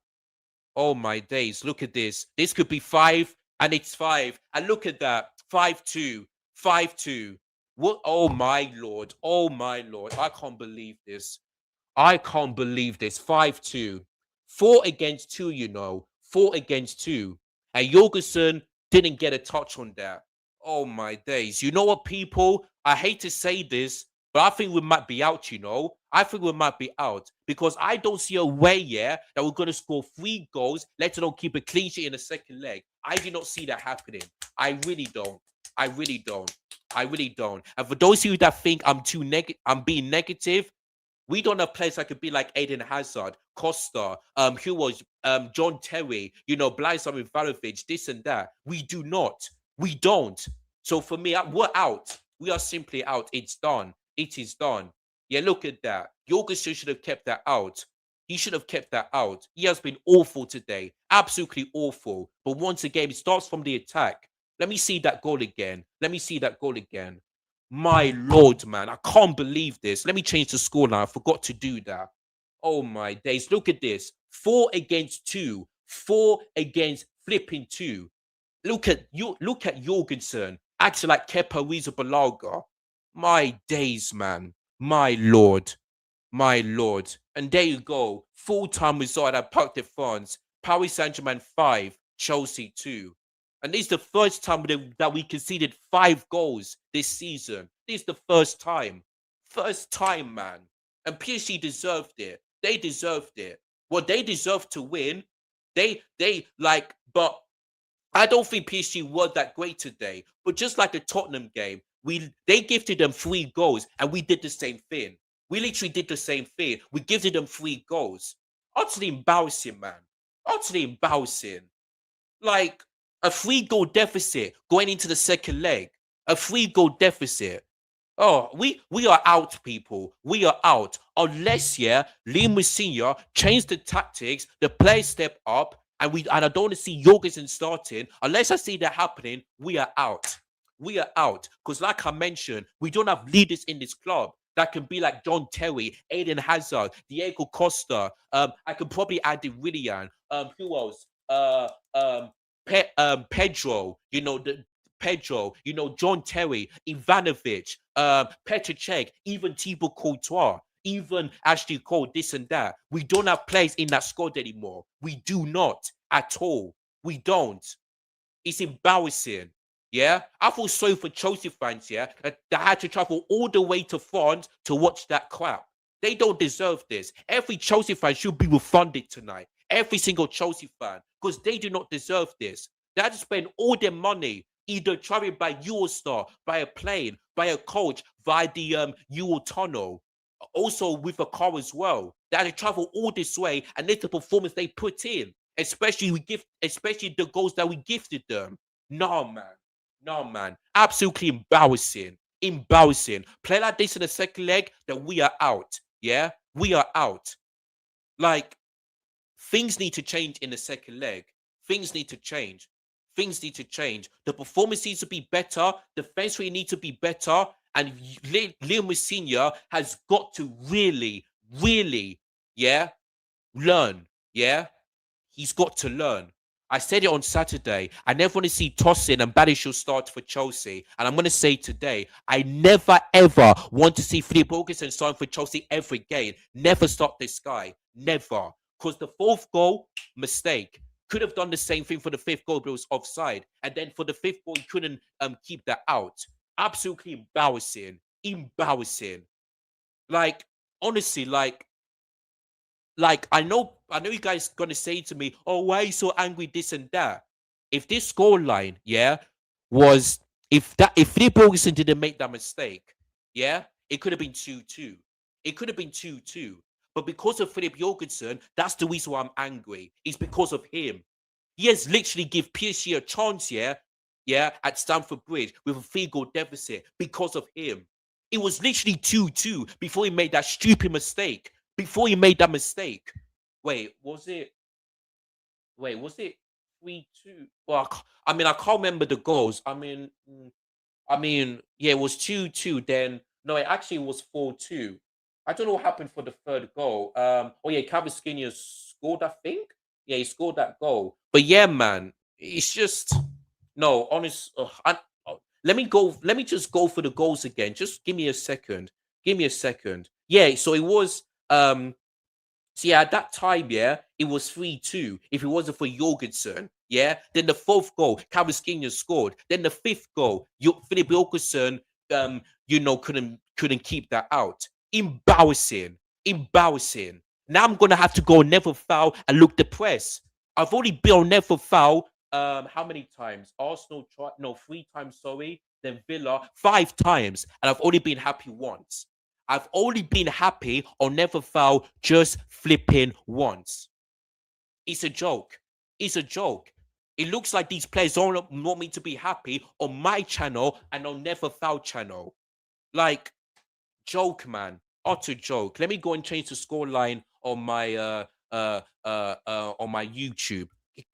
Oh, my days. Look at this. This could be 5 and it's 5. And look at that. 5-2. 5-2. What? Oh, my Lord. Oh, my Lord. I can't believe this. I can't believe this. 5-2. 4 against 2, 4 against 2. And Jorgensen didn't get a touch on that. Oh my days. You know what, people? I hate to say this, but I think we might be out. I think we might be out because I don't see a way, that we're going to score 3 goals, let alone keep a clean sheet in the second leg. I do not see that happening. I really don't. I really don't. I really don't. And for those of you that think I'm being negative, we don't have players that could be like Aiden Hazard, Costa, who was John Terry, Blajsar Ivanovic, this and that. We do not. We don't. So for me, we're out. We are simply out. It's done. It is done. Yeah, look at that. Jorgensen should have kept that out. He should have kept that out. He has been awful today. Absolutely awful. But once again, it starts from the attack. Let me see that goal again. Let me see that goal again. My Lord, man. I can't believe this. Let me change the score now. I forgot to do that. Oh, my days. Look at this. 4 against 2. 4 against 2. Look at Jorgensen. Acting like Kepa Arrizabalaga. My days, man. My Lord. My Lord. And there you go. Full-time result at Parc de France. Paris Saint-Germain 5. Chelsea 2. And this is the first time that we conceded 5 goals this season. This is the first time. First time, man. And PSG deserved it. They deserved it. Well, they deserved to win. But I don't think PSG were that great today. But just like the Tottenham game, they gifted them 3 goals and we did the same thing. We literally did the same thing. We gifted them 3 goals. Utterly embarrassing, man. Utterly embarrassing. Like a 3 goal deficit going into the second leg. A 3 goal deficit. Oh, we are out, people. We are out. Unless, Liam Mousinho changed the tactics, the players step up, and I don't want to see Jorgensen starting. Unless I see that happening, we are out. We are out. Because like I mentioned, we don't have leaders in this club that can be like John Terry, Aiden Hazard, Diego Costa. I could probably add in Willian. Who else? Pedro, Pedro, John Terry, Ivanovic, Petr Cech, even Thibaut Courtois, even Ashley Cole, this and that. We don't have players in that squad anymore. We do not at all. We don't. It's embarrassing. Yeah, I feel sorry for Chelsea fans. Yeah, that had to travel all the way to France to watch that crap. They don't deserve this. Every Chelsea fan should be refunded tonight. Every single Chelsea fan, because they do not deserve this. They had to spend all their money either traveling by Eurostar, by a plane, by a coach, via the Eurotunnel, also with a car as well. They had to travel all this way, and that's the performance they put in. Especially the goals that we gifted them. No, man. No, man. Absolutely embarrassing. Embarrassing. Play like this in the second leg, then we are out. Yeah? We are out. Like, things need to change in the second leg. Things need to change. Things need to change. The performance needs to be better. Defense really needs to be better. And Liam Mousinho has got to really, really, learn. Yeah? He's got to learn. I said it on Saturday. I never want to see Tosin and Badiashile start for Chelsea. And I'm going to say today, I never, ever want to see Philippe Augusten starting for Chelsea every game. Never stop this guy. Never. Because the 4th goal, mistake. Could have done the same thing for the 5th goal, but it was offside. And then for the 5th goal, he couldn't keep that out. Absolutely embarrassing. Embarrassing. Like, honestly, like I know you guys gonna say to me, "Oh, why are you so angry?" This and that. If this scoreline, was if Philip Augustin didn't make that mistake, Yeah, it could have been 2-2. It could have been 2-2. But because of Philip Jorgensen, that's the reason why I'm angry. It's because of him. He has literally give PSG a chance, yeah, at Stamford Bridge with a 3-goal deficit because of him. It was literally 2-2 before he made that stupid mistake. Before he made that mistake. Wait, was it 3-2? Well, I mean, I can't remember the goals. I mean, yeah, it was 2-2 then. No, it actually was 4-2. I don't know what happened for the third goal. Oh yeah, Cavaschinha scored, I think. Yeah, he scored that goal. But yeah, man, it's just no, honest. Let me go. Let me just go for the goals again. Just give me a second. Give me a second. Yeah, so it was so yeah, at that time, yeah, it was 3-2. If it wasn't for Jorgensen, yeah, then the fourth goal, Cavaschinha scored. Then the fifth goal, Philip Jorgensen, couldn't keep that out. Embarrassing, embarrassing. Now I'm gonna have to go on never foul and look depressed. I've already been on never foul. How many times? Arsenal tried, no, 3 times. Sorry. Then Villa 5 times, and I've only been happy once. I've only been happy or never foul just flipping once. It's a joke. It's a joke. It looks like these players don't want me to be happy on my channel and on Never Foul channel. Like, joke, man. Utter joke. Let me go and change the scoreline on my YouTube.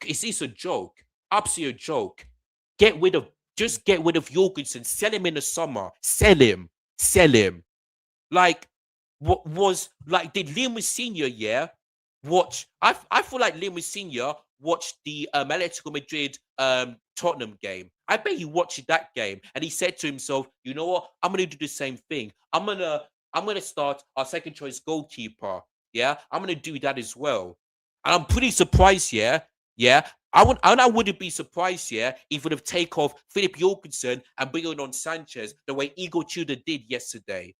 Is this a joke? Absolute joke. Get rid of get rid of Jorgensen. Sell him in the summer. Sell him. Sell him. Like, what was like? Did Liam Senior? Yeah, watch. I feel like Liam Senior watched the Atletico Madrid Tottenham game. I bet he watched that game and he said to himself, "You know what? I'm gonna do the same thing. I'm gonna start our second choice goalkeeper. Yeah, I'm gonna do that as well." And I'm pretty surprised. Yeah. I wouldn't be surprised, yeah, if would have take off Philip Jorgensen and bring on Sanchez the way Igor Tudor did yesterday.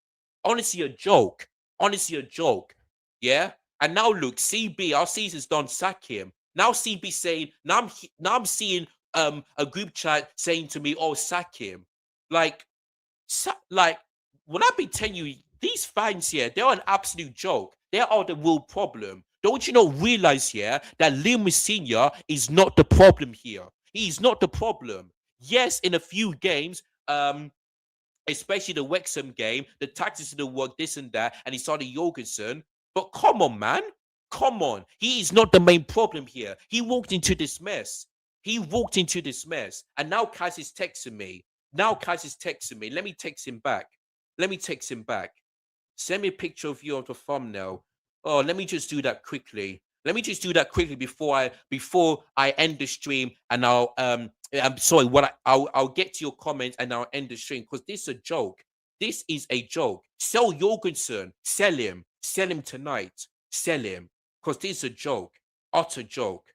Honestly, a joke. Honestly, a joke. Yeah. And now look, CB, our season's done. Sack him. Now CB saying, now I'm seeing a group chat saying to me, "Oh, sack him." Like, like when I be telling you, these fans here, they're an absolute joke. They are the real problem. Don't you not realize here that Liam Senior is not the problem here? He's not the problem. Yes, in a few games, especially the Wexham game, the tactics didn't work, this and that, and he started Jorgensen. But come on, man. Come on. He is not the main problem here. He walked into this mess. He walked into this mess. And now Kaz is texting me. Now Kaz is texting me. Let me text him back. Let me text him back. Send me a picture of you on the thumbnail. Oh, let me just do that quickly. Let me just do that quickly before I end the stream, and I'm sorry. I'll get to your comments and I'll end the stream because this is a joke. This is a joke. Sell Jorgensen. Sell him tonight. Sell him because this is a joke. Utter joke.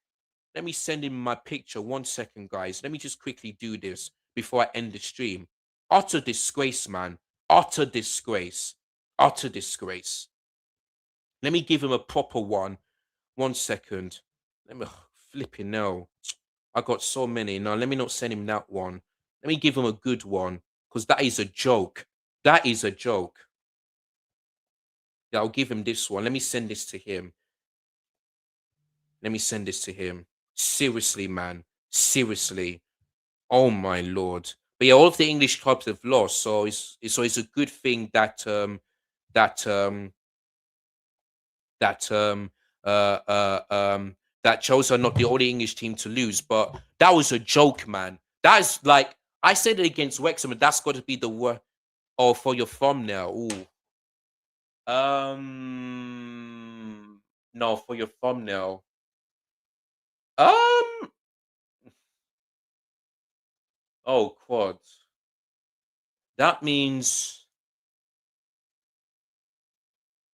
Let me send him my picture. 1 second, guys. Let me just quickly do this before I end the stream. Utter disgrace, man. Utter disgrace. Utter disgrace. Let me give him a proper one. 1 second. Let me flipping no. I got so many. No, let me not send him that one. Let me give him a good one because that is a joke. That is a joke. Yeah, I'll give him this one. Let me send this to him. Let me send this to him. Seriously, man. Seriously. Oh my lord. But yeah, all of the English clubs have lost, so it's a good thing that that that Chelsea are not the only English team to lose. But that was a joke, man. That is like I said it against Wrexham, and that's got to be the word. Oh, for your thumbnail. Ooh. No, for your thumbnail. Um. Oh, quad. That means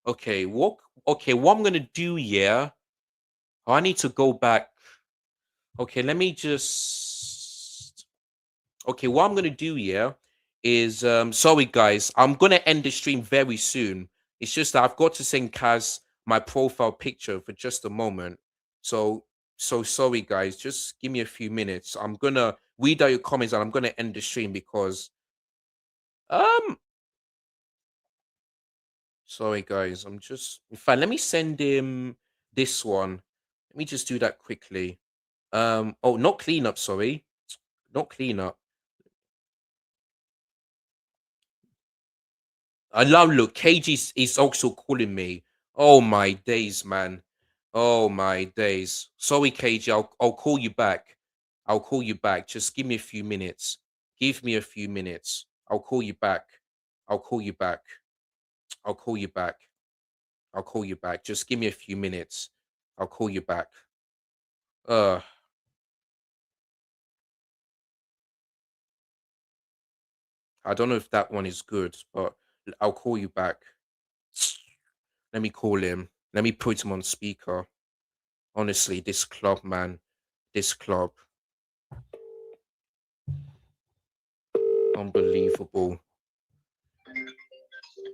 okay. What? Okay, what I'm gonna do? Yeah. I need to go back. Okay, let me just. Okay, what I'm gonna do here is sorry guys, I'm gonna end the stream very soon. It's just that I've got to send Kaz my profile picture for just a moment. So sorry guys, just give me a few minutes. I'm gonna read out your comments and I'm gonna end the stream because um Sorry, guys. I'm just. In fact, let me send him this one. Let me just do that quickly. Oh, not cleanup. Sorry, not cleanup. I love. Look, is also calling me. Oh my days, man. Oh my days. Sorry, KG. I'll call you back. I'll call you back. Just give me a few minutes. Give me a few minutes. I'll call you back. I'll call you back. I'll call you back. I'll call you back. Just give me a few minutes. I'll call you back. Uh, I don't know if that one is good, but I'll call you back. Let me call him. Let me put him on speaker. Honestly, this club, man. This club. Unbelievable.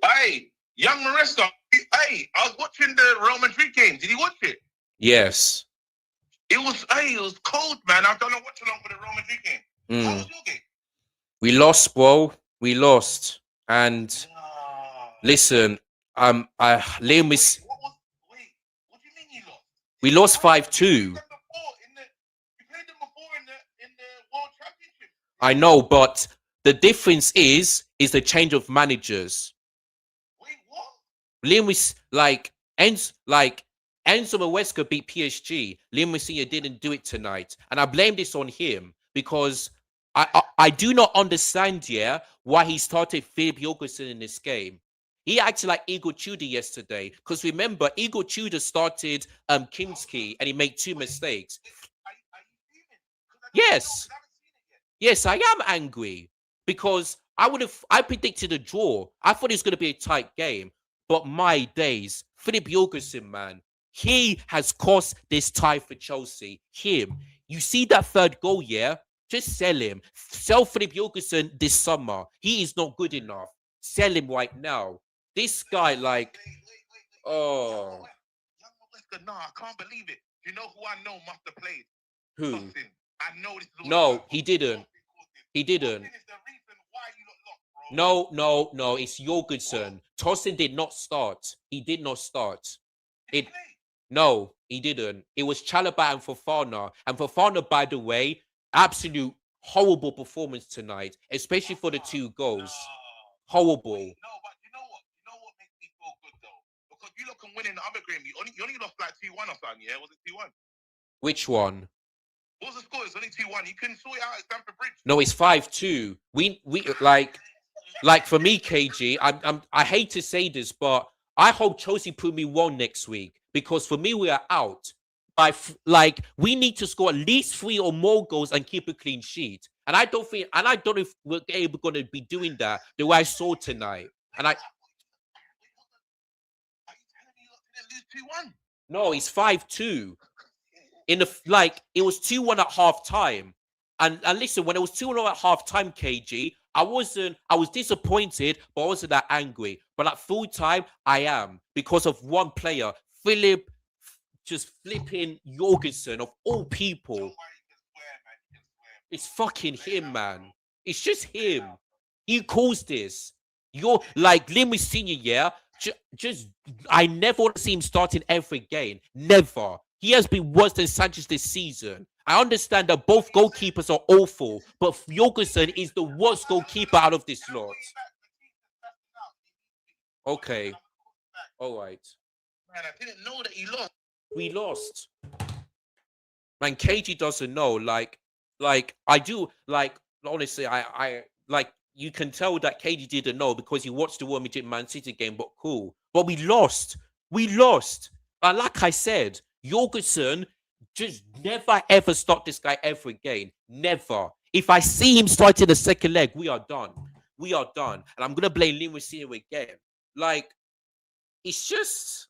Hey, young Maresca. Hey, I was watching the Real Madrid game. Did you watch it? Yes. It was cold, man. I've done a watch along for the Real Madrid game. How was your game? We lost, bro. We lost. And listen, Liam is. What do you mean you lost? We lost 5-2. You played them before in the World Championship. I know, but the difference is the change of managers. Wait, what? Liam was like Enzo Maresca beat PSG. Liam Messina didn't do it tonight, and I blame this on him because I do not understand why he started Philip Jorgensen in this game. He acted like Igor Tudor yesterday because remember Igor Tudor started Kinski and he made two mistakes. Yes. Yes, I am angry because I predicted a draw. I thought it was going to be a tight game. But my days, Philip Jorgensen, man, he has cost this tie for Chelsea. Him. You see that third goal, yeah? Just sell him. Sell Philip Jorgensen this summer. He is not good enough. Sell him right now. This guy, like, oh. No, I can't believe it. You know who I know must have played? Who? Tosin. I know this is No, he didn't. He didn't. No, it's Jorgensen. Tosin did not start. He did not start. No, he didn't. It was Chalobah and Fofana. And Fofana, by the way, absolute horrible performance tonight, especially for the two goals. Horrible. No, but you know what? You know what makes me feel good though? Because you lot can win in the other game. You only lost like 2-1 or something, yeah? Was it 2-1? Which one? What was the score? It's only 2-1. You couldn't sort it out at Stamford Bridge. No, it's 5-2. We like for me, KG, I hate to say this, but I hope Chelsea prove me wrong next week because for me we are out. We need to score at least 3 or more goals and keep a clean sheet. And I don't know if we're going to be doing that the way I saw tonight. And I. Are you telling me you lot didn't lose 2-1? No, it's 5-2. It was 2-1 at half time. And listen, when it was 2-0 at half time, KG, I was disappointed, but I wasn't that angry. But at full time, I am because of one player, Philip, just flipping Jorgensen of all people. It's fucking him, man. It's just him. He caused this. You're like Liam Senior, yeah. Just I never want to see him starting every game. Never. He has been worse than Sanchez this season. I understand that both goalkeepers are awful, but Jorgensen is the worst goalkeeper out of this lot. Okay. All right. Man, I didn't know that he lost. We lost. Man, KG doesn't know. Like I do. Like honestly, I like you can tell that KG didn't know because he watched the World Midget Man City game. But cool. But we lost. We lost. And like I said, Jorgensen just never ever stop this guy ever again. Never. If I see him starting the second leg, we are done. We are done. And I'm gonna blame Lewis again. Like, it's just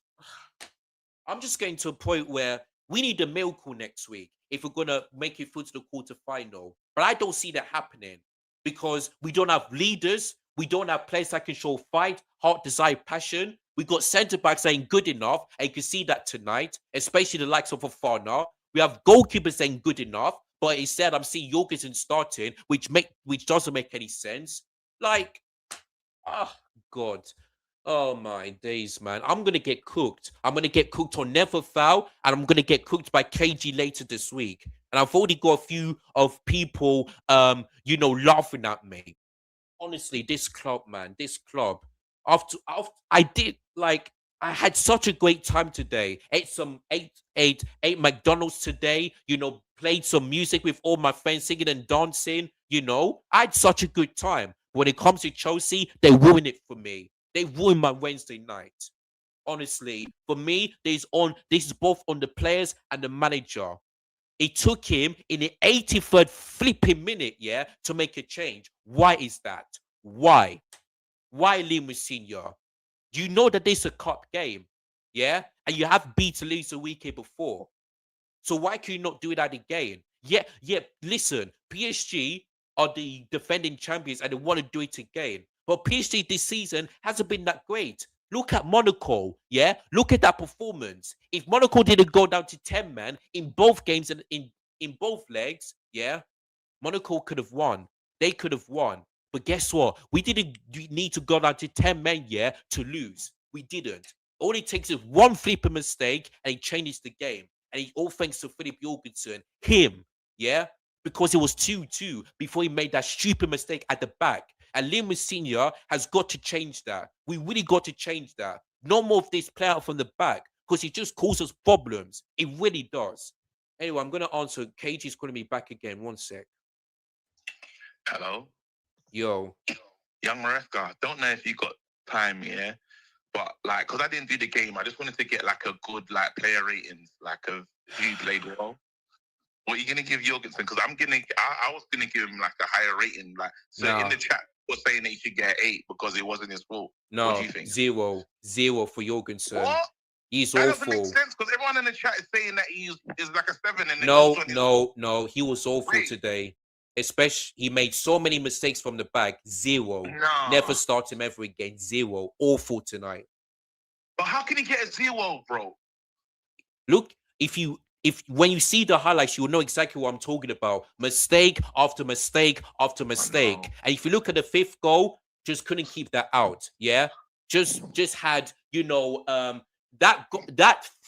I'm just getting to a point where we need a miracle next week if we're gonna make it through to the quarterfinal. But I don't see that happening because we don't have leaders, we don't have players that can show fight, heart, desire, passion. We got centre backs saying good enough, and you can see that tonight, especially the likes of Fofana. We have goalkeepers saying good enough, but instead I'm seeing Jorgensen starting, which doesn't make any sense. Like, oh God. Oh my days, man. I'm gonna get cooked. I'm gonna get cooked on Never Foul, and I'm gonna get cooked by KG later this week. And I've already got a few of people laughing at me. Honestly, this club, man, this club. After I did like I had such a great time today. Ate McDonald's today. Played some music with all my friends, singing and dancing. I had such a good time. When it comes to Chelsea, they ruin it for me. They ruined my Wednesday night. Honestly, for me, this is both on the players and the manager. It took him in the 83rd flipping minute, yeah, to make a change. Why is that? Why? Why Liam Senior? You know that this is a cup game, yeah, and you have beat Leeds a week before. So why can you not do that again? Yeah, yeah. Listen, PSG are the defending champions and they want to do it again. But PSG this season hasn't been that great. Look at Monaco, yeah. Look at that performance. If Monaco didn't go down to 10 man in both games and in both legs, yeah, Monaco could have won. They could have won. But guess what? We didn't need to go down to 10 men, yeah, to lose. We didn't. All it takes is one flipping mistake and it changes the game. And all thanks to Philip Jorgensen, him, yeah, because it was 2-2 before he made that stupid mistake at the back. And Liam Senior has got to change that. We really got to change that. No more of this player from the back because it just causes problems. It really does. Anyway, I'm going to answer. KG's calling me back again. One sec. Hello, Yo. young Maresca. Don't know if you got time, yeah. But like, cause I didn't do the game, I just wanted to get like a good like player ratings, like of who played well. What are you gonna give Jorgensen? Because I was gonna give him like a higher rating. Like, so in the chat was saying that he should get 8 because it wasn't his fault. What do No, you think? 0 for Jorgensen. What? He's That doesn't make awful. sense because everyone in the chat is saying that he is like a 7 and No. He was awful Wait. today. Especially, he made so many mistakes from the back. 0. Nah. Never start him ever again. 0. Awful tonight. But how can he get a 0, bro? Look, if when you see the highlights, you'll know exactly what I'm talking about. Mistake after mistake after mistake. And if you look at the 5th goal, just couldn't keep that out. Yeah, just had that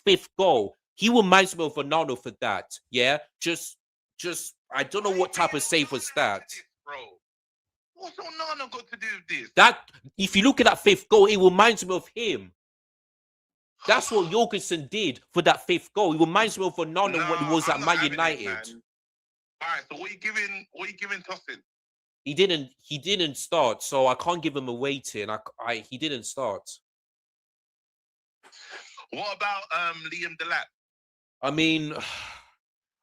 5th goal. He reminds me of Ronaldo for that. Yeah, just I don't know what type of save was that, bro. What's Onana got to do with this? That if you look at that 5th goal, it reminds me of him. That's what Jorgensen did for that 5th goal. He reminds me of Ronaldo when he was at Man United. All right, so what are you giving Tosin? He didn't start, so I can't give him a rating. He didn't start. What about Liam Delap? I mean,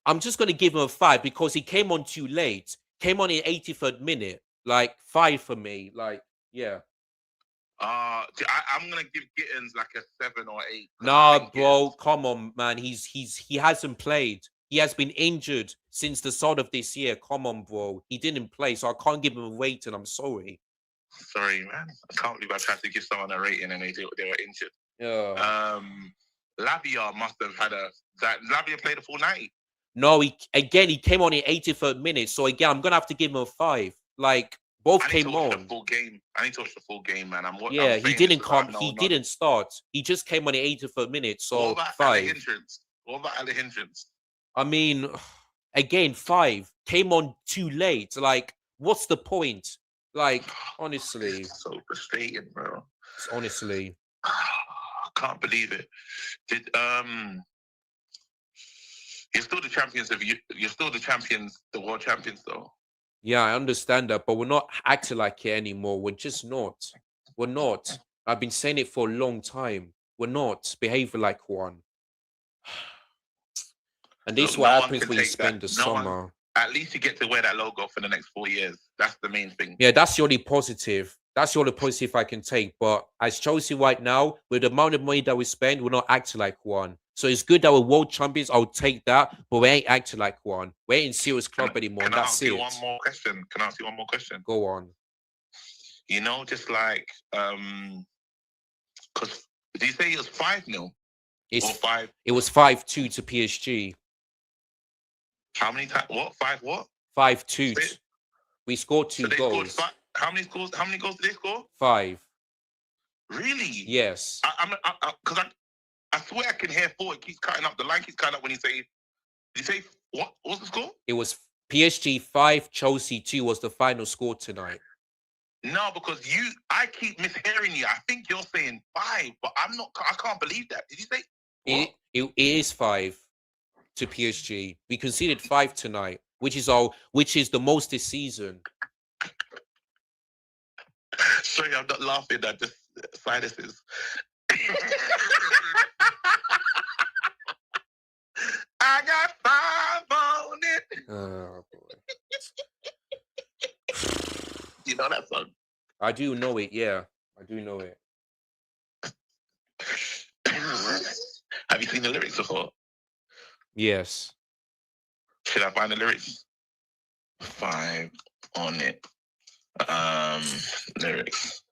I'm just gonna give him a 5 because he came on too late. Came on in 83rd minute. Like 5 for me. Like, yeah. I'm gonna give Gittins like a 7 or 8. Nah, bro, come on, man. He hasn't played. He has been injured since the start of this year. Come on, bro. He didn't play, so I can't give him a rating. I'm sorry. Sorry, man. I can't believe I tried to give someone a rating and they were injured. Yeah. Lavia must have had Lavia played a full 90. No, he came on in 83rd minute. So again, I'm gonna have to give him a 5. Like, both came on. The full game. I need to watch the full game, man. He didn't come. He didn't start. He just came on the 83rd minute. So what about 5. What about Alejandrins? I mean, again, 5. Came on too late. Like, what's the point? Like, honestly, it's so frustrating, bro. Honestly, I can't believe it. You're still the champions you're still the world champions, though. Yeah, I understand that, but we're not acting like it anymore. We're just not. We're not. I've been saying it for a long time. We're not behaving like one. And this is what happens when you spend the summer. At least you get to wear that logo for the next 4 years. That's the main thing. Yeah, that's the only positive. That's the only positive I can take. But as Chelsea right now, with the amount of money that we spend, we're not acting like one. So it's good that we're world champions. I'll take that. But we ain't acting like one. We ain't in serious club anymore. Can I ask you one more question? Go on. You know, just like, because did you say it was 5-0? Or 5? It was 5-2 to PSG. How many times? What? 5 what? 5-2. We scored 2 goals. How many goals did they score? 5. Really? Yes. I swear I can hear 4. It keeps cutting up. The line keeps cutting up when you say. Did you say what? What's the score? It was PSG 5, Chelsea 2 was the final score tonight. No, because I keep mishearing you. I think you're saying 5, but I'm not. I can't believe that. Did you say what? It is 5 to PSG. We conceded 5 tonight, which is the most this season. Sorry, I'm not laughing at just sinuses. I got 5 on it. Oh boy. You know that song? I do know it, yeah. I do know it. Have you seen the lyrics before? Yes. Should I find the lyrics? 5 on it. Lyrics.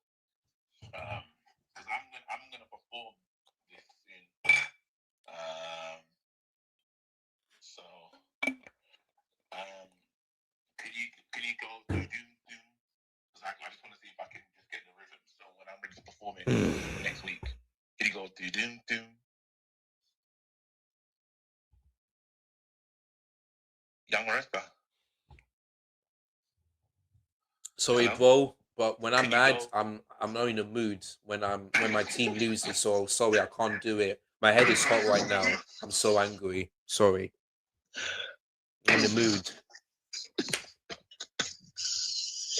Because I'm gonna perform this soon. So can you go do doom doom? Because I just want to see if I can just get the rhythm. So when I'm ready to perform it next week, can you go do doom doom? Young Maresca. Sorry, Hello? bro, but when I'm Can you mad, go? I'm not in the mood when my team loses. So sorry, I can't do it. My head is hot right now. I'm so angry. Sorry. I'm in the mood.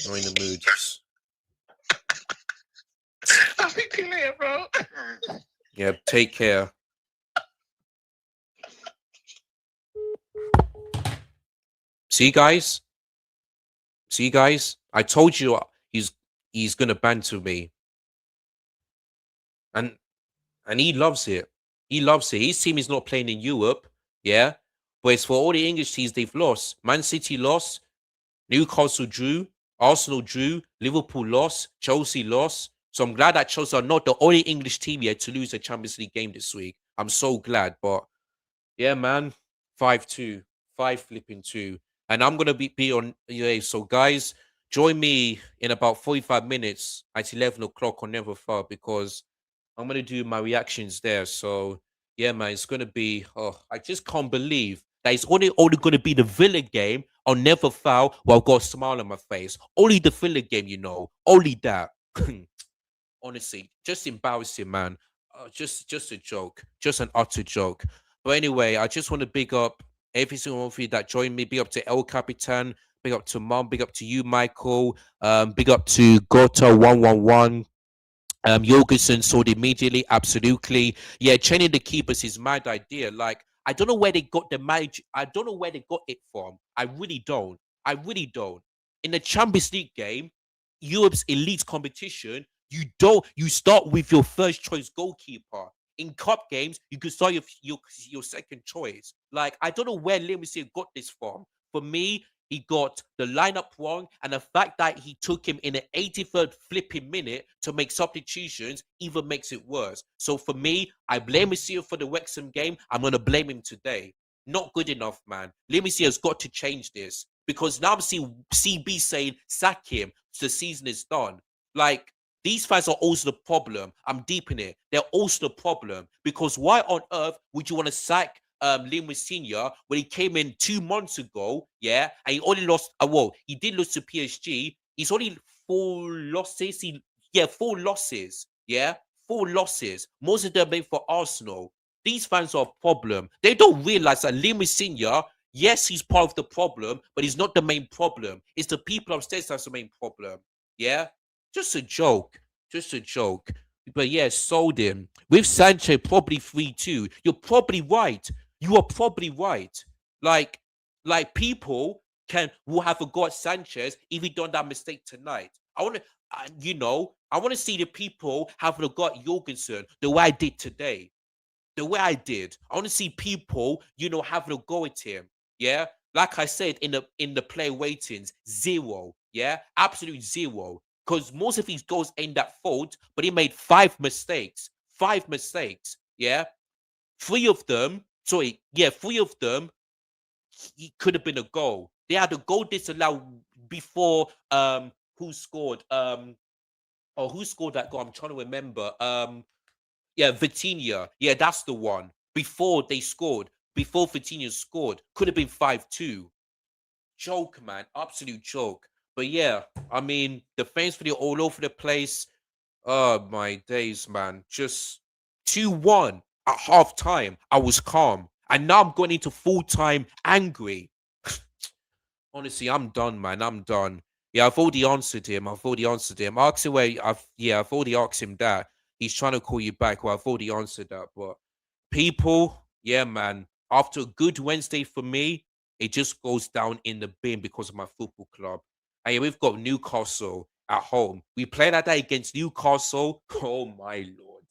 I'm in the mood. I'll speak to you later, bro. Yeah, take care. See, guys. See, guys. I told you he's gonna banter me, and he loves it. He loves it. His team is not playing in Europe, yeah. But it's for all the English teams they've lost. Man City lost, Newcastle drew, Arsenal drew, Liverpool lost, Chelsea lost. So I'm glad that Chelsea are not the only English team yet to lose a Champions League game this week. I'm so glad. But yeah, man, 5-2, 5-2. And I'm gonna be on so guys, join me in about 45 minutes at 11 o'clock on Never Far because I'm gonna do my reactions there. So yeah, man, it's gonna be. Oh, I just can't believe that it's only gonna be the Villa game. I'll never foul while I've got a smile on my face. Only the Villa game, Only that. Honestly, just embarrassing, man. Just a joke, just an utter joke. But anyway, I just want to big up every single one of you that joined me. Big up to El Capitan. Big up to Mom. Big up to you, Michael. Big up to Gota111. Jorgensen saw it immediately. Absolutely. Yeah, training the keepers is mad idea. Like, I don't know where they got the magic. I don't know where they got it from. I really don't. I really don't. In the Champions League game, Europe's elite competition, you start with your first choice goalkeeper. In cup games, you could start your second choice. Like, I don't know where Lewisy got this from. For me, he got the lineup wrong, and the fact that he took him in the 83rd flipping minute to make substitutions even makes it worse. So for me, I blame Monsieur for the Wrexham game. I'm gonna blame him today. Not good enough, man. Lewisy has got to change this because now I'm seeing CB saying sack him. So the season is done. Like, these fans are also the problem. I'm deep in it. They're also the problem because why on earth would you want to sack Liam Senior when he came in 2 months ago? Yeah, and he only lost. He did lose to PSG. He's only 4 losses. 4 losses. Yeah, 4 losses. Most of them made for Arsenal. These fans are a problem. They don't realize that Liam Senior. Yes, he's part of the problem, but he's not the main problem. It's the people upstairs that's the main problem. Yeah, just a joke. Just a joke. But yeah, sold him. With Sancho, probably 3-2. You're probably right. You are probably right. Like, people will have a go at Sanchez if he done that mistake tonight. I want to, I want to see the people having a go at Jorgensen the way I did today. The way I did. I want to see people, having a go at him. Yeah. Like I said in the play waitings, 0. Yeah. Absolute 0. Because most of his goals aimed at fault, but he made 5 mistakes. 5 mistakes. Yeah. 3 of them, he could have been a goal. They had a goal disallowed before who scored? Oh, who scored that goal? I'm trying to remember. Yeah, Vitinha. Yeah, that's the one. Before they scored, before Vitinha scored, could have been 5-2. Joke, man, absolute joke. But yeah, I mean, the fans for the all over the place. Oh my days, man. Just 2-1 at half time. I was calm. And now I'm going into full time angry. Honestly, I'm done, man. I'm done. Yeah, I've already answered him. I've already answered him. Ask him where I've already asked him that. He's trying to call you back. Well, I've already answered that. But people, yeah, man. After a good Wednesday for me, it just goes down in the bin because of my football club. And yeah, we've got Newcastle at home. We played that day against Newcastle. Oh my lord.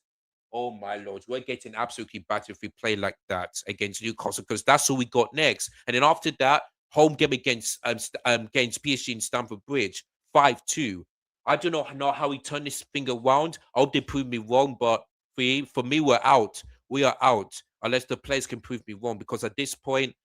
Oh my lord, we're getting absolutely battered if we play like that against Newcastle because that's all we got next. And then after that, home game against PSG in Stamford Bridge, 5-2. I do not know how we turn this thing around. I hope they prove me wrong, but for me, we're out. We are out unless the players can prove me wrong. Because at this point,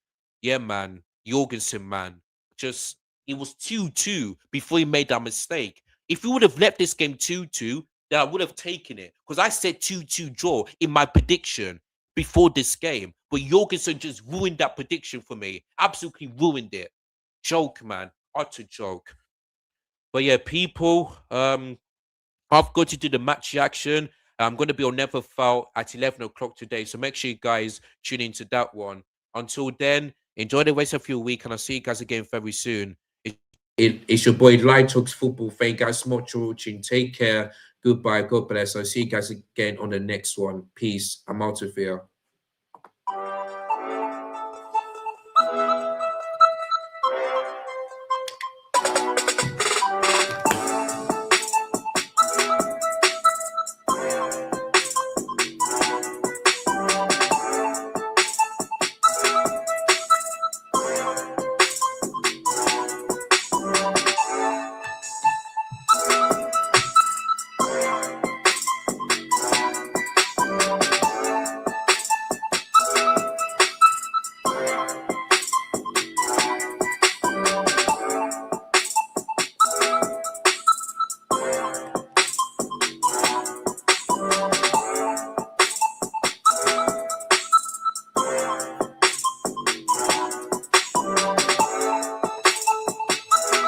yeah, man, Jorgensen, man, just it was 2-2 before he made that mistake. If we would have left this game 2-2, then I would have taken it. Because I said 2-2 draw in my prediction before this game. But Jorgensen just ruined that prediction for me. Absolutely ruined it. Joke, man. Utter joke. But yeah, people, I've got to do the match reaction. I'm going to be on Never Foul at 11 o'clock today. So make sure you guys tune into that one. Until then, enjoy the rest of your week. And I'll see you guys again very soon. It's your boy Light Talks Football. Thank you guys so much for watching. Take care. Goodbye. God bless. I'll see you guys again on the next one. Peace. I'm out of here.